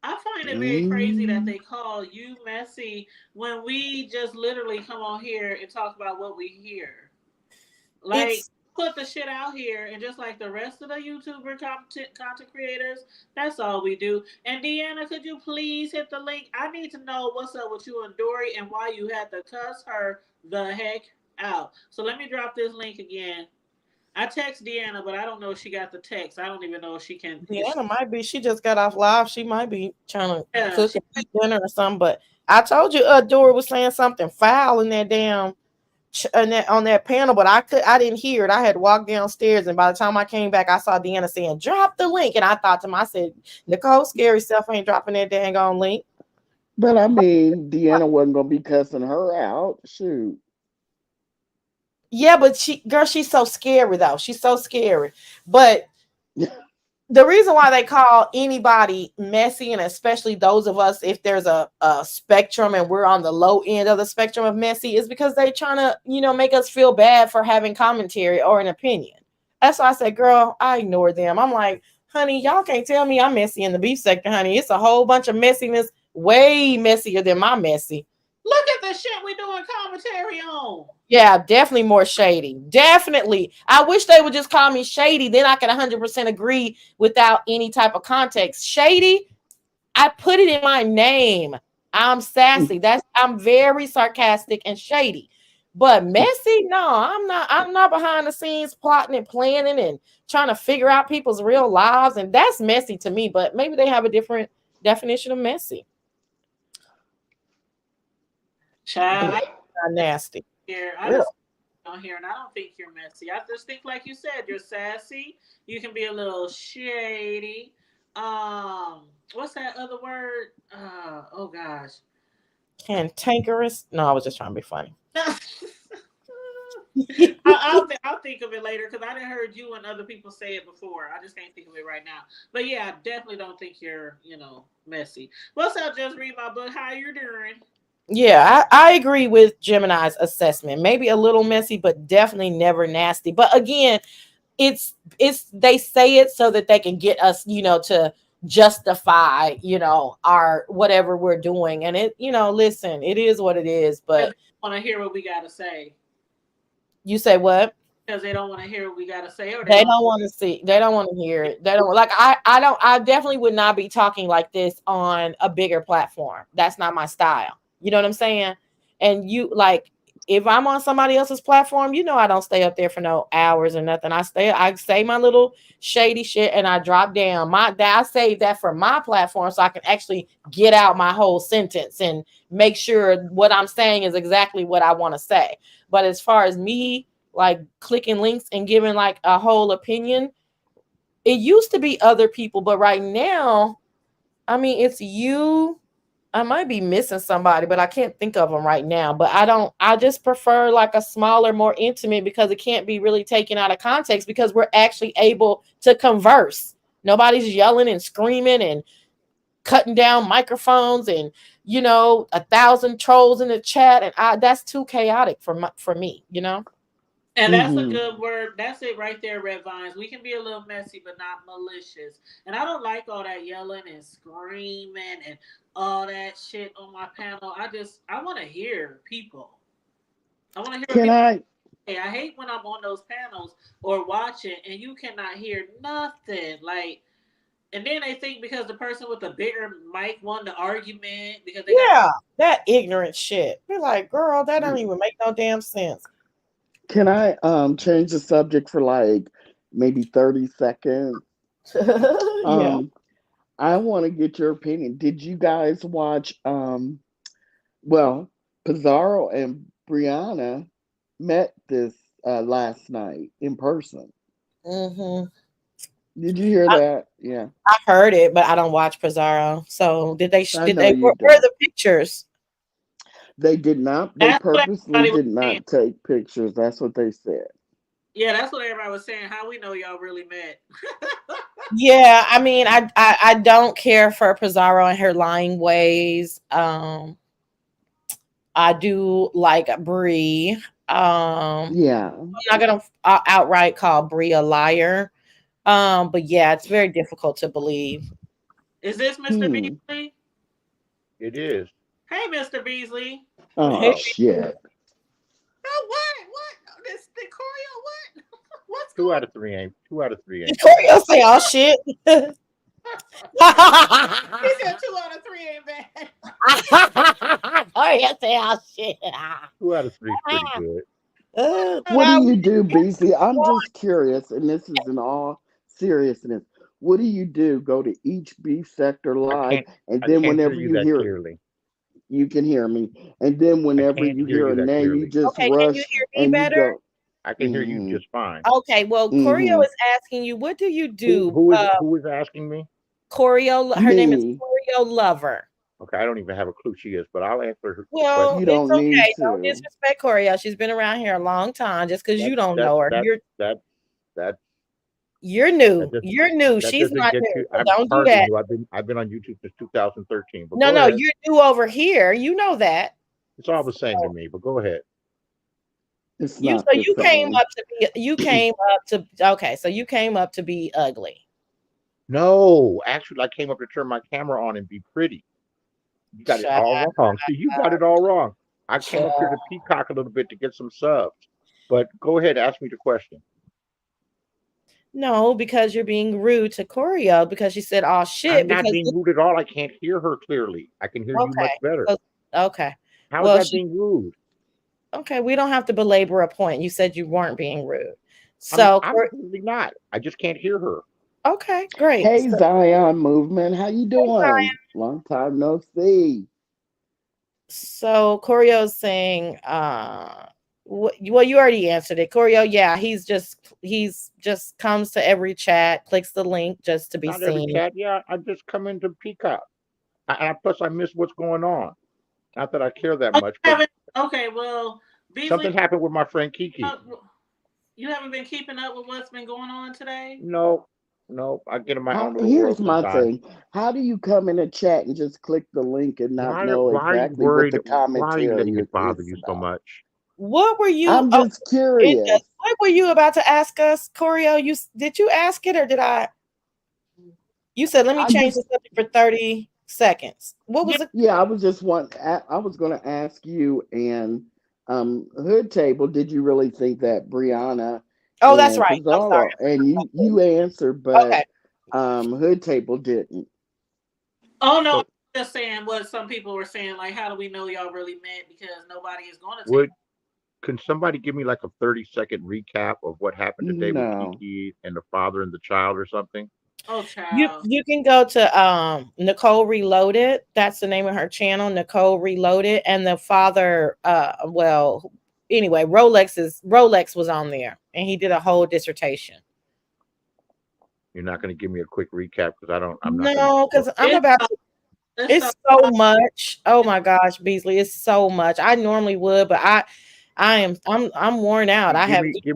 S1: I find it very crazy that
S5: God.
S1: they call you messy when we just literally come on here and talk about what we hear. Like
S6: It's
S1: put the shit out here, and just like the rest of the YouTuber content creators, that's all we do. And Deanna, could you please hit the link? I need to know what's up with you and Dory and why you had to cuss her the heck out. So let me drop this link again. I text Deanna, but I don't know if she got the text. I don't even know if she can. If she,
S6: Deanna might be. She just got off live. She might be trying to
S1: yeah,
S6: cook
S1: she,
S6: and eat dinner or something. But I told you, Dory was saying something foul in that damn on that panel, but I didn't hear it. I had walked downstairs, and by the time I came back, I saw Deanna saying, "Drop the link," and I thought to myself, I said, "Nicole, scary self ain't dropping that dang on link."
S5: But I mean, Deanna wasn't gonna be cussing her out. Shoot.
S6: Yeah, but she's so scary though. She's so scary. But the reason why they call anybody messy, and especially those of us, if there's a spectrum and we're on the low end of the spectrum of messy, is because they trying to, make us feel bad for having commentary or an opinion. That's why I said, girl, I ignore them. I'm like, honey, y'all can't tell me I'm messy in the beef sector, honey. It's a whole bunch of messiness, way messier than my messy.
S1: look at the shit we doing commentary on.
S6: Yeah, definitely more shady. Definitely. I wish they would just call me shady. Then I could 100% agree without any type of context. Shady, I put it in my name. I'm sassy. I'm very sarcastic and shady. But messy, no, I'm not. I'm not behind the scenes plotting and planning and trying to figure out people's real lives, and that's messy to me. But maybe they have a different definition of messy.
S1: Child,
S6: Not nasty.
S1: I just on here, and I don't think you're messy. I just think, like you said, you're sassy. You can be a little shady. What's that other word? Oh gosh.
S6: Cantankerous. No, I was just trying to be funny.
S1: I'll think of it later because I didn't heard you and other people say it before. I just can't think of it right now. But yeah, I definitely don't think you're, messy. What's up? Just read my book. How you doing?
S6: Yeah, I agree with Gemini's assessment. Maybe a little messy, but definitely never nasty. But again, it's they say it so that they can get us, to justify, our whatever we're doing. And listen, it is what it is. But
S1: Want to hear what we got to say?
S6: You say what?
S1: Because they don't want to hear what we got to say, or
S6: They don't want to see. They don't want to hear it. They don't like. I definitely would not be talking like this on a bigger platform. That's not my style. You know what I'm saying? And if I'm on somebody else's platform, I don't stay up there for no hours or nothing. I say my little shady shit and I drop down. I save that for my platform so I can actually get out my whole sentence and make sure what I'm saying is exactly what I want to say. But as far as me, like clicking links and giving like a whole opinion, it used to be other people, but right now, I mean, it's you. I might be missing somebody, but I can't think of them right now. But I just prefer like a smaller, more intimate, because it can't be really taken out of context because we're actually able to converse. Nobody's yelling and screaming and cutting down microphones and 1,000 trolls in the chat, and that's too chaotic for me.
S1: And that's a good word. That's it right there, Red Vines. We can be a little messy, but not malicious. And I don't like all that yelling and screaming and all that shit on my panel. I want to hear people. I want to hear
S5: Can
S1: people.
S5: I?
S1: Hey, I hate when I'm on those panels or watching and you cannot hear nothing. Like, and then they think because the person with the bigger mic won the argument because they got
S6: that ignorant shit. You're like, girl, that don't even make no damn sense.
S5: Can I change the subject for like maybe 30 seconds?
S6: Yeah.
S5: I want to get your opinion. Did you guys watch well, Pizaro and Brianna met this last night in person.
S6: Mm-hmm.
S5: Did you hear that? Yeah.
S6: I heard it, but I don't watch Pizarro. So did they where are the pictures?
S5: They did not. They purposely did not take pictures. That's what they said.
S1: Yeah, that's what everybody was saying. How we know y'all really met?
S6: Yeah, I mean, I don't care for Pizarro and her lying ways. I do like Bree.
S5: Yeah.
S6: I'm not gonna outright call Bree a liar. But yeah, it's very difficult to believe.
S1: Is this Mr. Beasley?
S7: It is.
S1: Hey, Mr. Beasley.
S5: Oh shit.
S1: Oh, what? This the Corio? What? What's
S7: 2 out of 3 ain't. 2 out of 3 ain't.
S6: Corio say all shit.
S1: He said 2 out of 3 ain't bad.
S6: Corio say all shit.
S7: 2 out of 3 is pretty good.
S5: What do you do, Beasley? I'm just curious, and this is in all seriousness. What do you do? Go to each beef sector live, and then whenever you hear
S7: clearly.
S5: You can hear me, and then whenever you hear a name, you just rush
S6: can you hear me
S5: and
S6: better?
S5: you go.
S7: I can hear you just fine.
S6: Okay, well, Corio is asking you, what do you do?
S7: Who is asking me?
S6: Corio, her name is Corio Lover.
S7: Okay, I don't even have a clue she is, but I'll answer her.
S6: Well, you don't need to. Don't disrespect Corio. She's been around here a long time. Just because you don't know her, you're new. You're new. She's not new. So don't do that.
S7: I've been on YouTube since 2013. But
S6: no, you're new over here. You know that.
S7: It's all the same to me. But go ahead.
S6: You came up to be ugly.
S7: No, actually, I came up to turn my camera on and be pretty. You got it all wrong. See, you got it all wrong. I came up here to peacock a little bit to get some subs. But go ahead, ask me the question.
S6: No, because you're being rude to Corio because she said, "Oh shit."
S7: I'm not being rude at all. I can't hear her clearly. I can hear you much better.
S6: Okay.
S7: How is that being rude?
S6: Okay, we don't have to belabor a point. You said you weren't being rude. So,
S7: I'm really not. I just can't hear her.
S6: okay, great.
S5: Hey Zion Movement, how you doing? Long time no see.
S6: So Corio's saying, well, you already answered it, Corio. Yeah, he's just comes to every chat, clicks the link just to be
S7: Not every
S6: seen.
S7: cat. Yeah, I just come into Peacock. Plus, I miss what's going on. Not that I care that much, but
S1: Okay, well, Beasley,
S7: something happened with my friend Kiki.
S1: You haven't been keeping up with what's been going on today?
S7: No, I get in my own little
S5: Here's
S7: world
S5: my
S7: sometimes.
S5: thing. How do you come in a chat and just click the link and not know
S7: Why are you
S5: exactly what
S7: worried?
S5: the
S7: Why are you letting
S5: commentary
S7: it bother
S5: is
S7: you so
S5: about?
S7: much?
S6: What were you?
S5: I'm just curious.
S6: What were you about to ask us, Corio? Did you ask it or did I? You said let me change the subject for 30 seconds. What was it?
S5: Yeah, I was just I was going to ask you and Hood Table. Did you really think that Brianna
S6: Oh, that's
S5: and
S6: right. I'm sorry.
S5: Pizaro, and you answered, but
S6: Okay.
S5: Hood Table didn't.
S1: Oh no,
S7: So,
S1: I'm just saying what some people were saying. Like, how do we know y'all really met? Because nobody is going to take.
S7: can somebody give me like a 30-second recap of what happened today with
S5: No.
S7: Kiki and the father and the child or something?
S1: Oh, child.
S6: You can go to Nicole Reloaded. That's the name of her channel, Nicole Reloaded. And the father, well, anyway, Rolex was on there and he did a whole dissertation.
S7: You're not going to give me a quick recap because I'm not going to.
S6: No, because I'm
S1: It's
S6: about to. It's so much. Oh my gosh, Beasley, it's so much. I normally would, but I'm worn out.
S7: Give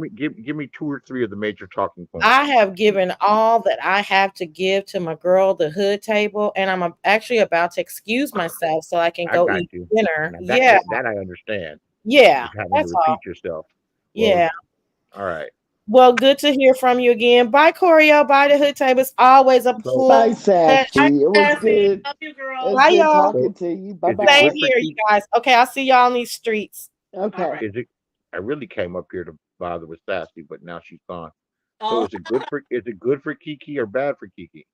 S7: me 2 or 3 of the major talking points.
S6: I have given all that I have to give to my girl, the Hood Table, and I'm actually about to excuse myself so I can go eat dinner.
S7: That I understand.
S6: Yeah,
S7: Just having to
S6: that's all.
S7: repeat yourself. Well,
S6: Yeah.
S7: all right.
S6: Well, good to hear from you again. Bye, Corio. Bye, the Hood Table. It's always a
S5: Bye,
S6: pleasure.
S5: Sassy. It was
S1: Sassy.
S5: good.
S1: Love you,
S5: It
S1: girl.
S5: was
S6: Bye,
S5: good
S6: y'all.
S5: talking to you. Bye
S7: Is it
S6: Same
S5: bye.
S7: good for
S6: here, you guys. Okay, I'll see y'all on these streets.
S1: All
S5: Okay.
S1: right.
S7: I really came up here to bother with Sassy, but now she's gone. So
S1: Oh,
S7: is it good for Kiki or bad for Kiki?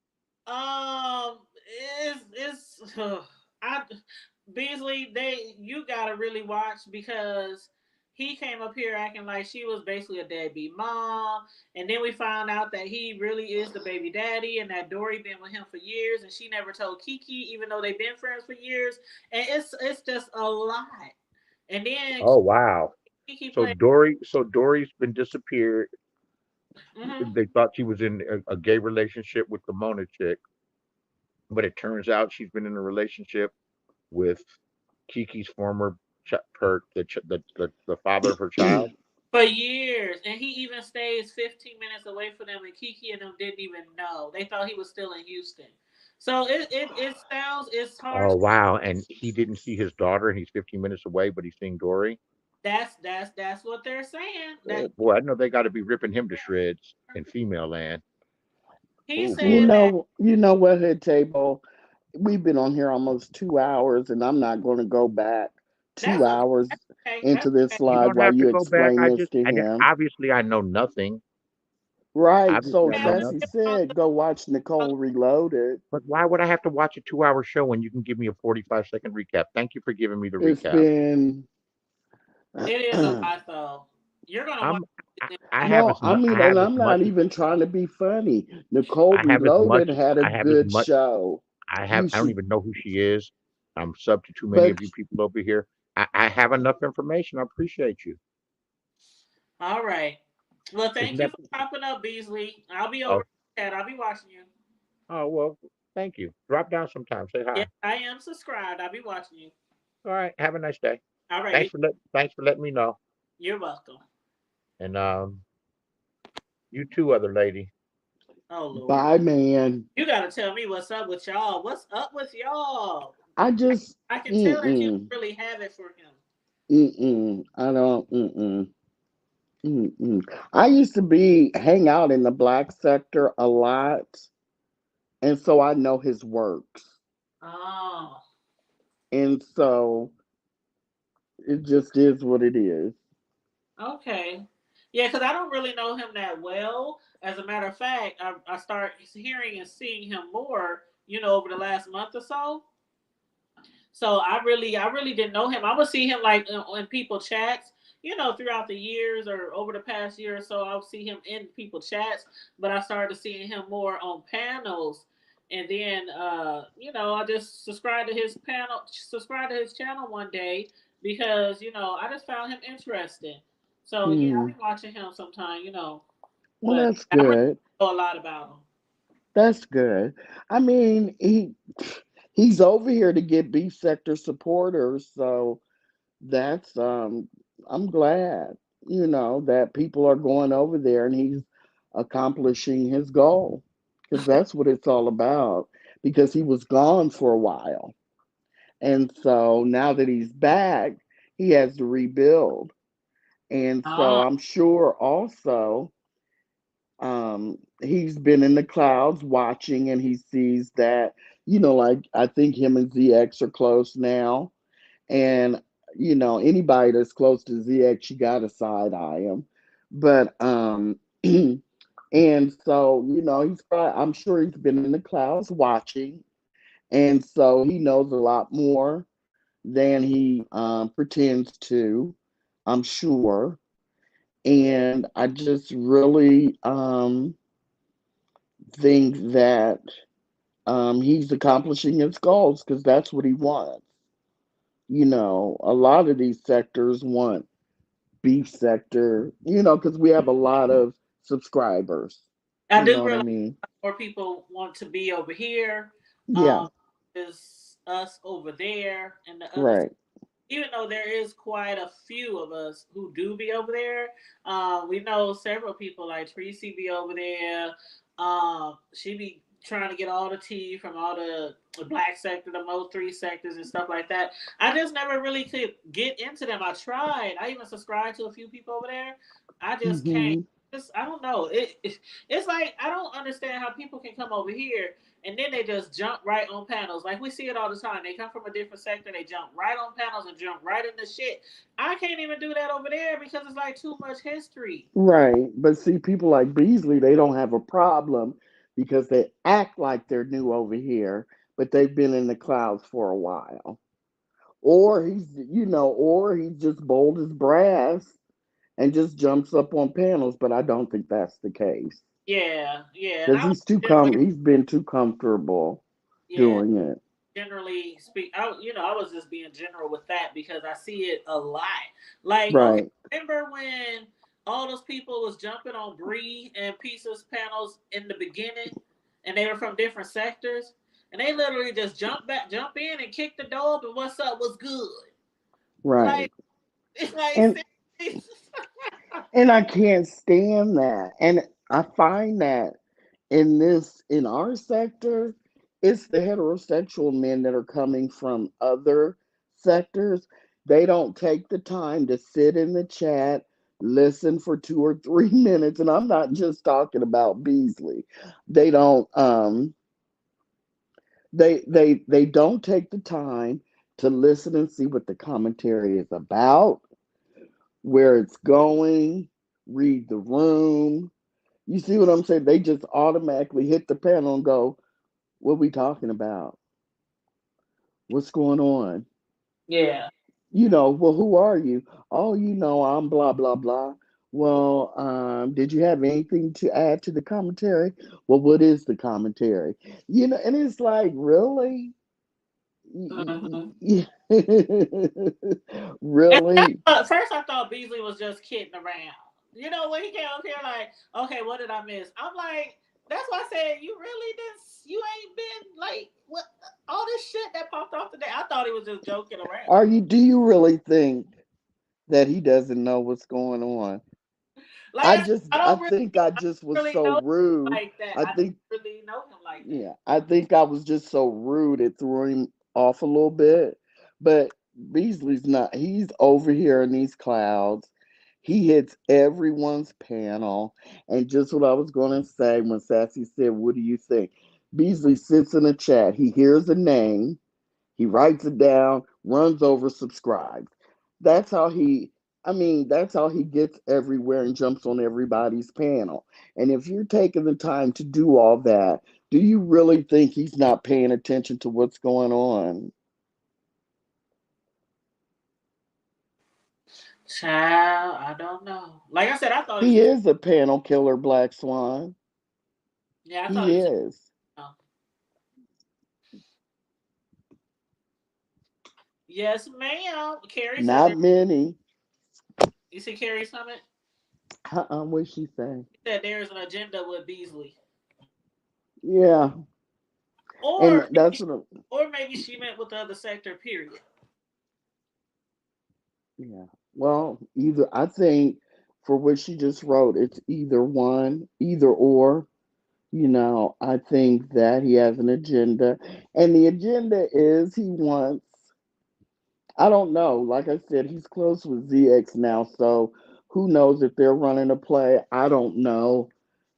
S1: it's I Beasley. You gotta really watch because he came up here acting like she was basically a deadbeat mom, and then we found out that he really is the baby daddy, and that Dory been with him for years, and she never told Kiki, even though they've been friends for years, and it's just a lot. And then
S7: Oh wow.
S1: Kiki
S7: So
S1: played.
S7: Dory's been disappeared.
S1: Mm-hmm.
S7: They thought she was in a gay relationship with the Mona chick, but it turns out she's been in a relationship with Kiki's former the father of her child.
S1: For years, and he even stays 15 minutes away from them, and Kiki and them didn't even know. They thought he was still in Houston. So it sounds it's hard.
S7: Oh wow! And he didn't see his daughter, and he's 15 minutes away, but he's seeing Dory.
S1: That's what they're saying. That
S7: Boy, I know they got to be ripping him to shreds in female land.
S1: he
S7: Oh
S1: said
S7: boy.
S1: that.
S5: You know what, Hood Table? We've been on here almost 2 hours, and I'm not going to go back
S1: That's
S5: 2 hours
S1: okay.
S5: into this
S7: You
S5: slide
S7: don't
S5: while
S7: have to
S5: you
S7: go back.
S5: explain this to
S7: I just
S5: him.
S7: obviously I know nothing.
S5: Right.
S7: Obviously
S5: So
S7: I know
S5: Sassy
S7: nothing.
S5: said, go watch Nicole Reloaded.
S7: But why would I have to watch a 2-hour show when you can give me a 45-second recap? Thank you for giving me the
S5: It's
S7: recap.
S5: been.
S1: It is a lot though. You're gonna watch.
S7: I'm I have
S5: No,
S7: as
S5: I
S7: much I
S5: mean, and
S7: have as
S5: I'm
S7: much
S5: not
S7: as
S5: even trying to be funny. Nicole
S7: I have as much
S5: Reloaded had a
S7: I have as
S5: good
S7: much
S5: show. You
S7: I don't
S5: should,
S7: even know who she is. I'm sub to too many
S5: but
S7: of you people over here. I have enough information. I appreciate you.
S1: All right. Well,
S7: Isn't
S1: thank you
S7: that
S1: for popping up, Beasley. I'll be over
S7: oh
S1: chat. I'll be watching you.
S7: oh well thank you. Drop down sometime. Say
S1: Yeah,
S7: hi.
S1: I am subscribed. I'll be watching you.
S7: All right. Have a nice day.
S1: All right.
S7: Thanks for letting me know.
S1: You're welcome.
S7: And you too, other lady.
S1: Oh Lord.
S5: bye, man.
S1: You gotta tell me what's up with y'all. What's up with y'all?
S5: I just,
S1: I can tell that you don't
S5: mm-mm,
S1: really have it for him.
S5: mm-mm. I don't, mm-mm, mm-mm. I used to hang out in the black sector a lot, and so I know his works.
S1: Oh,
S5: And so it just is what it is.
S1: okay. Yeah, because I don't really know him that well. As a matter of fact, I start hearing and seeing him more, over the last month or so. So I really didn't know him. I would see him like in people chats, you know, throughout the years or over the past year or so. I'll see him in people chats, but I started seeing him more on panels. And then, you know, I just subscribed to his channel one day because, you know, I just found him interesting. So yeah, I'll
S5: Hmm.
S1: be watching him sometime, you know,
S5: Well,
S1: but
S5: that's
S1: I really
S5: good.
S1: don't know a lot about him.
S5: That's good. I mean, he's over here to get B sector supporters, so that's I'm glad, you know, that people are going over there and he's accomplishing his goal because that's what it's all about because he was gone for a while. And so now that he's back, he has to rebuild. And so
S1: Ah,
S5: I'm sure also he's been in the clouds watching and he sees that, you know, like I think him and ZX are close now. And, you know, anybody that's close to ZX, you got to side eye him. But, and so, you know, he's probably, I'm sure he's been in the clouds watching. And so he knows a lot more than he pretends to, I'm sure. And I just really think that he's accomplishing his goals because that's what he wants. You know, a lot of these sectors want beef sector, you know, because we have a lot of subscribers.
S1: I
S5: You
S1: do
S5: know what I
S1: realize
S5: mean?
S1: more people want to be over here.
S5: Yeah,
S1: Um, is us over there and the other.
S5: right.
S1: Even though there is quite a few of us who do be over there, we know several people like Tracy be over there. She be trying to get all the tea from all the black sector, the most three sectors and stuff like that. I just never really could get into them. I tried. I even subscribed to a few people over there. I just can't.
S5: Hmm.
S1: Just, I don't know. It's like I don't understand how people can come over here and then they just jump right on panels. Like we see it all the time. They come from a different sector, they jump right on panels and jump right into shit. I can't even do that over there because it's like too much history.
S5: Right. But see, people like Beasley, they don't have a problem because they act like they're new over here, but they've been in the clouds for a while. Or he's, you know, or he's just bold as brass and just jumps up on panels, but I don't think that's the case.
S1: Yeah, yeah. And
S5: Because
S1: I was generally,
S5: he's been too comfortable
S1: yeah,
S5: doing it.
S1: generally speak. I was just being general with that because I see it a lot. Like, okay,
S5: Right.
S1: remember when all those people was jumping on Bree and Pieces panels in the beginning, and they were from different sectors, and they literally just jump in, and kick the door up, and what's up? What's good?
S5: Right.
S1: Like, it's like,
S5: And I can't stand that. And I find that in our sector, it's the heterosexual men that are coming from other sectors. They don't take the time to sit in the chat, listen for 2 or 3 minutes, and I'm not just talking about Beasley. They don't they don't take the time to listen and see what the commentary is about, where it's going, read the room. You see what I'm saying? They just automatically hit the panel and go, "What we talking about? What's going on?"
S1: yeah.
S5: You know, well, who are you? Oh, you know, I'm blah blah blah. Well, did you have anything to add to the commentary? Well, what is the commentary? You know, and it's like, really?
S1: Mhm.
S5: Really?
S1: At first, I thought Beasley was just kidding around. You know, when he came up here, like, okay, what did I miss? I'm like, that's why I said you really didn't. You ain't been like what all this shit that popped off today. I thought he was just joking around.
S5: Are you? Do you really think that he doesn't know what's going on?
S1: Like I
S5: I
S1: don't
S5: think I just was
S1: really
S5: so
S1: know him
S5: rude.
S1: like that.
S5: I
S1: I don't
S5: think,
S1: really know him like that.
S5: yeah, I think I was just so rude it threw him off a little bit. But Beasley's not, he's over here in these clouds. He hits everyone's panel. And just what I was going to say when Sassy said, "What do you think?" Beasley sits in a chat. He hears a name. He writes it down, runs over, subscribes. That's how he, I mean, that's how he gets everywhere and jumps on everybody's panel. And if you're taking the time to do all that, do you really think he's not paying attention to what's going on?
S1: Child, I don't know. Like I said, I thought he
S5: He
S1: was.
S5: is a panel killer, Black Swan.
S1: Yeah, I thought he
S5: He
S1: was.
S5: is.
S1: Oh. Yes, ma'am. Carrie said there.
S5: Not many.
S1: You see Carrie Summit?
S5: What she say?
S1: He said there's an agenda with Beasley,
S5: Yeah, and
S1: or
S5: that's what.
S1: or maybe she meant with the other sector. Period.
S5: Yeah. Well, either I think for what she just wrote, it's either one, either or. I think that he has an agenda, and the agenda is he wants. I don't know. Like I said, he's close with ZX now, so who knows if they're running a play? I don't know,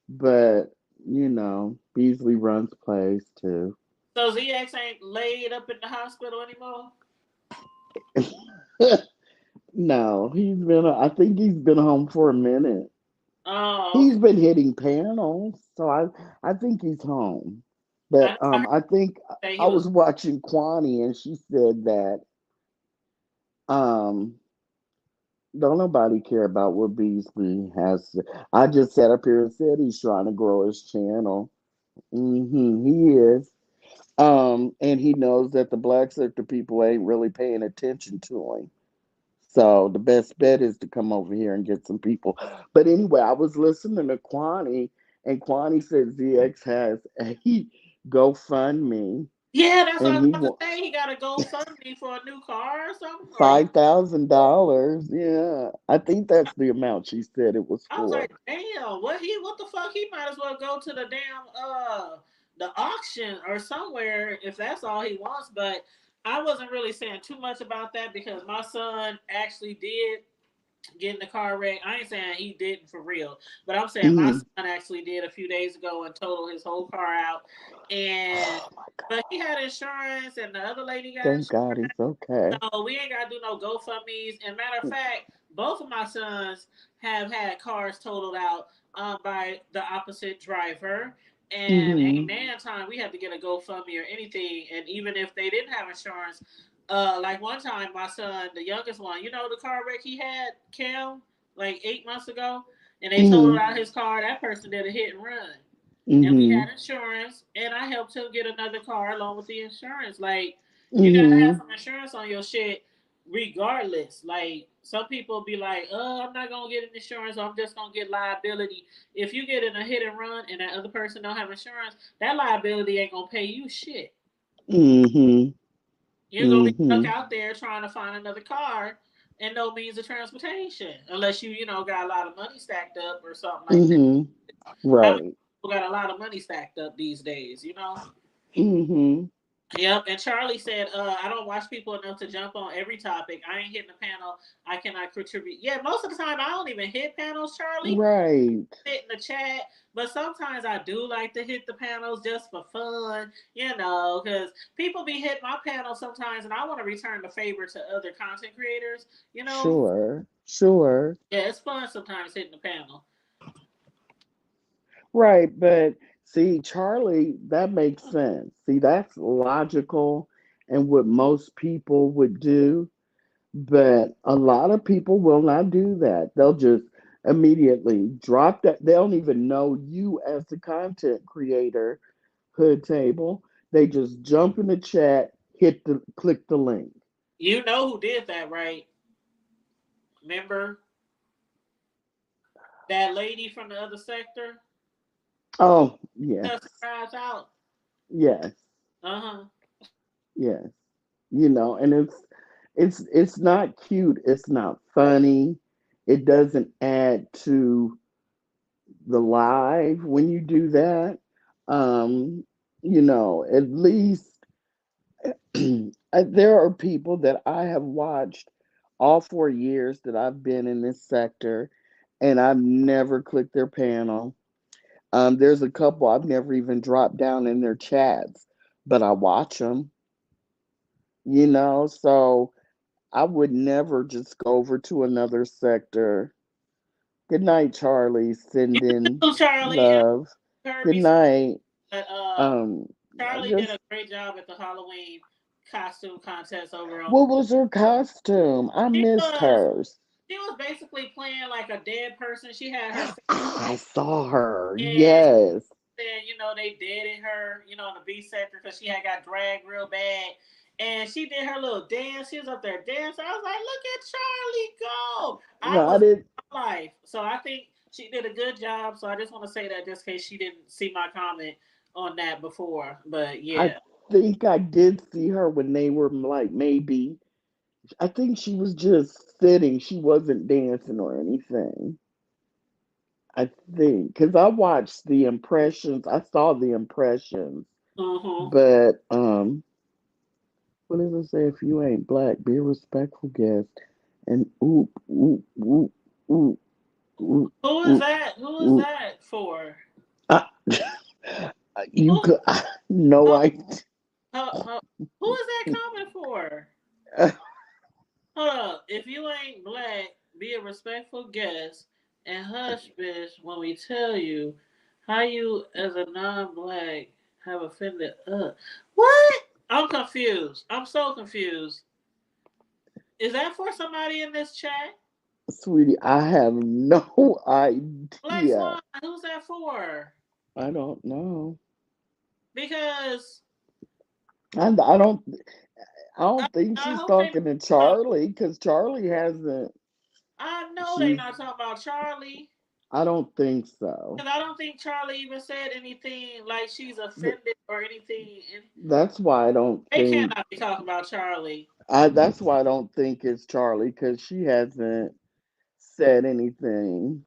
S5: but Beasley runs plays too.
S1: So ZX ain't laid up in the hospital anymore.
S5: No, he's been. I think he's been home for a minute.
S1: Oh, okay.
S5: He's been hitting panels, so I think he's home.
S1: I,
S5: But
S1: I heard
S5: I think
S1: you say he
S5: I
S1: was.
S5: was watching Kwani, and she said that um don't nobody care about what Beasley has. I just sat up here and said he's trying to grow his channel. He is. And he knows that the black sector people ain't really paying attention to him. So the best bet is to come over here and get some people. But anyway, I was listening to Kwani, and Kwani said ZX has a he GoFundMe,
S1: Yeah, that's what I
S5: and
S1: was
S5: he
S1: about to
S5: wants
S1: say. He got to go fund me for a new car or something. Or
S5: $5,000. Yeah, I think that's the amount she said it was
S1: I was
S5: for.
S1: like, damn, what the fuck? He might as well go to the damn the auction or somewhere if that's all he wants. But I wasn't really saying too much about that because my son actually did get in the car wreck. I ain't saying he didn't for real, but I'm saying my
S5: Mhm.
S1: son actually did a few days ago and totaled his whole car out. And
S5: Oh my
S1: but he
S5: God!
S1: had insurance, and the other lady got
S5: Thank
S1: insurance.
S5: God he's okay.
S1: So we ain't gotta do no GoFundmes. And matter of fact, both of my sons have had cars totaled out by the opposite driver. And ain't
S5: Hmm.
S1: nan time we had to get a GoFundMe or anything. And even if they didn't have insurance, like one time my son, the youngest one, the car wreck he had, Cam, like 8 months ago, and they totaled
S5: Hmm.
S1: out his car. That person did a hit and run. And we
S5: Hmm.
S1: had insurance, and I helped him get another car along with the insurance. Like, you gotta have
S5: Hmm.
S1: some insurance on your shit, regardless. Like, some people be like, I'm not gonna get an insurance, I'm just gonna get liability. If you get in a hit and run and that other person don't have insurance, that liability ain't gonna pay you shit.
S5: Hmm.
S1: You're gonna be stuck
S5: Hmm.
S1: out there trying to find another car and no means of transportation, unless got a lot of money stacked up or something like that.
S5: Hmm.
S1: How many
S5: Right.
S1: people got a lot of money stacked up these days?
S5: Hmm.
S1: Yep, and Charlie said, I don't watch people enough to jump on every topic. I ain't hitting the panel. I cannot contribute. Yeah, most of the time I don't even hit panels, Charlie.
S5: Right.
S1: Hit in the chat, but sometimes I do like to hit the panels just for fun, because people be hitting my panel sometimes, and I want to return the favor to other content creators.
S5: Sure. Sure.
S1: Yeah, it's fun sometimes hitting the panel.
S5: Right. But see, Charlie, that makes sense. See, that's logical and what most people would do. But a lot of people will not do that. They'll just immediately drop that. They don't even know you as the content creator, Hood Table. They just jump in the chat, click the link.
S1: You know who did that, right? Remember that lady from the other sector?
S5: Oh, yes.
S1: Cuss her ass out.
S5: Yes.
S1: Uh huh.
S5: Yes. And it's not cute, it's not funny. It doesn't add to the live when you do that. At least there are people that I have watched all 4 years that I've been in this sector, and I've never clicked their panel. There's a couple I've never even dropped down in their chats, but I watch them. So I would never just go over to another sector. Good night, Charlie. Sending
S1: You Charlie, and
S5: love.
S1: I heard
S5: Good
S1: me say
S5: night.
S1: that
S5: I
S1: Charlie did
S5: just
S1: a great job at the Halloween costume contest over on.
S5: what was her costume? I
S1: She
S5: missed
S1: was
S5: hers.
S1: She was basically playing like a dead person. She had her
S5: I saw her.
S1: and
S5: Yes.
S1: said, they deaded her, in the B sector because she had got dragged real bad. And she did her little dance. She was up there dancing. I was like, look at Charlie go. I
S5: No, I
S1: was
S5: didn't.
S1: life. So I think she did a good job. So I just want to say that just in case she didn't see my comment on that before. But
S5: I
S1: yeah.
S5: think I did see her when they were like maybe. I think she was just sitting. She wasn't dancing or anything. I think because I watched the impressions. I saw the impressions,
S1: Mm-hmm.
S5: but what does it say? If you ain't black, be a respectful guest. And oop oop oop oop oop
S1: Who is
S5: oop
S1: that? Who is
S5: oop.
S1: that for?
S5: Ah, you
S1: Who,
S5: could no
S1: who,
S5: I.
S1: who is that comment for? Hold up. If you ain't black, be a respectful guest and hush, bitch, when we tell you how you, as a non black, have offended us. What? I'm confused. I'm so confused. Is that for somebody in this chat?
S5: Sweetie, I have no
S1: Black
S5: idea.
S1: Swan, who's that for?
S5: I don't know.
S1: Because
S5: I don't. I
S1: I,
S5: don't think
S1: I
S5: she's
S1: hope they
S5: talking to
S1: not.
S5: Charlie because Charlie hasn't.
S1: I know they
S5: She's.
S1: not talking about Charlie.
S5: I don't think so.
S1: Because I don't think Charlie even said anything like she's
S5: Th-
S1: offended or anything. And
S5: That's why I don't
S1: they
S5: think.
S1: cannot be talking about Charlie.
S5: That's why I don't think it's Charlie because she hasn't said anything.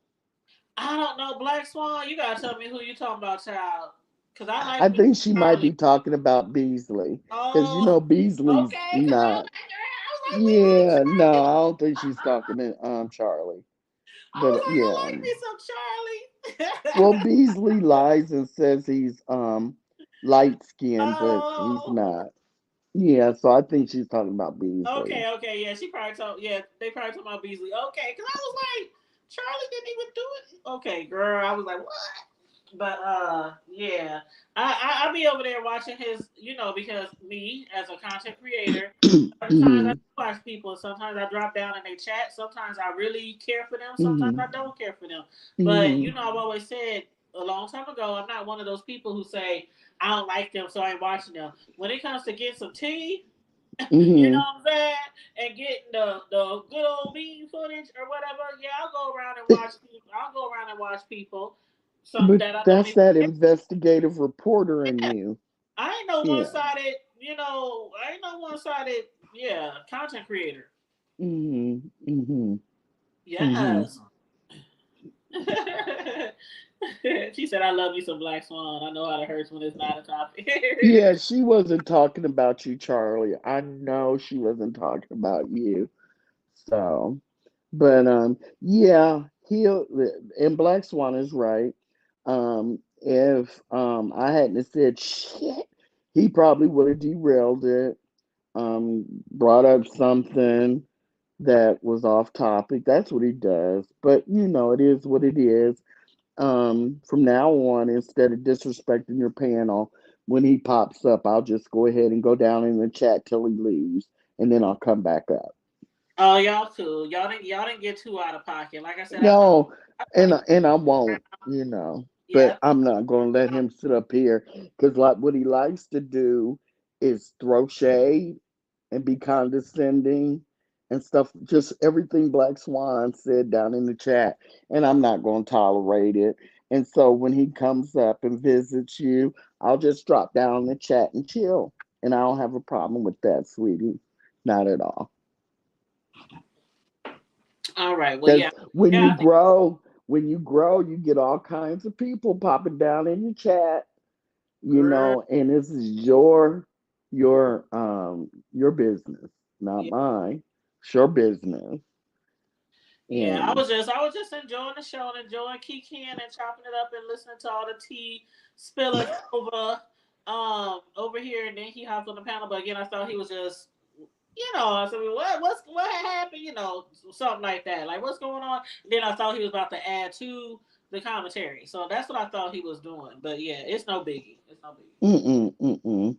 S1: I don't know, Black Swan. You gotta tell me who you talking about, child. Cause I
S5: I
S1: like me
S5: think she might
S1: Charlie.
S5: be talking about Beasley because
S1: Oh,
S5: Beasley's
S1: okay. Cause I was
S5: not.
S1: like, girl, I was like, we like
S5: Yeah, no,
S1: Charlie.
S5: I don't think she's talking to Charlie.
S1: I was
S5: But
S1: like, I
S5: yeah,
S1: like me some
S5: well,
S1: Charlie.
S5: Beasley lies and says he's light skinned, but he's
S1: Oh,
S5: not. Yeah, so I think she's talking about Beasley.
S1: okay. Yeah, she probably told. Yeah, they probably talking about Beasley. Okay, cause I was like, Charlie didn't even do it. Okay, girl. I was like, what? But yeah, I be over there watching his, because me as a content creator, sometimes I
S5: Hmm.
S1: watch people, sometimes I drop down in their chat, sometimes I really care for them, sometimes
S5: Hmm.
S1: I don't care for them. But
S5: Hmm.
S1: I've always said a long time ago, I'm not one of those people who say I don't like them, so I ain't watching them. When it comes to getting some tea, you know
S5: Hmm.
S1: what I'm saying, and getting the good old bean footage or whatever, yeah, I'll go around and watch people. I'll go around and watch people. Some
S5: But
S1: that I don't
S5: that's
S1: even.
S5: that investigative reporter in
S1: Yeah,
S5: you.
S1: I ain't no one
S5: Yeah.
S1: sided. I ain't no one sided. Yeah, content creator.
S5: Hmm. Hmm. Hmm.
S1: Yes. She said, "I love you some Black Swan. I know how to hurt when it's not a topic."
S5: Yeah, she wasn't talking about you, Charlie. I know she wasn't talking about you. So, but yeah, he'll and Black Swan is right. If I hadn't have said shit, he probably would have derailed it. Brought up something that was off topic. That's what he does. But it is what it is. From now on, instead of disrespecting your panel, when he pops up, I'll just go ahead and go down in the chat till he leaves, and then I'll come back up.
S1: Oh, y'all too. Y'all didn't get too out of pocket. Like I said,
S5: No,
S1: I
S5: and
S1: probably
S5: and I won't.
S1: yeah.
S5: But I'm not going to let him sit up here because like what he likes to do is throw shade and be condescending and stuff. Just everything Black Swan said down in the chat, and I'm not going to tolerate it. And so when he comes up and visits you, I'll just drop down in the chat and chill, and I don't have a problem with that, sweetie. Not at all.
S1: All right. Well,
S5: Because
S1: yeah. Yeah. I think,
S5: when you grow, you get all kinds of people popping down in your chat,
S1: girl.
S5: and this is your business, not
S1: Yeah.
S5: mine. It's your business.
S1: Yeah, I
S5: And
S1: was just I was just enjoying the show and enjoying Kiki and chopping it up and listening to all the tea spilling over here, and then he hopped on the panel. But again, I thought he was just I said, what happened, something like that, like what's going on. And then I thought he was about to add to the commentary, so that's what I thought he was doing. But yeah, it's no biggie. It's no biggie.
S5: mm-mm, mm-mm.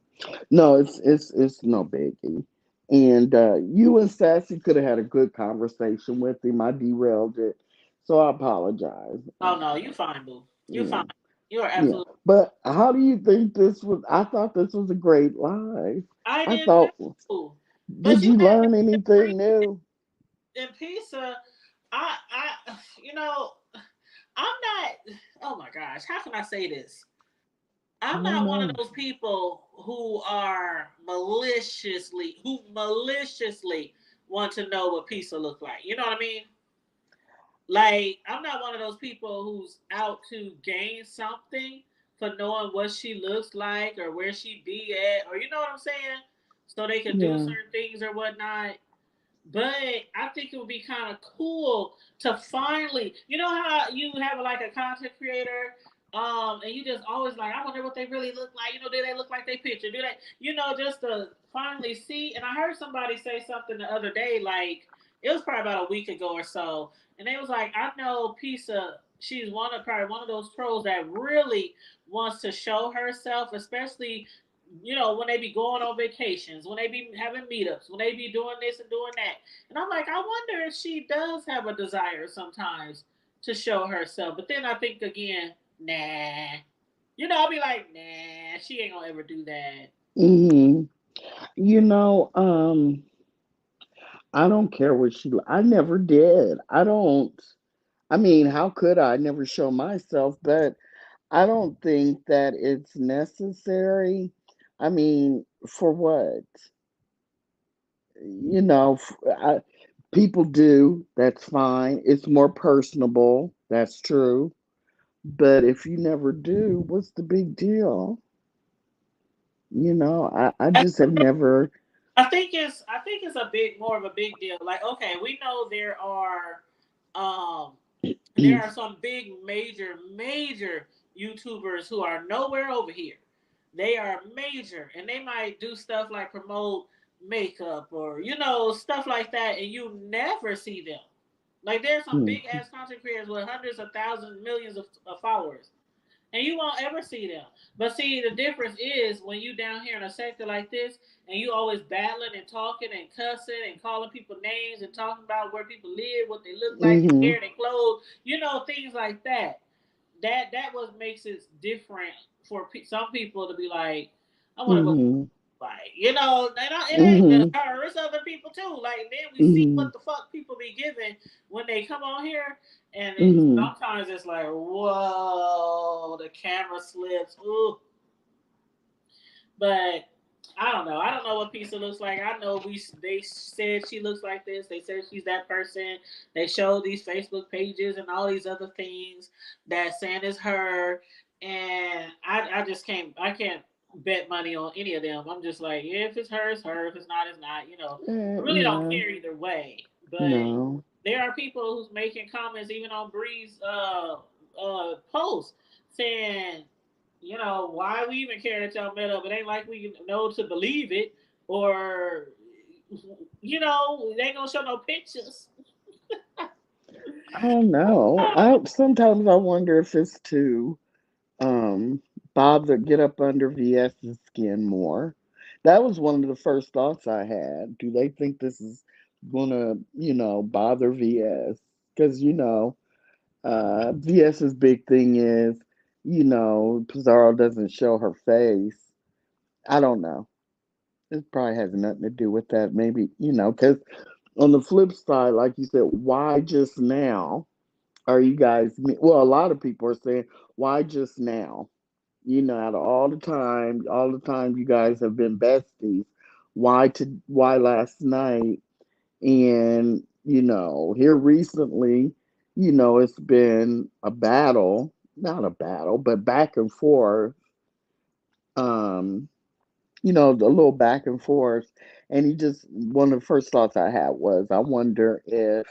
S5: No, it's no biggie. And you and Sassy could have had a good conversation with him. I derailed it, so I apologize.
S1: Oh no, you fine, boo. You
S5: Yeah,
S1: fine. You are
S5: yeah.
S1: absolutely.
S5: But how do you think this was? I thought this was a great live.
S1: I
S5: I
S1: did
S5: thought,
S1: too. But
S5: did
S1: you
S5: you
S1: had
S5: learn
S1: Dory
S5: anything new?
S1: and pizza. You know, I'm not. Oh my gosh, how can I say this?
S5: I
S1: I'm
S5: don't
S1: not one of
S5: know.
S1: those people who maliciously want to know what pizza look like. You know what I mean? Like, I'm not one of those people who's out to gain something for knowing what she looks like or where she be at, or you know what I'm saying? So they can do
S5: Yeah,
S1: certain things or whatnot. But I think it would be kind of cool to finally, you know how you have like a content creator, and you just always like, I wonder what they really look like. You know, do they look like they picture? Do they, just to finally see? And I heard somebody say something the other day, like it was probably about a week ago or so, and they was like, I know Pizza. She's probably one of those trolls that really wants to show herself, especially when they be going on vacations, when they be having meetups, when they be doing this and doing that. And I'm like, I wonder if she does have a desire sometimes to show herself. But then I think again, nah. I'll be like, nah, she ain't gonna ever do that.
S5: hmm You know, I don't care what she. I never did. I don't. I mean, how could I never show myself? But I don't think that it's necessary. I mean, for what? You know, people do. That's fine. It's more personable. That's true. But if you never do, what's the big deal? I just have never.
S1: I think it's more of a big deal. Like, okay, we know um there are some big major YouTubers who are nowhere over here. They are major and they might do stuff like promote makeup or stuff like that, and you never see them. Like, there's some big ass content creators with hundreds of thousands, millions of followers, and you won't ever see them. But see, the difference is when you down here in a sector like this, and you always battling and talking and cussing and calling people names and talking about where people live, what they look like, their
S5: hmm
S1: hair, their clothes, things like that. That what makes it different for some people to be like, I want to go
S5: hmm
S1: like, it ain't just
S5: hmm
S1: her. It's other people too. Like, then we see
S5: hmm
S1: what the fuck people be giving when they come on here, and
S5: hmm
S1: sometimes it's like, whoa, the camera slips. Ooh, but I don't know. I don't know what pizza looks like. I know they said she looks like this. They said she's that person. They showed these Facebook pages and all these other things that saying is her. And I just can't. I can't bet money on any of them. I'm just like, yeah, if it's her, it's her. If it's not, it's not. I really don't
S5: Yeah.
S1: care either way. But
S5: No.
S1: there are people who's making comments even on Bree's post saying, why we even care that y'all met up? It ain't like we know to believe it, or they ain't gonna show no pictures.
S5: I don't know. I sometimes I wonder if it's to um bother get up under VS's skin more. That was one of the first thoughts I had. Do they think this is gonna, bother VS? Because VS's big thing is, Pizarro doesn't show her face. I don't know. It probably has nothing to do with that. Maybe, because on the flip side, like you said, why just now are you guys, well, a lot of people are saying, why just now? Out of all the time you guys have been besties, why last night? And, here recently, it's been a battle, not a battle, but back and forth. Um, a little back and forth. And one of the first thoughts I had was, I wonder if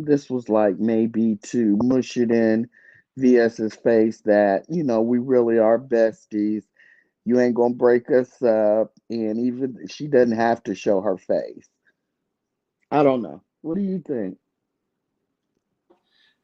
S5: this was like maybe to mush it in VS's face that, we really are besties. You ain't gonna break us up. And even she doesn't have to show her face. I don't know. What do you think?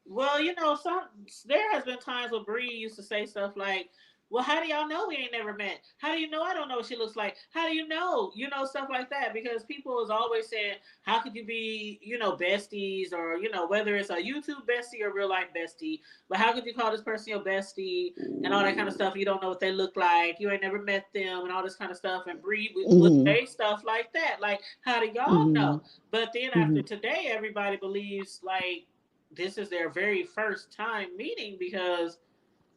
S1: Well, some there has been times where Bree used to say stuff like, Well, how do y'all know we ain't never met? How do you know I don't know what she looks like? How do you know? You know, stuff like that. Because people is always saying, how could you be, besties, or, whether it's a YouTube bestie or real life bestie, but how could you call this person your bestie and all that kind of stuff? You don't know what they look like. You ain't never met them and all this kind of stuff. And Bree would
S5: Mm-hmm.
S1: say stuff like that. Like, how do y'all
S5: Mm-hmm.
S1: know? But then after
S5: Mm-hmm.
S1: today, everybody believes like this is their very first time meeting, because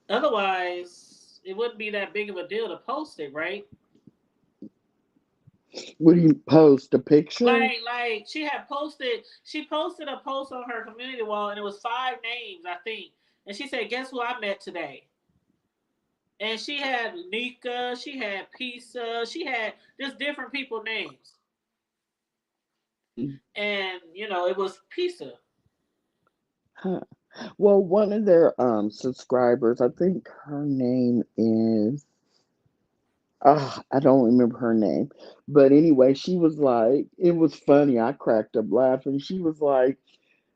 S1: otherwise, it wouldn't be that big of a deal to post it, right?
S5: Would you post a picture?
S1: Like she posted a post on her community wall, and it was 5 names, I think. And she said, "Guess who I met today?" And she had Nika, she had Pizza, she had just different people names,
S5: Mm.
S1: and it was Pizza.
S5: Huh. Well, one of their subscribers, I think her name is I don't remember her name. But anyway, she was like, it was funny. I cracked up laughing. She was like,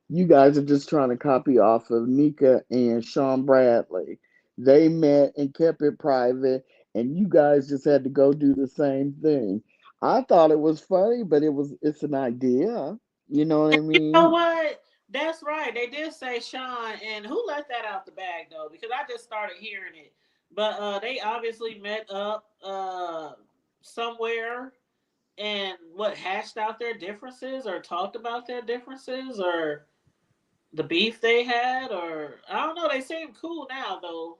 S5: you guys are just trying to copy off of Nika and Sean Bradley. They met and kept it private, and you guys just had to go do the same thing. I thought it was funny, but it's an idea. You know what I
S1: You know
S5: mean?
S1: what? That's right. They did say Sean, and who let that out the bag though? Because I just started hearing it. But they obviously met up somewhere, and what, hashed out their differences or talked about their differences or the beef they had, or I don't know. They seem cool now though.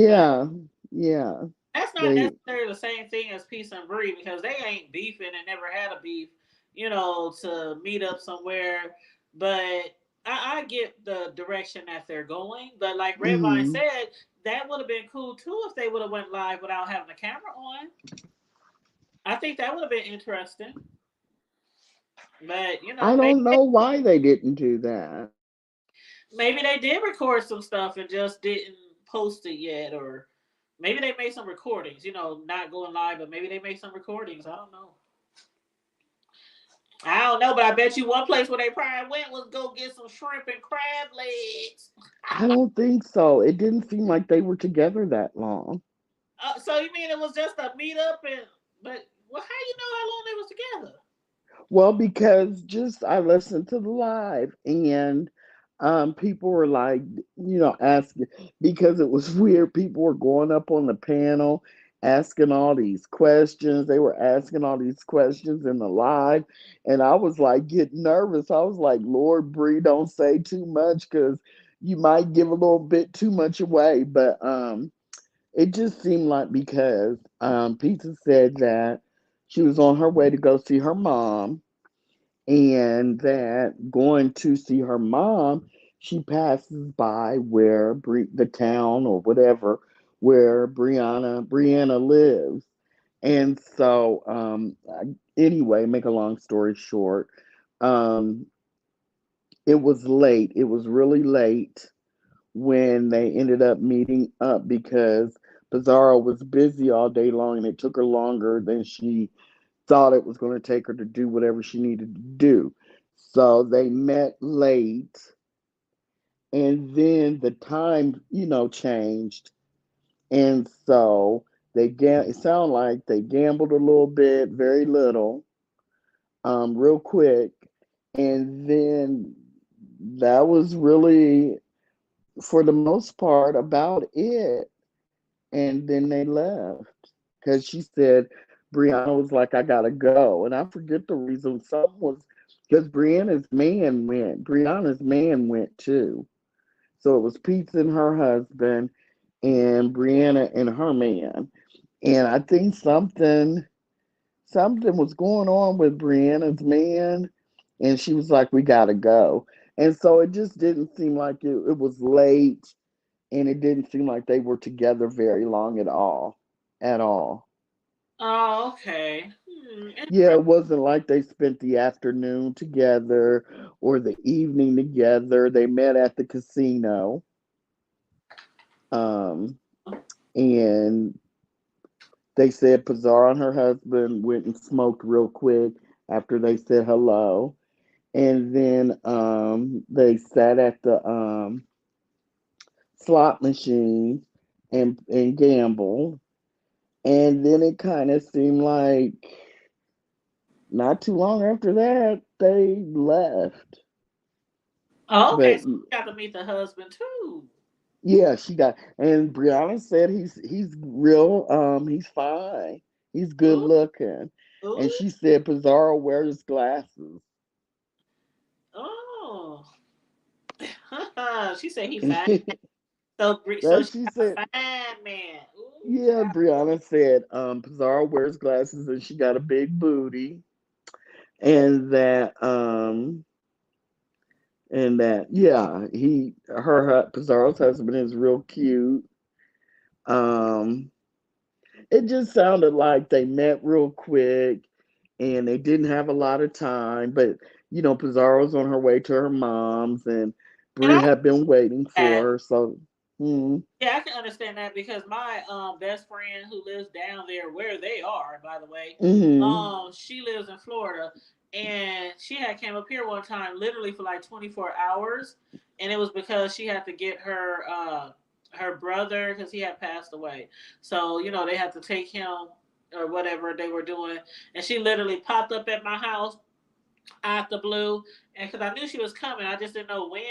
S1: But
S5: Yeah, yeah.
S1: that's not
S5: They
S1: necessarily the same thing as peace and Bree, because they ain't beefing and never had a beef, to meet up somewhere. But I get the direction that they're going. But like Redvine
S5: hmm
S1: said, that would have been cool too if they would have went live without having the camera on. I think that would have been interesting. But
S5: I don't know why they didn't do that.
S1: maybe they did record some stuff and just didn't post it yet, or maybe they made some recordings. Not going live, but maybe they made some recordings. I don't know. I don't know, but I bet you one place where they probably went was go get some shrimp and crab legs.
S5: I don't think so. It didn't seem like they were together that long.
S1: So you mean it was just a meetup, but well, how you know how long they was together?
S5: Well, because just I listened to the live and people were like, asking because it was weird. People were going up on the panel asking all these questions. They were asking all these questions in the live, and I was like getting nervous. I was like, Lord, Bree, don't say too much because you might give a little bit too much away. But it just seemed like because Pizza said that she was on her way to go see her mom, and that going to see her mom, she passes by where the town or whatever where Brianna lives. And so, anyway, make a long story short, um, it was late. It was really late when they ended up meeting up because Pizarro was busy all day long and it took her longer than she thought it was going to take her to do whatever she needed to do. So they met late, and then the time, changed. And so it sounded like they gambled a little bit, very little, real quick. And then that was really, for the most part, about it. And then they left because she said Brianna was like, I gotta go. And I forget the reason. Some was because Brianna's man went too. So it was Pizza and her husband and Brianna and her man. And I think something was going on with Brianna's man, and she was like, we gotta go. And so it just didn't seem like it was late, and it didn't seem like they were together very long at all. At all.
S1: Oh, okay.
S5: Yeah, it wasn't like they spent the afternoon together or the evening together. They met at the casino. Um, and they said Pizarro and her husband went and smoked real quick after they said hello. And then they sat at the slot machine and gamble. And then it kind of seemed like not too long after that they left.
S1: Oh, okay,
S5: But
S1: so you got to meet the husband too.
S5: yeah, she got, and Brianna said he's real, he's fine. He's good
S1: Ooh,
S5: looking. And
S1: ooh,
S5: she said Pizarro wears glasses.
S1: oh. She said he fine. So
S5: That
S1: she
S5: she
S1: got a
S5: said,
S1: fine man. Ooh,
S5: yeah, Brianna said Pizarro wears glasses and she got a big booty. And that yeah, Pizarro's husband is real cute. Um it just sounded like they met real quick and they didn't have a lot of time, but Pizarro's on her way to her mom's and
S1: and
S5: Brie had been waiting
S1: that.
S5: for her, so mm,
S1: Yeah, I can understand that because my best friend who lives down there where they are, by the way,
S5: hmm
S1: she lives in Florida, and she had came up here one time, literally for like 24 hours, and it was because she had to get her brother because he had passed away, so they had to take him or whatever they were doing, and she literally popped up at my house out the blue, and because I knew she was coming, I just didn't know when.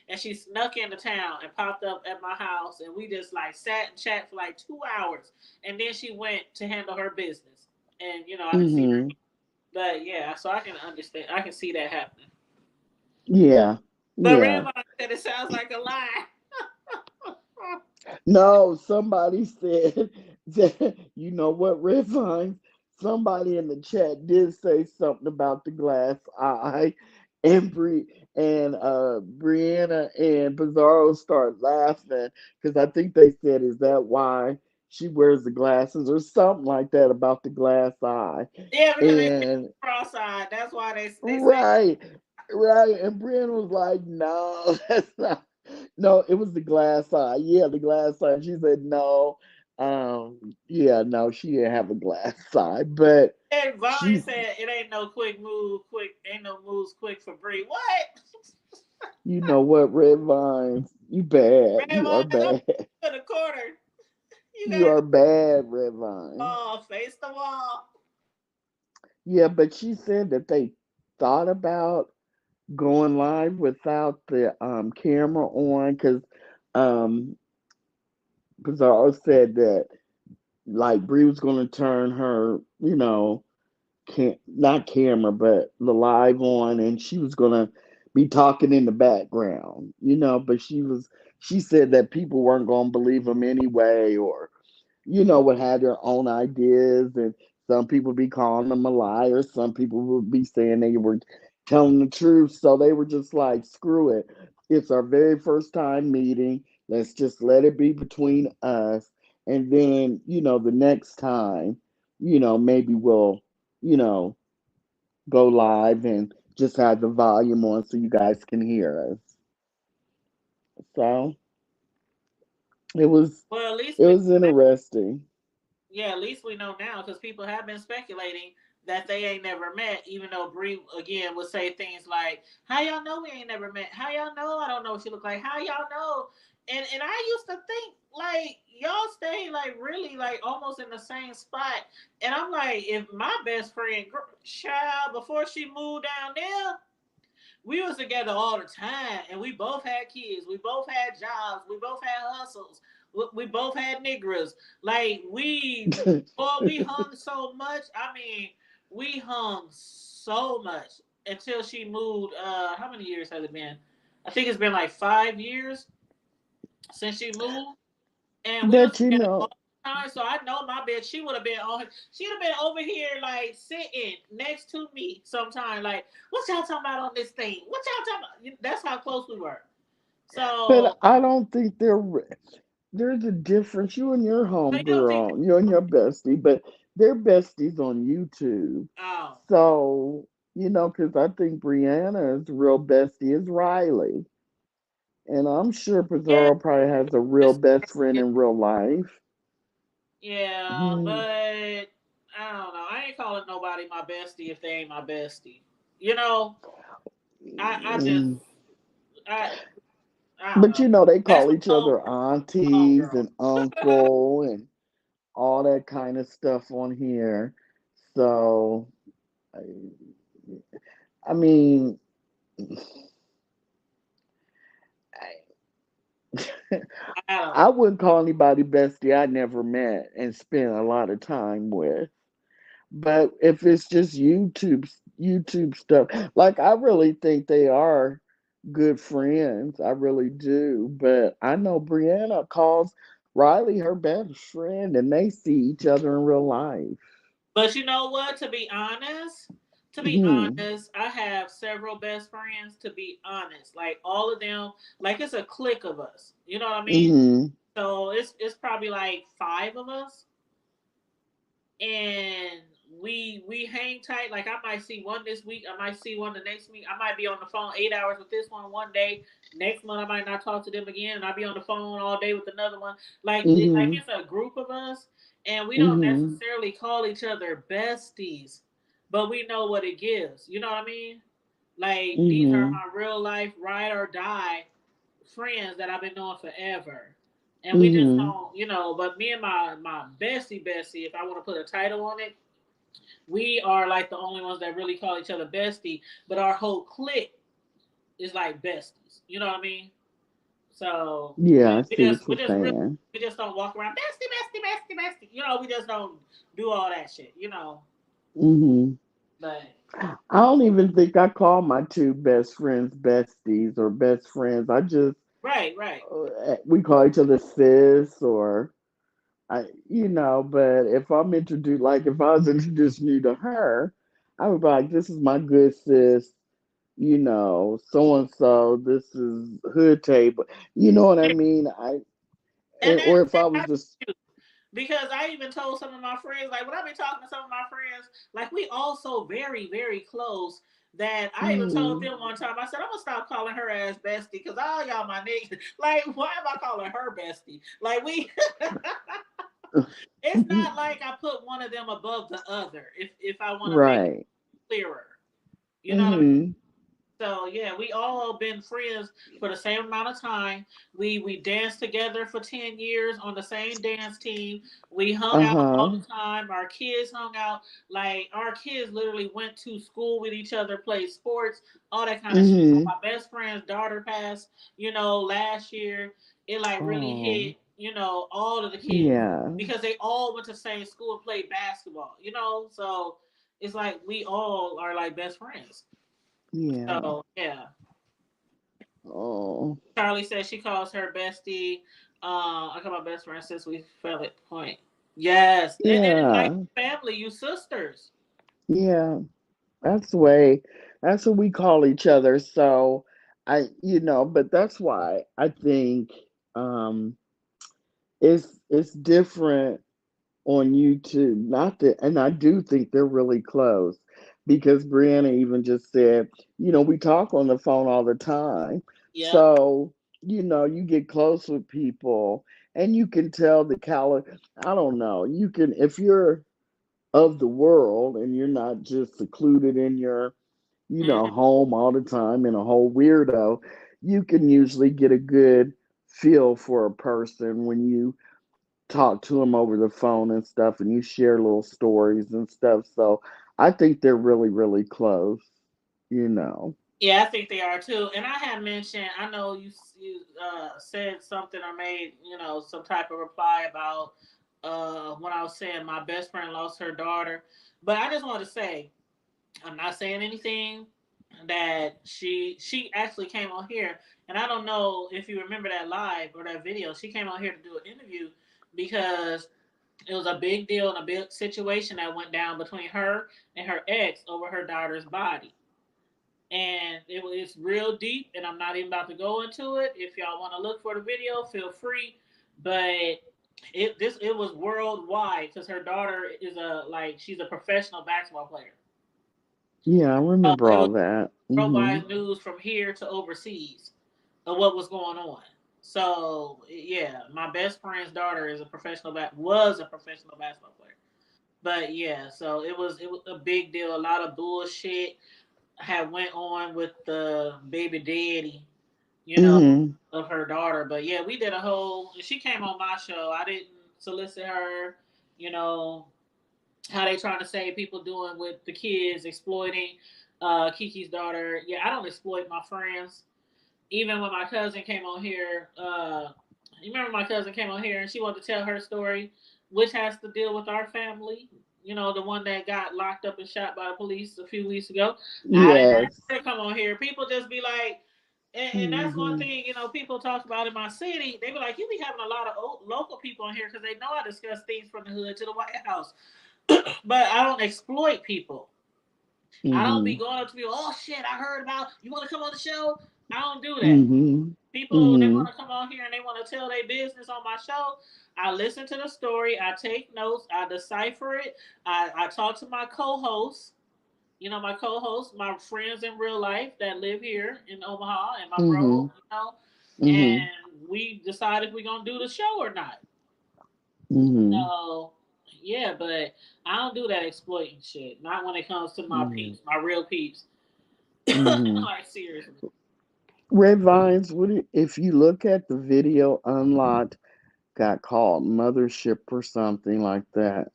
S1: And she snuck into town and popped up at my house, and we just like sat and chat for like 2 hours, and then she went to handle her business, and I didn't see her.
S5: hmm
S1: But yeah, so I can understand. I can see that happening.
S5: yeah,
S1: But
S5: yeah.
S1: Redbone said it sounds like a lie.
S5: No, somebody said that, you know what, Red Vine? Somebody in the chat did say something about the glass eye, and Brianna and Pizarro start laughing because I think they said, "Is that why she wears the glasses?" or something like that about the glass eye,
S1: Yeah, because they said
S5: and
S1: cross-eyed. That's why they said.
S5: right, right, and Brianna was like, "No, that's not." No, it was the glass eye. Yeah, the glass eye. She said no. Yeah, no, she didn't have a glass eye, but
S1: And Vine
S5: she's,
S1: said it ain't no quick move, ain't no moves quick for Bree. What?
S5: you know what, Red Vines, you bad.
S1: Red
S5: You are
S1: Vine, I'm
S5: bad.
S1: to the corner. You
S5: You
S1: gotta
S5: are
S1: go
S5: bad, Red Vine.
S1: face the wall.
S5: Yeah, but she said that they thought about going live without the camera on because um Pizarro said that like Bree was gonna turn her, not camera, but the live on, and she was gonna be talking in the background, but she said that people weren't gonna believe them anyway, or would have their own ideas, and some people be calling them a liar, some people would be saying they were telling the truth, so they were just like, screw it. It's our very first time meeting. Let's just let it be between us. And then, the next time, maybe we'll, you know, go live and just have the volume on so you guys can hear us. So it was
S1: Well, at least
S5: it
S1: we
S5: was interesting.
S1: yeah, at least we know now because people have been speculating that they ain't never met, even though Bree again would say things like, "How y'all know we ain't never met? How y'all know I don't know what she look like? How y'all know?" And I used to think like y'all stay like really like almost in the same spot, and I'm like, if my best friend child before she moved down there, we was together all the time, and we both had kids, we both had jobs, we both had hustles, we both had niggas. Like boy, we hung so much. I mean, we hung so much until she moved. How many years has it been? I think it's been like 5 years since she moved, and we was
S5: but
S1: together all the time. So I know my bitch, she would have been on. She'd have been over here like sitting next to me sometime. Like, what y'all talking about on this thing? What y'all talking about? That's how close we were. So,
S5: I don't think there's a difference. You and your
S1: so you don't think?
S5: homegirl, you and your bestie, but they're besties on YouTube.
S1: Oh,
S5: So, because I think Brianna's real bestie is Riley. And I'm sure
S1: yeah,
S5: Pizarro probably has a real
S1: it's,
S5: best friend in real life.
S1: yeah, but
S5: Hmm.
S1: I don't know. I ain't calling nobody my bestie if they ain't my bestie. You know, I just
S5: Mm.
S1: I I don't
S5: But
S1: know.
S5: you know, they
S1: That's
S5: call
S1: my
S5: each other aunties
S1: homegirl.
S5: and uncle and all that kind of stuff on here. So, I, I mean,
S1: I don't
S5: I
S1: know.
S5: wouldn't call anybody bestie I never met and spent a lot of time with. But if it's just YouTube stuff, like I really think they are good friends. I really do. But I know Brianna calls Riley her best friend and they see each other in real life.
S1: But you know what? To be
S5: Hmm.
S1: honest, I have several best friends. To be honest, like all of them, like it's a clique of us. You know what I mean?
S5: Hmm.
S1: So it's probably like five of us, and we hang tight. Like I might see one this week, I might see one the next week. I might be on the phone 8 hours with this one day. Next month I might not talk to them again, and I'll be on the phone all day with another one. Like
S5: Hmm.
S1: it's a group of us, and we don't
S5: Hmm.
S1: necessarily call each other besties, but we know what it gives. You know what I mean? Like these are
S5: Hmm.
S1: my real life ride or die friends that I've been knowing forever. And we just
S5: Hmm.
S1: don't, but me and my bestie, if I want to put a title on it, we are like the only ones that really call each other bestie, but our whole clique is like besties. You know what I mean? So
S5: Yeah,
S1: we,
S5: I
S1: we
S5: see what
S1: just we
S5: you're
S1: just really
S5: saying.
S1: we just don't walk around bestie. We just don't do all that shit.
S5: Hmm.
S1: But
S5: I don't even think I call my two best friends besties or best friends. I just
S1: right.
S5: we call each other sis or but if I'm introduced, like if I was introducing you to her, I would be like, this is my good sis, so and so, this is hood table. You know what I mean?
S1: And
S5: Or if I was
S1: that's
S5: just,
S1: because I even told some of my friends, like when I be talking to some of my friends, like we all so very, very close that I even told
S5: mm,
S1: them one time, I said, I'm gonna stop calling her ass bestie because all y'all my niggas. Like, why am I calling her bestie? Like we it's not like I put one of them above the other, if I wanna make it
S5: right.
S1: clearer. You know what I mean?
S5: Hmm.
S1: So yeah, we all been friends for the same amount of time. We danced together for 10 years on the same dance team. We hung out all
S5: Uh-huh.
S1: the time. Our kids hung out. Like our kids literally went to school with each other, played sports, all that kind of shit. When
S5: Hmm.
S1: my best friend's daughter passed, last year, it like really
S5: Oh,
S1: hit, all of the kids
S5: yeah.
S1: because they all went to the same school and played basketball. So it's like we all are like best friends.
S5: Yeah.
S1: So yeah.
S5: Oh,
S1: Charlie says she calls her bestie. I call my best friend since we fell at point. Yes, and it's like
S5: yeah.
S1: family, you sisters.
S5: Yeah. That's the way, that's what we call each other. So but that's why I think um it's different on YouTube. Not that, and I do think they're really close because Brianna even just said, we talk on the phone all the time.
S1: Yep.
S5: So, you get close with people and you can tell I don't know, you can, if you're of the world and you're not just secluded in your
S1: Hmm.
S5: home all the time and a whole weirdo, you can usually get a good feel for a person when you talk to them over the phone and stuff and you share little stories and stuff. So I think they're really, really close, you know.
S1: Yeah, I think they are too. And I had mentioned, I know you said something or made some type of reply about when I was saying my best friend lost her daughter, but I just wanted to say I'm not saying anything that she actually came on here, and I don't know if you remember that live or that video. She came on here to do an interview because it was a big deal and a big situation that went down between her and her ex over her daughter's body. And it's real deep, and I'm not even about to go into it. If y'all want to look for the video, feel free. But it was worldwide because her daughter is she's a professional basketball player.
S5: Yeah, I remember
S1: It was
S5: all that.
S1: worldwide news from here to overseas of what was going on. So yeah, my best friend's daughter is was a professional basketball player. But yeah, so it was a big deal. A lot of bullshit had went on with the baby daddy you know,
S5: Mhm.
S1: of her daughter. But yeah, we did a whole. She came on my show. I didn't solicit her. You know how they trying to say people doing with the kids exploiting Kiki's daughter. Yeah, I don't exploit my friends. Even when my cousin came on here, you remember my cousin came on here and she wanted to tell her story, which has to deal with our family. You know, the one that got locked up and shot by the police a few weeks ago. I didn't ask
S5: Yes.
S1: her to come on here. People just be like, and that's one
S5: Mhm.
S1: thing, you know, people talk about in my city. They be like, you be having a lot of local people on here because they know I discuss things from the hood to the White House. But I don't exploit people. I don't be
S5: Mhm.
S1: going up to people, oh shit, I heard about, you want to come on the show? I don't do that.
S5: Mhm.
S1: People, they want
S5: Mhm.
S1: to come on here and they want to tell their business on my show. I listen to the story, I take notes, I decipher it, I talk to my co-hosts, you know, my co-hosts, my friends in real life that live here in Omaha, and my bro,
S5: Mhm.
S1: you know,
S5: Mhm.
S1: and we decide if we're going to do the show or not.
S5: Mhm.
S1: So, yeah, but I don't do that exploiting shit. Not when it comes to my
S5: Mhm.
S1: peeps, my real peeps.
S5: Mhm.
S1: Like, seriously.
S5: Red Vines, if you look at the video unlocked, got called mothership or something like that.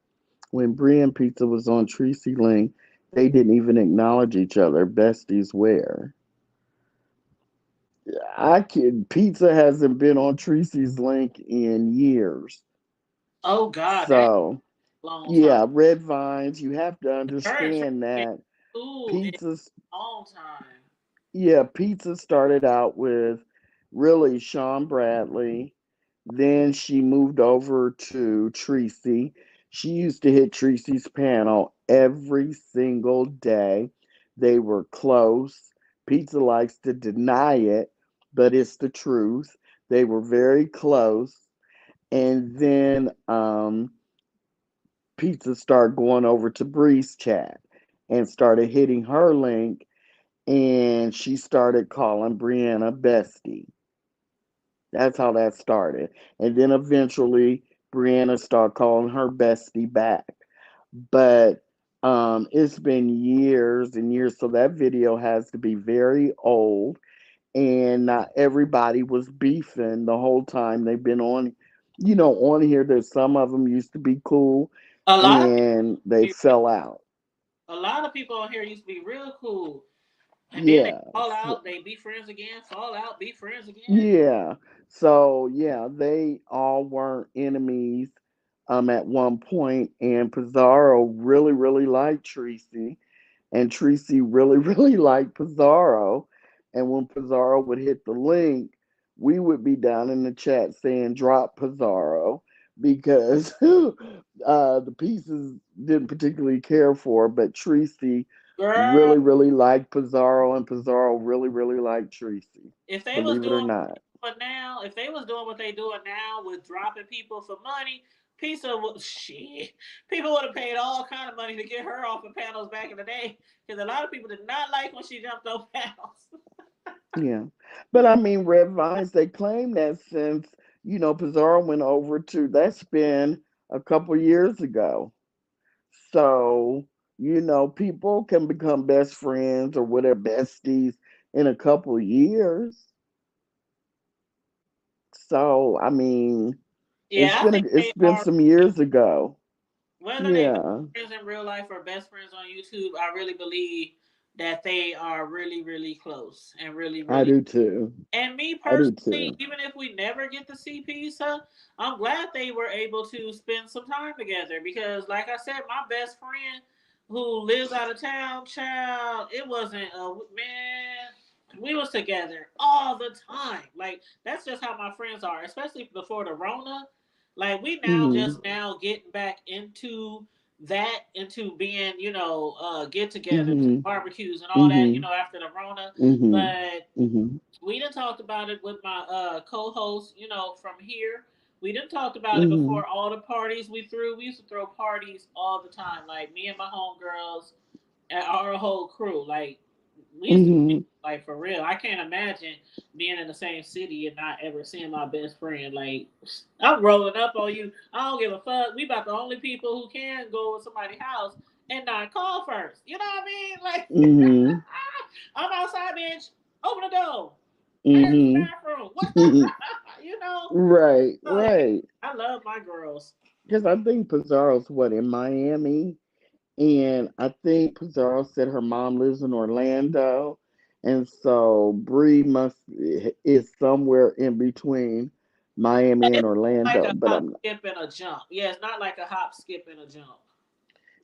S5: When Brie and Pizza was on Tracy Link, they didn't even acknowledge each other. Besties where? I can Pizza hasn't been on Tracy's Link in years.
S1: Oh, God, that's
S5: So
S1: a long time.
S5: yeah, Red Vines, you have to
S1: Her
S5: understand that
S1: school is
S5: Pizza's
S1: a long time.
S5: yeah, Pizza started out with really Sean Bradley. Then she moved over to Tracy. She used to hit Tracy's panel every single day. They were close. Pizza likes to deny it, but it's the truth. They were very close. And then Pizza started going over to Bree's chat and started hitting her link, and she started calling Brianna bestie. That's how that started. And then eventually Brianna started calling her bestie back. But it's been years and years, so that video has to be very old. And not everybody was beefing the whole time they've been on, on here. There's some of them used to be cool
S1: A lot of
S5: and they
S1: people,
S5: fell out.
S1: a lot of people on here used to be real cool, and then they
S5: Yeah.
S1: fall out. They be friends again. Fall out. Be friends again.
S5: Yeah. So yeah, they all weren't enemies at one point, and Pizarro really, really liked Tracy, and Tracy really, really liked Pizarro. And when Pizarro would hit the link, we would be down in the chat saying drop Pizarro because the pieces didn't particularly care for, but Tracy
S1: Girl,
S5: really, really liked Pizarro, and Pizarro really, really liked Tracy.
S1: if they was
S5: Believe it or
S1: doing
S5: not.
S1: what now, if they was doing what they doing now with dropping people for money, Pizza would shit. People would have paid all kind of money to get her off of panels back in the day because a lot of people did not like when she jumped on panels.
S5: Yeah. But I mean, Red Vines, they claim that since, Pizarro went over to, that's been a couple years ago. So, people can become best friends or whatever, besties in a couple years. So, I mean,
S1: Yeah, I think
S5: it's
S1: they
S5: been
S1: are.
S5: some years ago.
S1: Whether they best
S5: Yeah,
S1: friends in real life or best friends on YouTube, I really believe that they are really, really close and really,
S5: I
S1: really.
S5: do too.
S1: And me
S5: I do
S1: personally,
S5: too.
S1: even if we never get to see Pizza, I'm glad they were able to spend some time together because, like I said, my best friend who lives out of town, child, it wasn't a man. We was together all the time. Like that's just how my friends are, especially before the Rona. Like we now
S5: Mm-hmm.
S1: just now getting back into that, into being, get together,
S5: Mm-hmm.
S1: barbecues and all that,
S5: Mm-hmm.
S1: after the Rona.
S5: Mm-hmm.
S1: But
S5: Mm-hmm.
S1: we done talked about it with my co-host, from here. We done talked about it
S5: Mm-hmm.
S1: before all the parties we threw. We used to throw parties all the time, like me and my homegirls and our whole crew. Like we used to be
S5: Mm-hmm.
S1: like for real. I can't imagine being in the same city and not ever seeing my best friend. Like I'm rolling up on you. I don't give a fuck. We about the only people who can go to somebody's house and not call first. You know what I mean? Like
S5: Mm-hmm.
S1: I'm outside, bitch. Open the door. Where's the
S5: Mm-hmm.
S1: bathroom? What? You know?
S5: Right,
S1: Oh, yeah.
S5: right.
S1: I love my girls.
S5: Because I think Pizarro's what in Miami, and I think Pizarro said her mom lives in Orlando, and so Bree must is somewhere in between Miami and
S1: It's like
S5: Orlando.
S1: a
S5: But
S1: hop,
S5: I'm
S1: skip, and a jump. Yeah, it's not like a hop, skip, and a jump.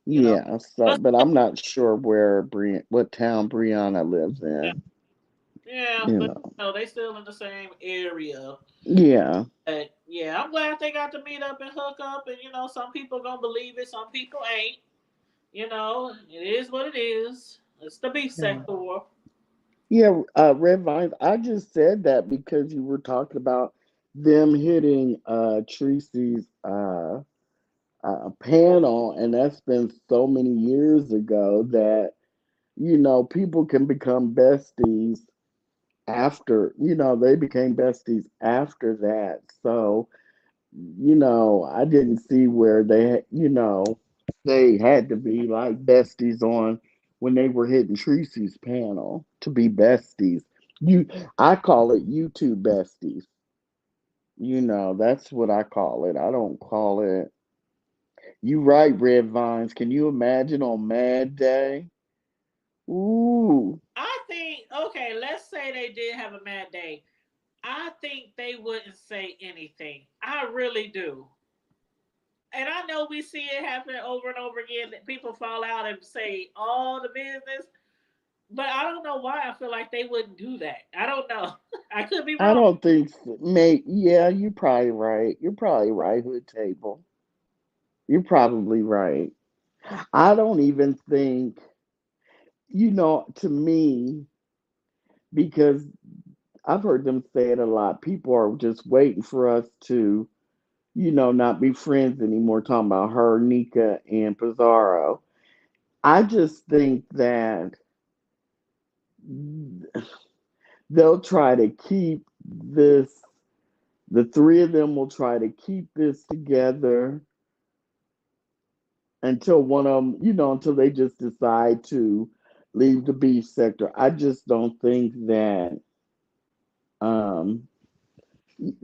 S1: You know.
S5: yeah. So,
S1: But
S5: but I'm not sure where what town Brianna lives
S1: yeah,
S5: in.
S1: yeah,
S5: You
S1: but
S5: know.
S1: they still in the same area.
S5: Yeah.
S1: But yeah, I'm glad they got to meet up and hook up. And some people gonna believe it, some people ain't. It is what it is. It's the beef
S5: Yeah.
S1: sector.
S5: Yeah. Red Vines. I just said that because you were talking about them hitting Tracy's panel, and that's been so many years ago that people can become besties after they became besties after that. So I didn't see where they had to be like besties on when they were hitting Tracy's panel to be besties. you I call it YouTube besties. That's what I call it. I don't call it. You right, Red Vines. Can you imagine on Mad Day? Ooh,
S1: I think, okay, let's say they did have a mad day. I think they wouldn't say anything. I really do. And I know we see it happen over and over again that people fall out and say all the business, but I don't know why I feel like they wouldn't do that. I don't know. I could be
S5: I
S1: wrong.
S5: don't think so. Mate, yeah, you're probably right. You're probably right, Hood Table. You're probably right. I don't even think, to me, because I've heard them say it a lot. People are just waiting for us to, not be friends anymore, talking about her, Nika, and Pizarro. I just think that they'll try to keep this, the three of them will try to keep this together until one of them, until they just decide to leave the beef sector. I just don't think that. Um,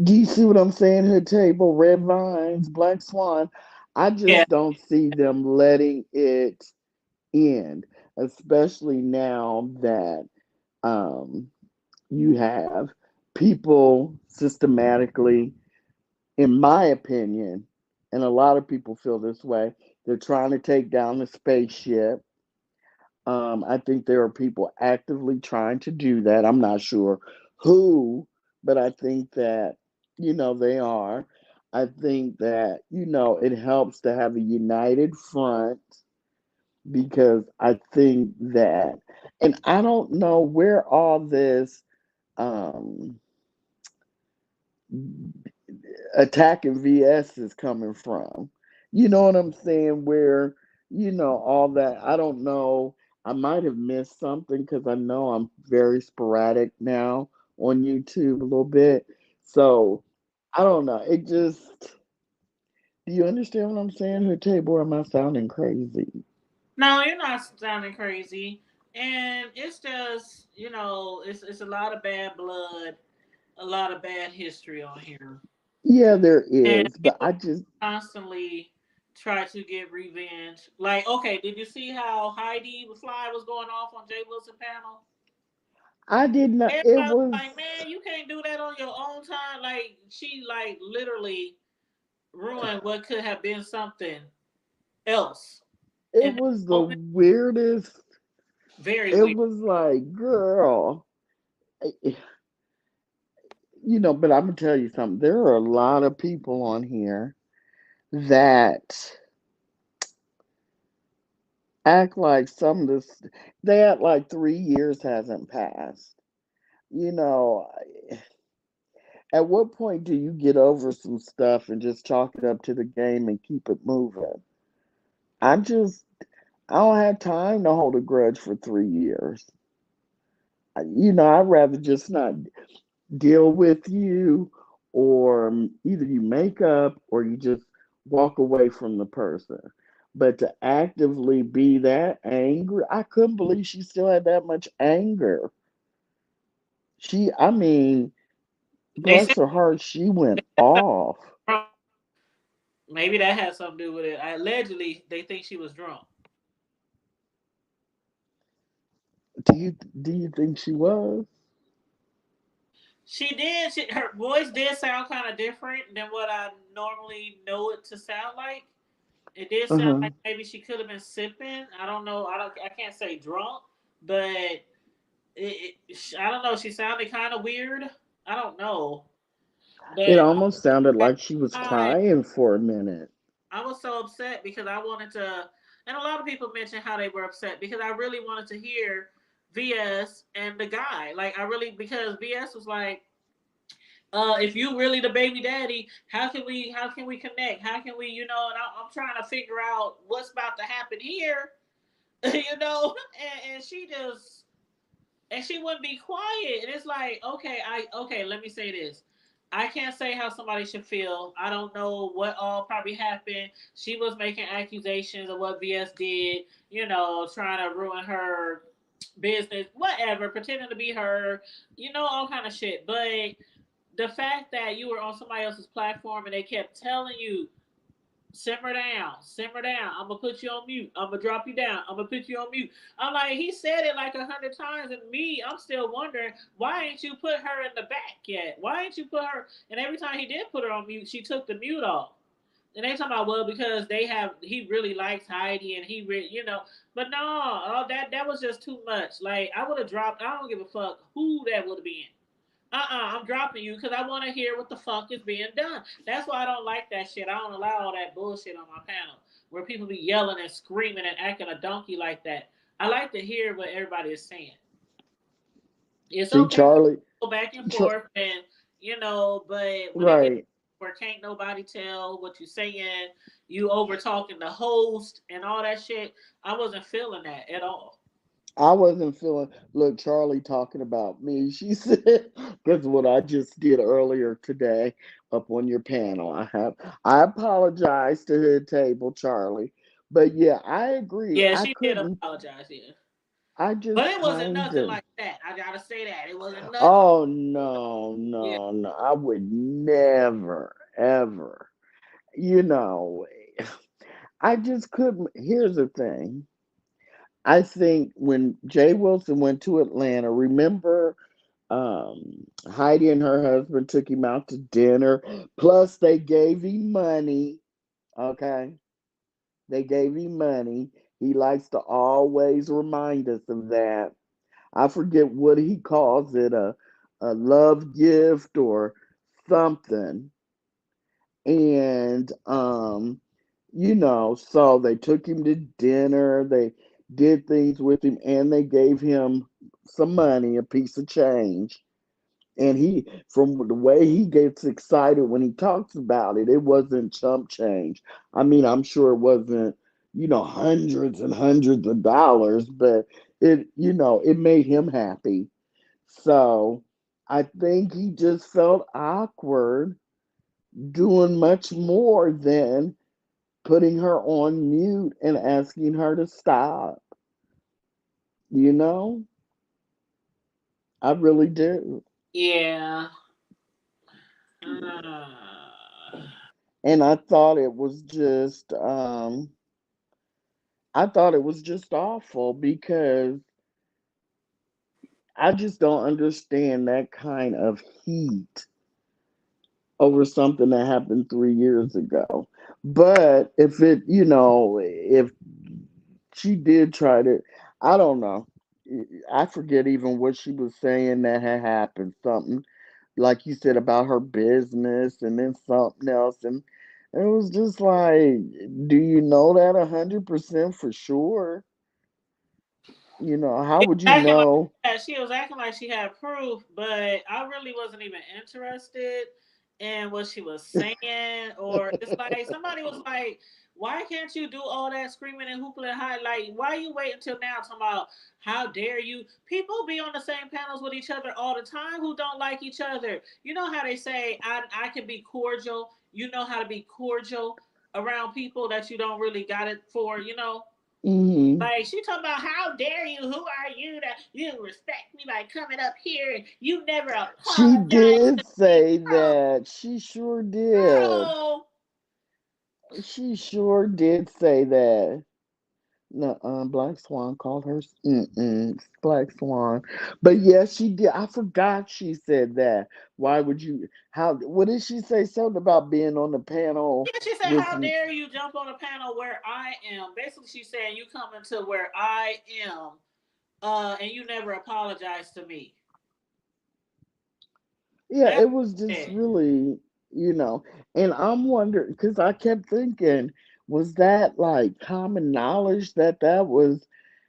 S5: do you see what I'm saying? Hood Table, Red Vines, Black Swan. I
S1: Yeah.
S5: just don't see them letting it end, especially now that um, you have people systematically, in my opinion, and a lot of people feel this way, they're trying to take down the spaceship. I think there are people actively trying to do that. I'm not sure who, but I think that, they are. I think that, it helps to have a united front because I think that, and I don't know where all this um, attacking VS is coming from. You know what I'm saying? Where, all that. I don't know. I might have missed something because I know I'm very sporadic now on YouTube a little bit. So I don't know. It just, do you understand what I'm saying? Her table, or am I sounding crazy?
S1: No, you're not sounding crazy. And it's just, it's a lot of bad blood, a lot of bad history on here.
S5: Yeah, there
S1: And
S5: is. But
S1: people
S5: I just,
S1: constantly try to get revenge. Like, okay, did you see how Heidi Fly was going off on Jay Wilson panel?
S5: I did not, it
S1: Everybody was
S5: was,
S1: like, man, you can't do that on your own time. Like, she like literally ruined what could have been something else.
S5: it
S1: In that
S5: was the
S1: moment,
S5: weirdest.
S1: very
S5: It
S1: weird.
S5: was like, girl. But I'm gonna tell you something. There are a lot of people on here that act like some of this. They act like 3 years hasn't passed. You know, at what point do you get over some stuff and just chalk it up to the game and keep it moving? I just, I don't have time to hold a grudge for 3 years. I'd rather just not deal with you, or either you make up or you just walk away from the person. But to actively be that angry, I couldn't believe she still had that much anger. I mean,
S1: They said
S5: bless her heart, she went off.
S1: maybe that had something to do with it. Allegedly, they think she was drunk.
S5: Do you think she was?
S1: She did. Her voice did sound kind of different than what I normally know it to sound like. It did sound
S5: Uh-huh.
S1: like maybe she could have been sipping. I don't know. I can't say drunk, but I don't know. She sounded kind of weird. I don't know,
S5: It
S1: but
S5: almost sounded like she was
S1: I
S5: crying for a minute.
S1: I was so upset because I wanted to, and a lot of people mentioned how they were upset because I really wanted to hear VS and the guy. Like I really because VS was like, if you really the baby daddy, how can we connect? How can we, and I'm trying to figure out what's about to happen here, and she just and she wouldn't be quiet. And it's like, okay, let me say this. I can't say how somebody should feel. I don't know what all probably happened. She was making accusations of what VS did, trying to ruin her business, whatever, pretending to be her, all kind of shit. But the fact that you were on somebody else's platform and they kept telling you, simmer down, simmer down. I'm gonna put you on mute. I'm gonna drop you down. I'm gonna put you on mute. I'm like, he said it like 100 times, and I'm still wondering why ain't you put her in the back yet? Why ain't you put her? And every time he did put her on mute, she took the mute off. And they talking about, well, because he really likes Heidi and but no, that was just too much. Like I would have dropped. I don't give a fuck who that would have been. I'm dropping you because I want to hear what the fuck is being done. That's why I don't like that shit. I don't allow all that bullshit on my panel where people be yelling and screaming and acting a donkey like that. I like to hear what everybody is saying. It's
S5: See,
S1: okay to
S5: Charlie,
S1: go back and
S5: Ch-
S1: forth and but when it gets
S5: right.
S1: where can't nobody tell what you're saying, you over talking the host and all that shit. I wasn't feeling that at all.
S5: I wasn't feeling. Look, Charlie talking about me. She said, "Because what I just did earlier today up on your panel. I apologize to her table, Charlie. But yeah, I agree.
S1: Yeah,
S5: I
S1: she did
S5: couldn't.
S1: apologize. Yeah.
S5: I
S1: But
S5: just
S1: it wasn't
S5: kind
S1: nothing
S5: of.
S1: like that. I gotta say that. It wasn't nothing.
S5: Oh no,
S1: Yeah.
S5: no, no! I would never, ever. You know, I just couldn't. Here's the thing. I think when Jay Wilson went to Atlanta, remember Heidi and her husband took him out to dinner. Plus, they gave him money. Okay, they gave him money. He likes to always remind us of that. I forget what he calls it, a love gift or something. And so they took him to dinner, they did things with him, and they gave him some money, a piece of change. And he, from the way he gets excited when he talks about it, it wasn't chump change. I mean, I'm sure it wasn't, hundreds and hundreds of dollars, but it made him happy. So I think he just felt awkward doing much more than putting her on mute and asking her to stop. You know, I really do.
S1: Yeah. Uh,
S5: And I thought it was just awful because I just don't understand that kind of heat over something that happened 3 years ago. But if she did try to, I don't know. I forget even what she was saying that had happened. Something like you said about her business and then something else. And it was just like, do you know that 100% for sure? How
S1: She
S5: would you
S1: was acting like
S5: know?
S1: she was acting like she had proof, but I really wasn't even interested in what she was saying. Or it's like somebody was like, "Why can't you do all that screaming and hooping and high? Like, why you wait until now talking about how dare you?" People be on the same panels with each other all the time who don't like each other. You know how they say, "I can be cordial." You know how to be cordial around people that you don't really got it for.
S5: Hmm.
S1: Like she talking about how dare you? Who are you that you respect me by coming up here and you never
S5: She
S1: apologize
S5: did
S1: to me,
S5: say that. She sure did.
S1: girl.
S5: She sure did say that. No, Black Swan called her Black Swan. But yes, she did. I forgot she said that. Why would you? How? What did she say? Something about being on the panel
S1: Yeah, she said,
S5: with.
S1: "How dare you jump on a panel where I am?" Basically, she's saying you coming to where I am, and you never apologize to me.
S5: Yeah,
S1: That's
S5: it was just
S1: it.
S5: really, and I'm wondering because I kept thinking, was that like common knowledge that that was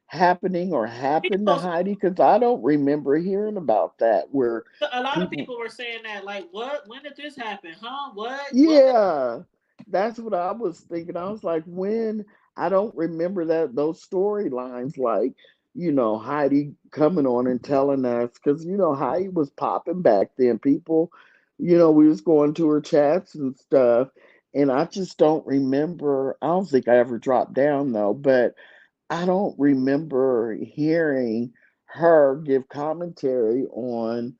S5: happening or happened to
S1: People,
S5: Heidi? Because I don't remember hearing about that where
S1: a lot of
S5: people.
S1: people were saying that, like, what? When did this happen? Huh? What? What?
S5: Yeah, that's what I was thinking. I was like, when I don't remember that those storylines, like, Heidi coming on and telling us, because Heidi was popping back then. People, we was going to her chats and stuff, and I just don't remember. I don't think I ever dropped down though, but I don't remember hearing her give commentary on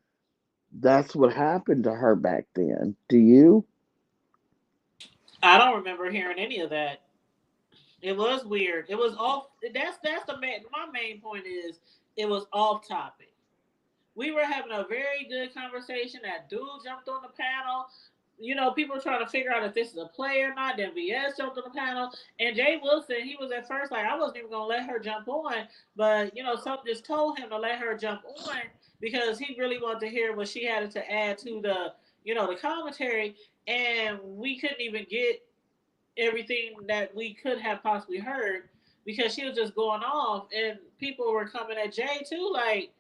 S5: that's what happened to her back then. Do you?
S1: I don't remember hearing any of that. It was weird. It was off. That's the main. My main point is it was off topic. We were having a very good conversation. That dude jumped on the panel. People were trying to figure out if this is a play or not. Then VS jumped on the panel, and Jay Wilson, he was at first like, I wasn't even gonna let her jump on, but something just told him to let her jump on because he really wanted to hear what she had to add to the commentary, and we couldn't even get everything that we could have possibly heard because she was just going off, and people were coming at Jay too, like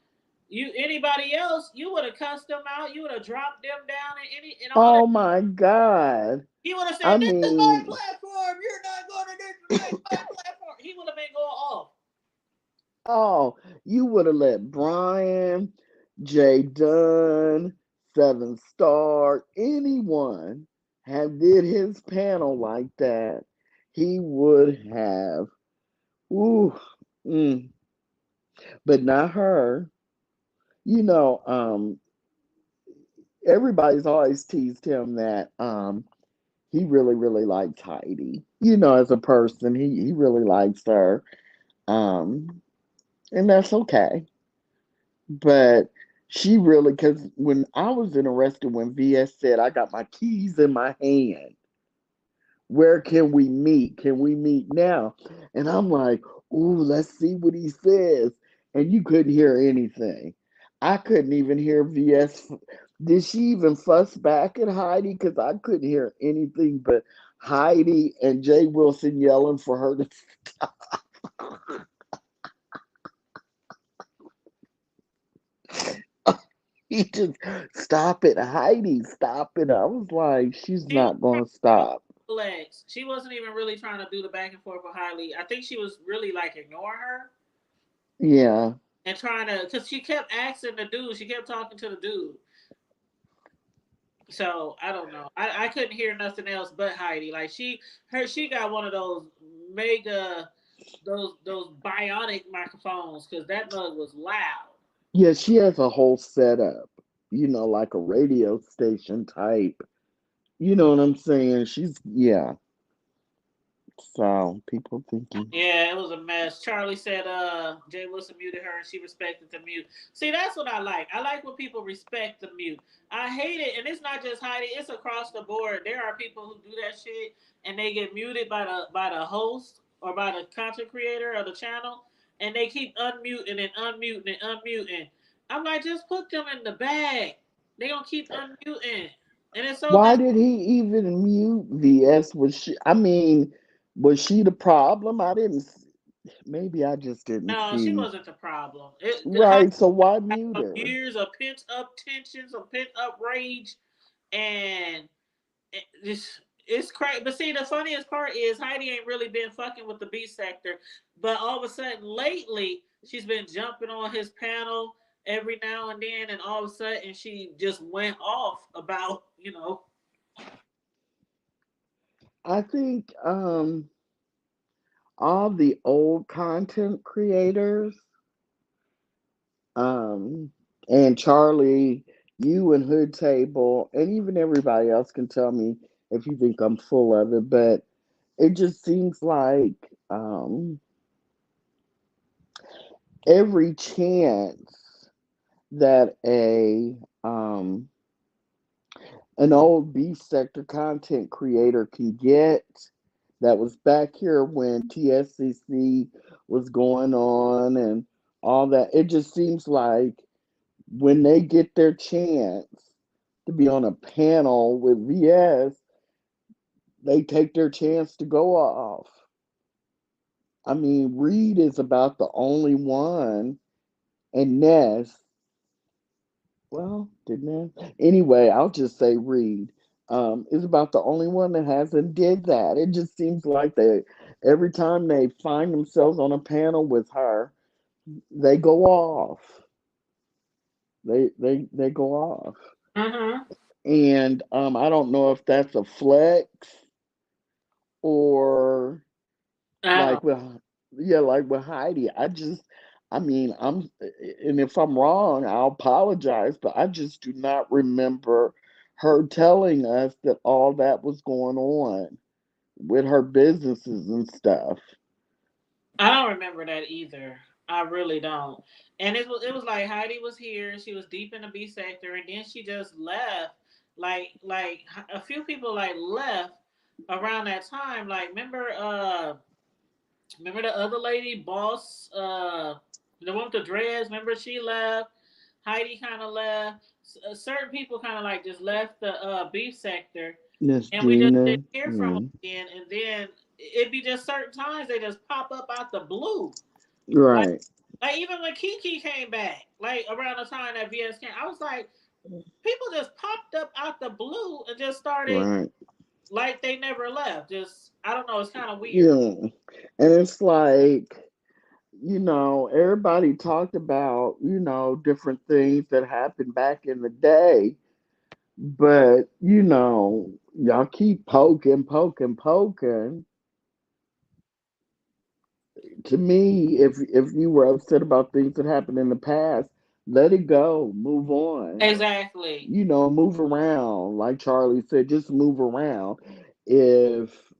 S1: anybody else, you would have cussed them out. You would have dropped them down and all that.
S5: Oh my God.
S1: He would have
S5: I
S1: said, "This is my
S5: mean,
S1: platform. You're not going to this is my platform." He would have been going off.
S5: oh, you would have let Brian, Jay Dunn, Seven Star, anyone have did his panel like that. He would have. Ooh, mm, but not her. You know, everybody's always teased him that he really, really likes Heidi. As a person, he really likes her. Um, and that's okay. But she really, because when I was interested, when VS said, I got my keys in my hand, where can we meet? Can we meet now? And I'm like, ooh, let's see what he says. And you couldn't hear anything. I couldn't even hear VS. Did she even fuss back at Heidi? Because I couldn't hear anything but Heidi and Jay Wilson yelling for her to he just stop it, Heidi, stop it. I was like, she's
S1: She was
S5: not gonna
S1: trying to
S5: stop.
S1: flex. She wasn't even really trying to do the back and forth with Hailey. I think she was really like ignoring her
S5: Yeah.
S1: and trying to, because she kept asking the dude. She kept talking to the dude. So I don't know. I couldn't hear nothing else but Heidi. Like she got one of those mega those bionic microphones because that mug was loud.
S5: Yeah, she has a whole setup, like a radio station type. You know what I'm saying? Yeah. So people thinking,
S1: Yeah, it was a mess. Charlie said Jay Wilson muted her and she respected the mute. See, that's what I like. I like when people respect the mute. I hate it, and it's not just Heidi, it's across the board. There are people who do that shit and they get muted by the host or by the content creator of the channel and they keep unmuting and unmuting and unmuting. I'm like, just put them in the bag. They gonna keep unmuting. And it's so
S5: why
S1: dis
S5: did he even mute VS? Was she the problem? I didn't. Maybe I just didn't
S1: no, she
S5: see.
S1: wasn't the problem. The
S5: Right. So why mute
S1: of
S5: her?
S1: years of pent up tension, some pent up rage, and it's crazy. But see, the funniest part is Heidi ain't really been fucking with the B sector, but all of a sudden lately she's been jumping on his panel every now and then, and all of a sudden she just went off about
S5: I think all the old content creators, um, and Charlie, you and Hood Table, and even everybody else can tell me if you think I'm full of it, but it just seems like every chance that an old beef sector content creator can get that was back here when TSCC was going on and all that. It just seems like when they get their chance to be on a panel with VS, they take their chance to go off. I mean, Reed is about the only one, and Ness, well, didn't I? Anyway, I'll just say Reed. Is about the only one that hasn't did that. It just seems like they every time they find themselves on a panel with her, they go off. They go off.
S1: Mm-hmm.
S5: And I don't know if that's a flex or
S1: Oh.
S5: like with yeah, like with Heidi. I mean, and if I'm wrong, I'll apologize, but I just do not remember her telling us that all that was going on with her businesses and stuff.
S1: I don't remember that either. I really don't. And it was like Heidi was here. She was deep in the B sector, and then she just left. Like a few people like left around that time. Like remember the other lady, boss, the one with the dreads. Remember she left. Heidi kind of left. Certain people kind of like just left the beef sector,
S5: Miss
S1: and we just didn't
S5: Gina,
S1: hear from
S5: yeah,
S1: them again. And then it'd be just certain times they just pop up out the blue. Like,
S5: right,
S1: like even when Kiki came back, like around the time that VS came, I was like, people just popped up out the blue and just started
S5: right,
S1: like they never left. Just I don't know, it's kind of weird.
S5: yeah, and it's like everybody talked about different things that happened back in the day. But y'all keep poking, poking, poking. To me, if you were upset about things that happened in the past, let it go, move on.
S1: Exactly.
S5: Move around. Like Charlie said, just move around.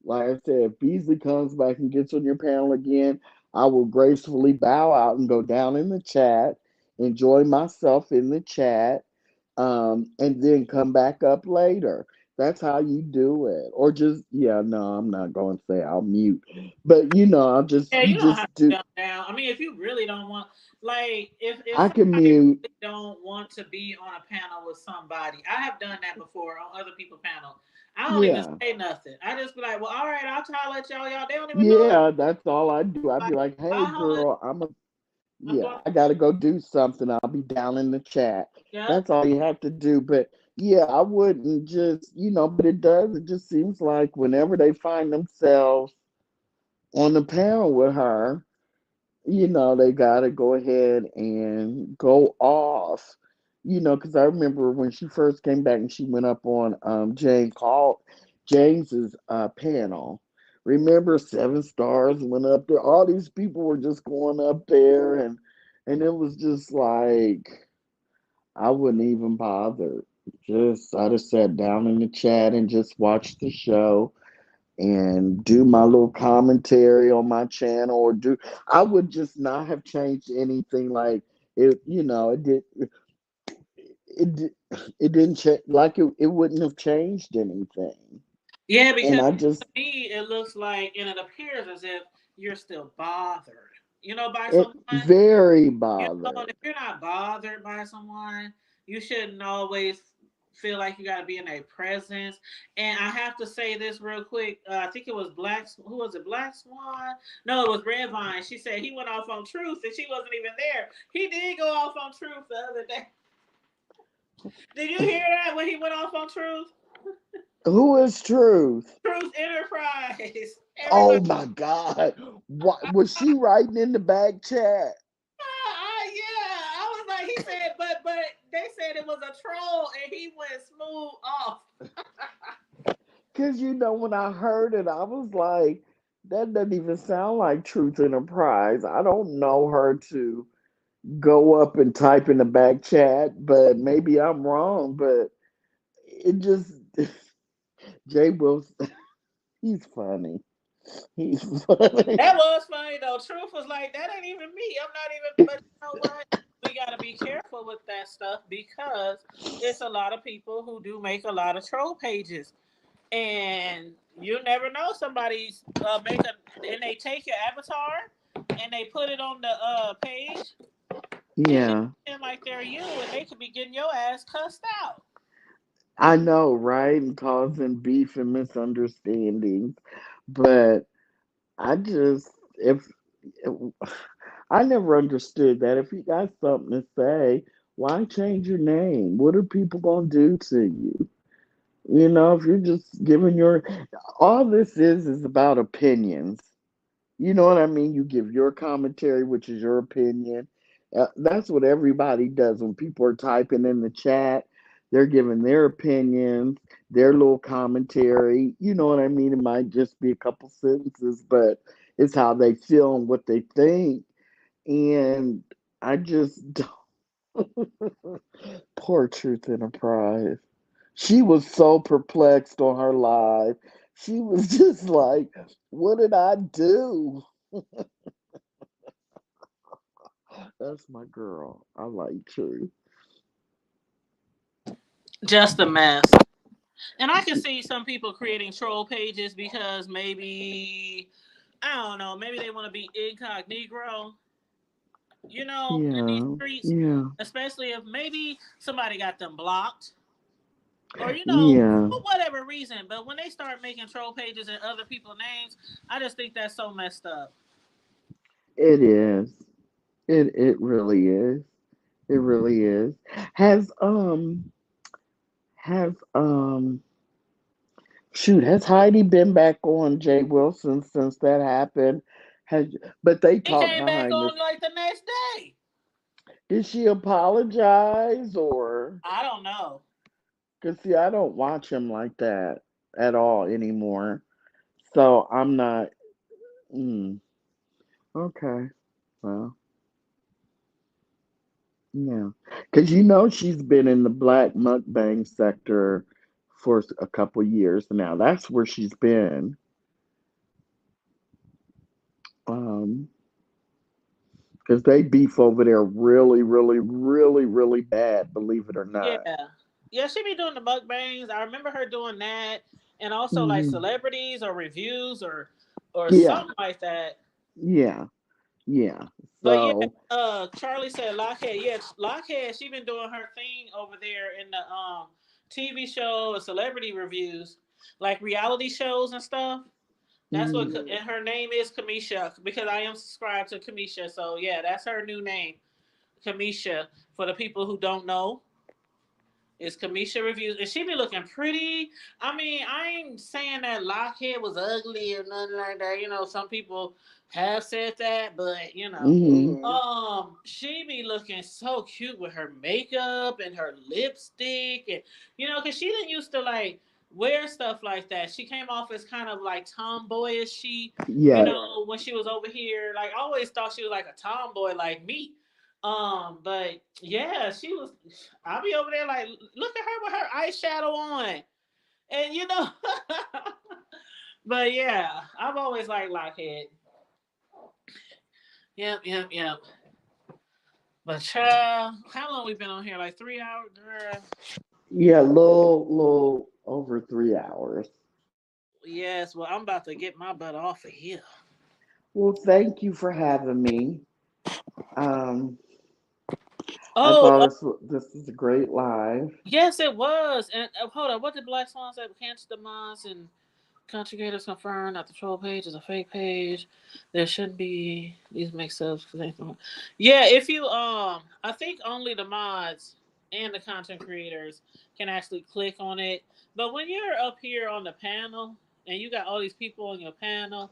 S5: Like I said, if Beasley comes back and gets on your panel again, I will gracefully bow out and go down in the chat, enjoy myself in the chat, and then come back up later. That's how you do it. Or just, yeah, no, I'm not going to say I'll mute. But,
S1: Yeah,
S5: you
S1: you don't have
S5: just
S1: to
S5: do,
S1: jump down. I mean, if you really don't want, like, if
S5: I can
S1: somebody
S5: mute.
S1: really don't want to be on a panel with somebody, I have done that before on other people's panel. I don't even
S5: Yeah.
S1: say nothing. I just be like, well, all right, I'll holler at y'all. Y'all, they don't even know it.
S5: Yeah, that's all I do. I'd be
S1: Like,
S5: like, hey,
S1: I'll holler.
S5: girl,
S1: I'm
S5: yeah,
S1: going.
S5: I got to go do something. I'll be down in the chat.
S1: Yep.
S5: That's all you have to do. But yeah, I wouldn't just, but it just seems like whenever they find themselves on the panel with her, they got to go ahead and go off. Because I remember when she first came back and she went up on James's panel. Remember, 7 stars went up there. All these people were just going up there, and it was just like I wouldn't even bother. Just I just sat down in the chat and just watched the show and do my little commentary on my channel or do I would just not have changed anything like it it didn't change like it wouldn't have changed anything.
S1: Yeah,
S5: And
S1: because
S5: I
S1: to
S5: just
S1: me, it looks like, and it appears as if you're still bothered, by
S5: it
S1: someone.
S5: very
S1: And
S5: bothered.
S1: if you're not bothered by someone, you shouldn't always feel like you got to be in their presence. And I have to say this real quick. I think it was Who was it? Black Swan? No, it was Redvine. She said he went off on Truth, and she wasn't even there. He did go off on Truth the other day. Did you hear that when he went off on Truth?
S5: Who is Truth?
S1: Truth Enterprise.
S5: Oh
S1: Everybody.
S5: my God. What was she writing in the back chat?
S1: Yeah, I was like, he said, but they said it was a troll, and he went smooth off.
S5: Because when I heard it, I was like, that doesn't even sound like Truth Enterprise. I don't know her to go up and type in the back chat, but maybe I'm wrong. But it just Jay Wilson, he's funny. He's funny.
S1: That was funny though. Truth was like, that ain't even me. I'm not even. But you know what? We gotta be careful with that stuff because it's a lot of people who do make a lot of troll pages, and you never know. Somebody's make a and they take your avatar and they put it on the page and they
S5: Yeah,
S1: pretend like they're you, and they could be getting your ass cussed out.
S5: I know, right? And causing beef and misunderstandings. But I just, if I never understood that. If you got something to say, why change your name? What are people gonna do to you? You know, if you're just giving your, all this is about opinions. You know what I mean? You give your commentary, which is your opinion. That's what everybody does when people are typing in the chat. They're giving their opinions, their little commentary. You know what I mean? It might just be a couple sentences, but it's how they feel and what they think. And I just poor Truth Enterprise. She was so perplexed on her live. She was just like, what did I do? That's my girl. I like Truth.
S1: Just a mess. And I can see some people creating troll pages because maybe I don't know, maybe they want to be incognito, in these
S5: Yeah,
S1: streets,
S5: yeah,
S1: especially if maybe somebody got them blocked or
S5: yeah.
S1: for whatever reason. But when they start making troll pages and other people's names, I just think that's so messed up.
S5: It is. It really is. It really is. Has has shoot, has Heidi been back on Jay Wilson since that happened? Has but they
S1: He
S5: talk
S1: came back
S5: behind this.
S1: on like the next day.
S5: Did she apologize or?
S1: I don't know.
S5: Cause see, I don't watch him like that at all anymore. So I'm not. Mm, okay. Well, yeah. Cause she's been in the black mukbang sector for a couple years now. That's where she's been. Um, cause they beef over there really, really, really, really bad. Believe it or
S1: Yeah.
S5: not.
S1: Yeah, she be doing the mukbangs. I remember her doing that and also like
S5: Hmm.
S1: celebrities or reviews or
S5: Yeah.
S1: something like that.
S5: Yeah. Yeah.
S1: But yeah,
S5: So.
S1: Charlie said Lockhead. Yeah, Lockhead. She been doing her thing over there in the TV show and celebrity reviews, like reality shows and stuff. That's what,
S5: Mhm.
S1: and her name is Kamisha because I am subscribed to Kamisha. So yeah, that's her new name, Kamisha. For the people who don't know, it's Kamisha Reviews, and she be looking pretty. I mean, I ain't saying that Lockhead was ugly or nothing like that. Some people have said that, but
S5: Mhm.
S1: she be looking so cute with her makeup and her lipstick, and because she didn't used to like wear stuff like that. She came off as kind of like tomboyish.
S5: Yes.
S1: When she was over here, like I always thought she was like a tomboy like me. But yeah, she was. I'll be over there like, look at her with her eyeshadow on, and but yeah, I've always liked Lockhead. Yep, yep, yep. But child, how long we been on here? Like 3 hours, girl.
S5: Yeah. Little over 3 hours.
S1: Yes. Well, I'm about to get my butt off of here.
S5: Well, thank you for having me. Um, I
S1: Oh,
S5: thought this was a great live.
S1: yes, it was. And hold on, what did Black Swan say? Cancer demise and country creators confirmed that the troll page is a fake page. There shouldn't be these mix-ups. Yeah, if you I think only the mods and the content creators can actually click on it. But when you're up here on the panel and you got all these people on your panel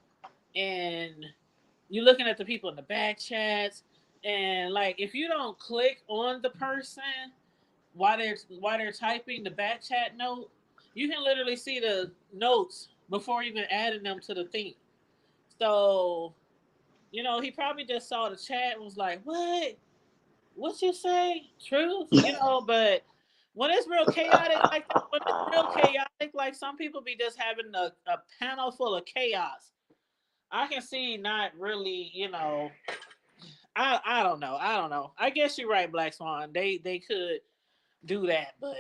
S1: and you're looking at the people in the back chats and like if you don't click on the person while they're typing the back chat note, you can literally see the notes before even adding them to the thing. So, you know, he probably just saw the chat and was like, what you say? Truth? You know, but when it's real chaotic like that, when it's real chaotic, like some people be just having a panel full of chaos. I can see not really, you know, I don't know. I don't know. I guess you're right, Black Swan. They could do that, but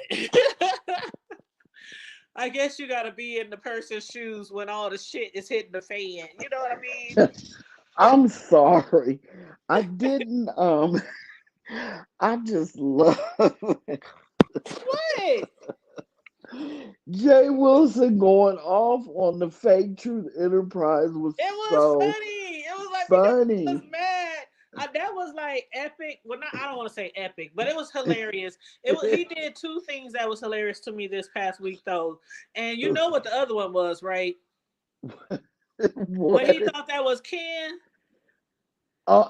S1: I guess you gotta be in the person's shoes when all the shit is hitting the fan. You know what I mean?
S5: I'm sorry. I didn't I just love
S1: What?
S5: Jay Wilson going off on the fake Truth Enterprise was
S1: It was
S5: so
S1: funny. It was like because I was
S5: funny.
S1: mad. That was like epic. Well, not I don't want to say epic, but it was hilarious. It was he did two things that was hilarious to me this past week though, and you know what the other one was, right? When
S5: What?
S1: he thought that was Ken,
S5: Uh,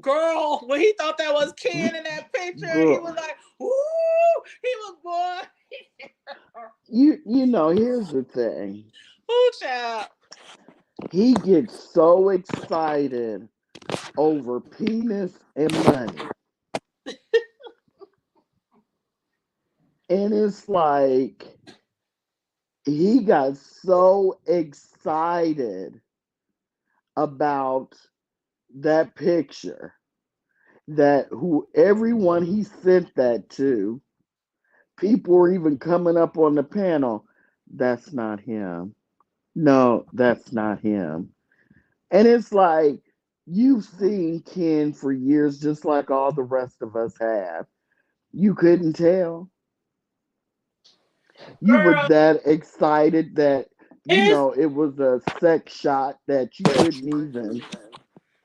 S1: girl. When he thought that was Ken in that picture, he
S5: girl,
S1: was like, "Woo!" He was boy.
S5: you know, here's the thing.
S1: Ooh, child.
S5: He gets so excited over penis and money. And it's like he got so excited about that picture that who everyone he sent that to, people were even coming up on the panel. That's not him. No, that's not him. And it's like you've seen Ken for years, just like all the rest of us have. You couldn't tell. You were
S1: Girl,
S5: that excited that
S1: his
S5: it was a sex shot that you couldn't even.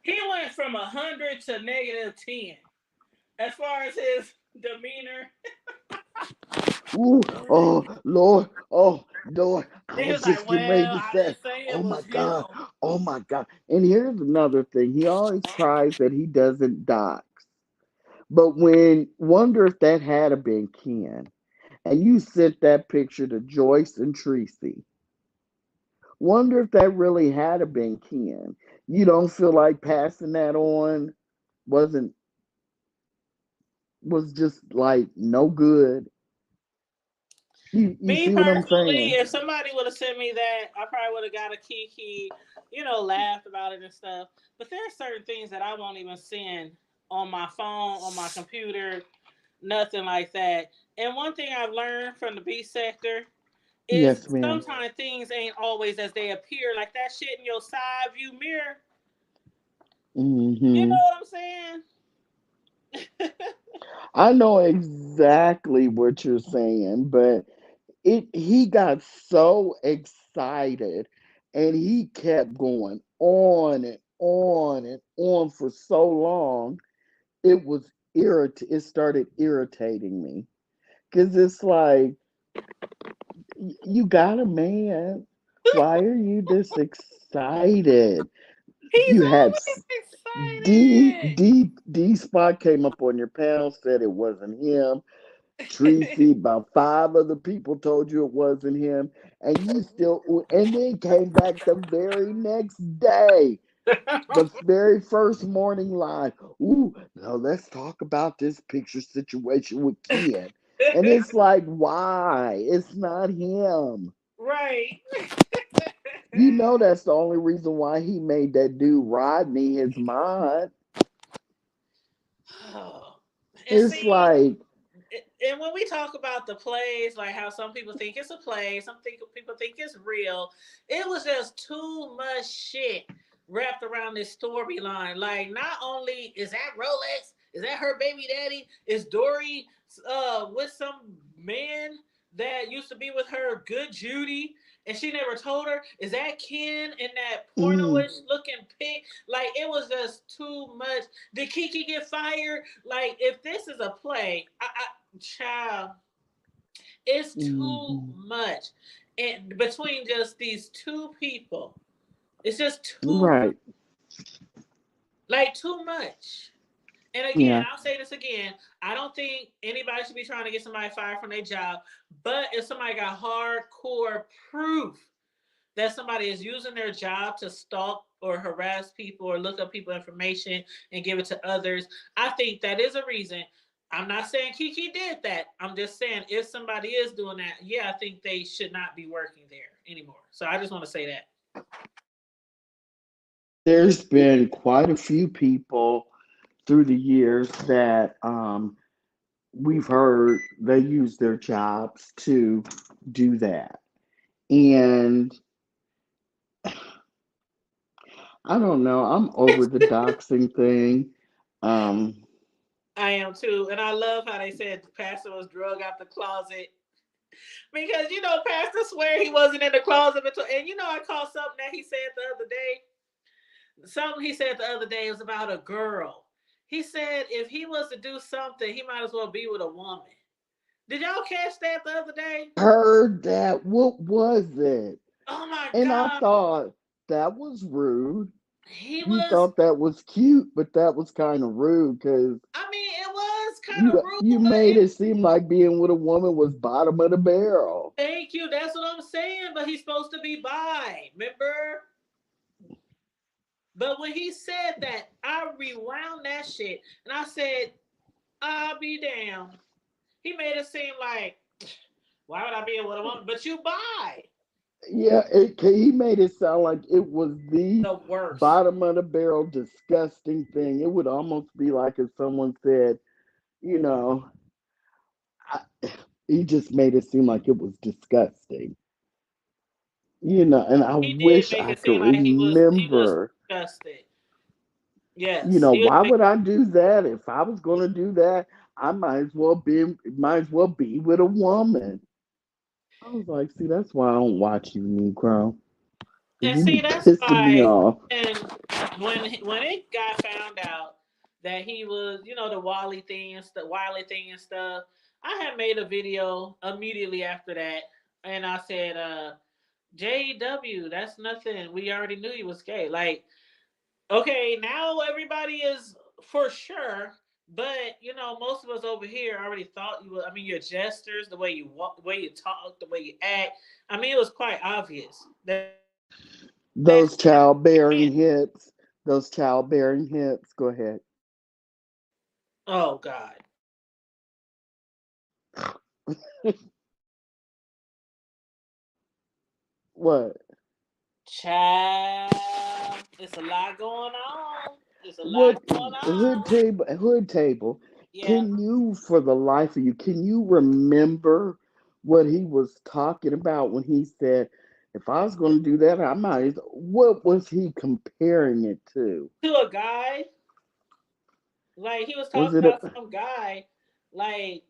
S1: he went from 100 to -10 as far as his demeanor.
S5: Ooh, oh Lord, oh Lord. I
S1: He
S5: was
S1: was
S5: just
S1: like,
S5: getting ready
S1: "Well,
S5: to
S1: I
S5: say,
S1: didn't say it
S5: oh my
S1: was
S5: God,
S1: him."
S5: oh my God. And here's another thing. He always cries that he doesn't dox. But when wonder if that had have been Ken, and you sent that picture to Joyce and Tracy. Wonder if that really had have been Ken. You don't feel like passing that on wasn't was just like no good. You
S1: Me
S5: see what I'm
S1: personally,
S5: saying?
S1: if somebody would have sent me that, I probably would have got a Kiki, you know, laughed about it and stuff. But there are certain things that I won't even send on my phone, on my computer, nothing like that. And one thing I've learned from the B sector is
S5: Yes, ma'am.
S1: sometimes things ain't always as they appear. Like that shit in your side view mirror. You know
S5: Hmm.
S1: what I'm saying?
S5: I know exactly what you're saying, but he got so excited and he kept going on and on and on for so long. It started irritating me because it's like you got a man. Why are you this excited?
S1: He's
S5: You had
S1: always
S5: D
S1: excited.
S5: D D Spot came up on your panel, said it wasn't him. Tracy, about five other people told you it wasn't him, and you still, and then came back the very next day, the very first morning live. Ooh, now let's talk about this picture situation with Ken. And it's like, why? It's not him.
S1: Right.
S5: You know that's the only reason why he made that dude Rodney his mod.
S1: And
S5: It's
S1: see,
S5: like,
S1: and when we talk about the plays, like how some people think it's a play, people think it's real, it was just too much shit wrapped around this storyline. Like, not only is that Rolex, is that her baby daddy, is Dory with some man that used to be with her, good Judy, and she never told her, is that Ken in that
S5: mm,
S1: pornoish looking pic? Like, it was just too much. Did Kiki get fired? Like, if this is a play, child, it's too
S5: mm,
S1: much. And between just these two people, it's just too
S5: right,
S1: like too much. And again,
S5: yeah,
S1: I'll say this again. I don't think anybody should be trying to get somebody fired from their job. But if somebody got hardcore proof that somebody is using their job to stalk or harass people or look up people information and give it to others, I think that is a reason. I'm not saying Kiki did that. I'm just saying if somebody is doing that, yeah, I think they should not be working there anymore. So I just want to say that.
S5: There's been quite a few people through the years that we've heard they use their jobs to do that. And I don't know, I'm over the doxing thing. Um,
S1: I am too. And I love how they said the pastor was drug out the closet. Because Pastor swear he wasn't in the closet until, and I caught something that he said the other day. Something he said the other day was about a girl. He said if he was to do something, he might as well be with a woman. Did y'all catch that the other day?
S5: heard that. What was it?
S1: Oh my
S5: And I
S1: God.
S5: thought that was rude.
S1: He
S5: You
S1: was,
S5: thought that was cute, but that was kind of rude because
S1: I mean, it was kind of
S5: you
S1: rude, but
S5: made it seem like being with a woman was bottom of the barrel.
S1: thank you. That's what I'm saying. But he's supposed to be bi. Remember? But when he said that, I rewound that shit and I said, I'll be damned. He made it seem like, why would I be with a woman? But you bi.
S5: Yeah, he made it sound like it was the
S1: The worst.
S5: bottom of the barrel, disgusting thing. It would almost be like if someone said, you know, I, he just made it seem like it was disgusting. And I
S1: He did
S5: wish
S1: make
S5: I
S1: it
S5: could
S1: seem like he was
S5: remember.
S1: disgusted. Yes. He was
S5: Why would I do that? If I was going to do that, I might as well be with a woman. I was like, see, that's why I don't watch you, Negro.
S1: and
S5: You
S1: see
S5: be
S1: that's
S5: pissing me
S1: why
S5: off.
S1: and when it got found out that he was, the Wiley thing and stuff, I had made a video immediately after that and I said, JW, that's nothing. We already knew he was gay. Like, okay, now everybody is for sure. But most of us over here already thought you were. I mean, your gestures, the way you walk, the way you talk, the way you act. I mean, it was quite obvious that
S5: Those
S1: that's
S5: childbearing
S1: man.
S5: hips. Those childbearing hips. Go ahead.
S1: Oh God,
S5: What?
S1: child, it's a lot going on. It's a lot
S5: What
S1: going
S5: hood
S1: on.
S5: table? Hood table.
S1: Yeah,
S5: Can you, for the life of you, can you remember what he was talking about when he said, "If I was going to do that, I might." What was he comparing it to?
S1: to a guy, like he was
S5: Was
S1: talking
S5: it
S1: about
S5: a?
S1: some guy, like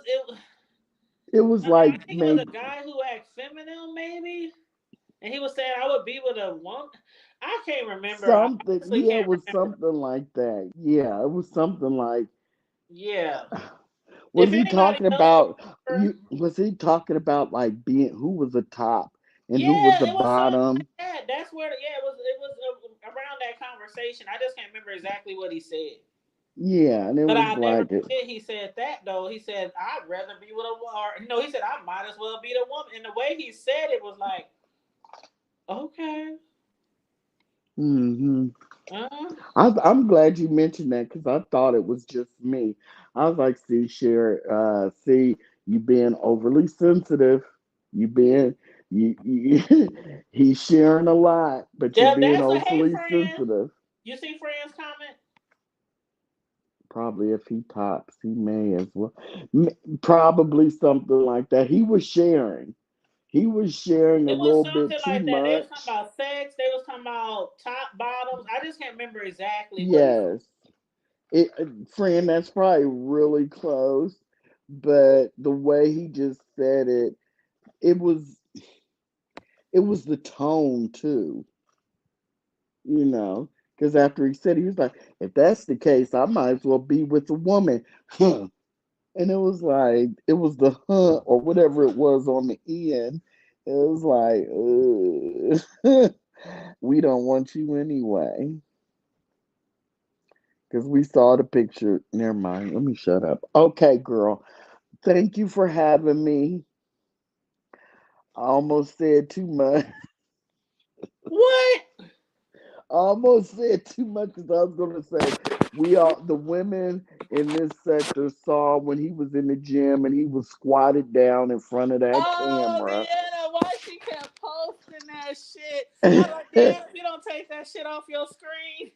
S1: it.
S5: It was
S1: I
S5: like
S1: think it was a
S5: maybe
S1: guy who act feminine, maybe, and he was saying I would be with a woman. I can't remember. I
S5: something.
S1: honestly
S5: Yeah, it
S1: can't
S5: was
S1: remember.
S5: something like that. Yeah, it was something like.
S1: Yeah.
S5: Was
S1: If
S5: he
S1: anybody
S5: talking
S1: else
S5: about
S1: remember,
S5: you? Was he talking about like being who was the top and who was
S1: yeah,
S5: the
S1: it was something like
S5: bottom?
S1: that. That's where, yeah, it was around that conversation. I just can't remember exactly what he said.
S5: Yeah, and it
S1: But
S5: was
S1: I'll never
S5: like it.
S1: forget he said that though. He said, I'd rather be with a woman. No, he said, I might as well be the woman. And the way he said it was like, okay.
S5: Hmm.
S1: Uh,
S5: I'm glad you mentioned that because I thought it was just me. I was like, see, Cher, see, you being overly sensitive. You being he's sharing a lot, but you're
S1: yeah,
S5: being
S1: that's a hey
S5: overly
S1: friend.
S5: sensitive.
S1: You see friends comment?
S5: Probably if he tops, he may as well. Probably something like that. He was sharing. He was sharing a
S1: It was
S5: little bit
S1: something
S5: too
S1: like that. They was talking
S5: much.
S1: about sex. They was talking about top bottoms. I just can't remember exactly what he said.
S5: Yes. Friend, that's probably really close, but the way he just said it, it was it was the tone too, you know. Because after he said, he was like, "If that's the case, I might as well be with a woman." Huh. And it was like it was the huh or whatever it was on the end. It was like, we don't want you anyway. Because we saw the picture. Never mind. Let me shut up. Okay, girl. Thank you for having me. I almost said too much.
S1: What?
S5: I almost said too much because I was gonna say we all the women in this sector saw when he was in the gym and he was squatted down in front of that
S1: Oh,
S5: camera.
S1: Deanna, why she kept posting that shit? I'm like, Deanna, if you don't take that shit off your screen.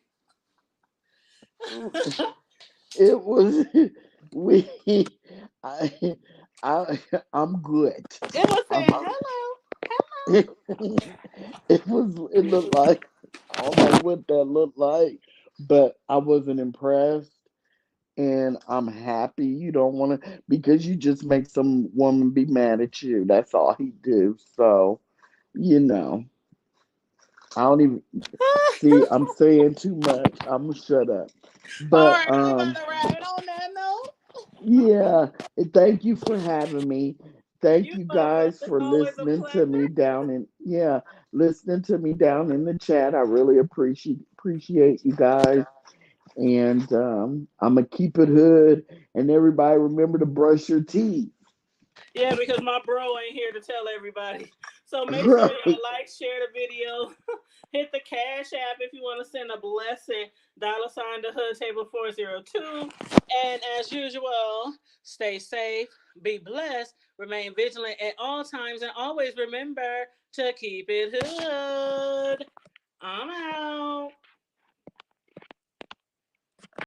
S5: It was we I I I'm good.
S1: It was saying
S5: I'm
S1: hello.
S5: it looked like I don't know what that looked like, but I wasn't impressed and I'm happy you don't want to because you just make some woman be mad at you. That's all he do. So, you know, I don't even see I'm saying too much. I'm gonna shut up.
S1: All
S5: But
S1: right, we about to wrap it on that note.
S5: yeah, and thank you for having me. Thank
S1: You
S5: you
S1: welcome.
S5: guys
S1: It's
S5: for
S1: always a
S5: listening to me
S1: pleasure.
S5: down in yeah, listening to me down in the chat. I really appreciate you guys. And I'm gonna keep it hood. And everybody remember to brush your teeth.
S1: Yeah, because my bro ain't here to tell everybody. So make sure
S5: Right.
S1: y'all like, share the video, hit the Cash App if you want to send a blessing. $ the hood table 402. And as usual, stay safe, be blessed, remain vigilant at all times, and always remember to keep it hood. I'm out.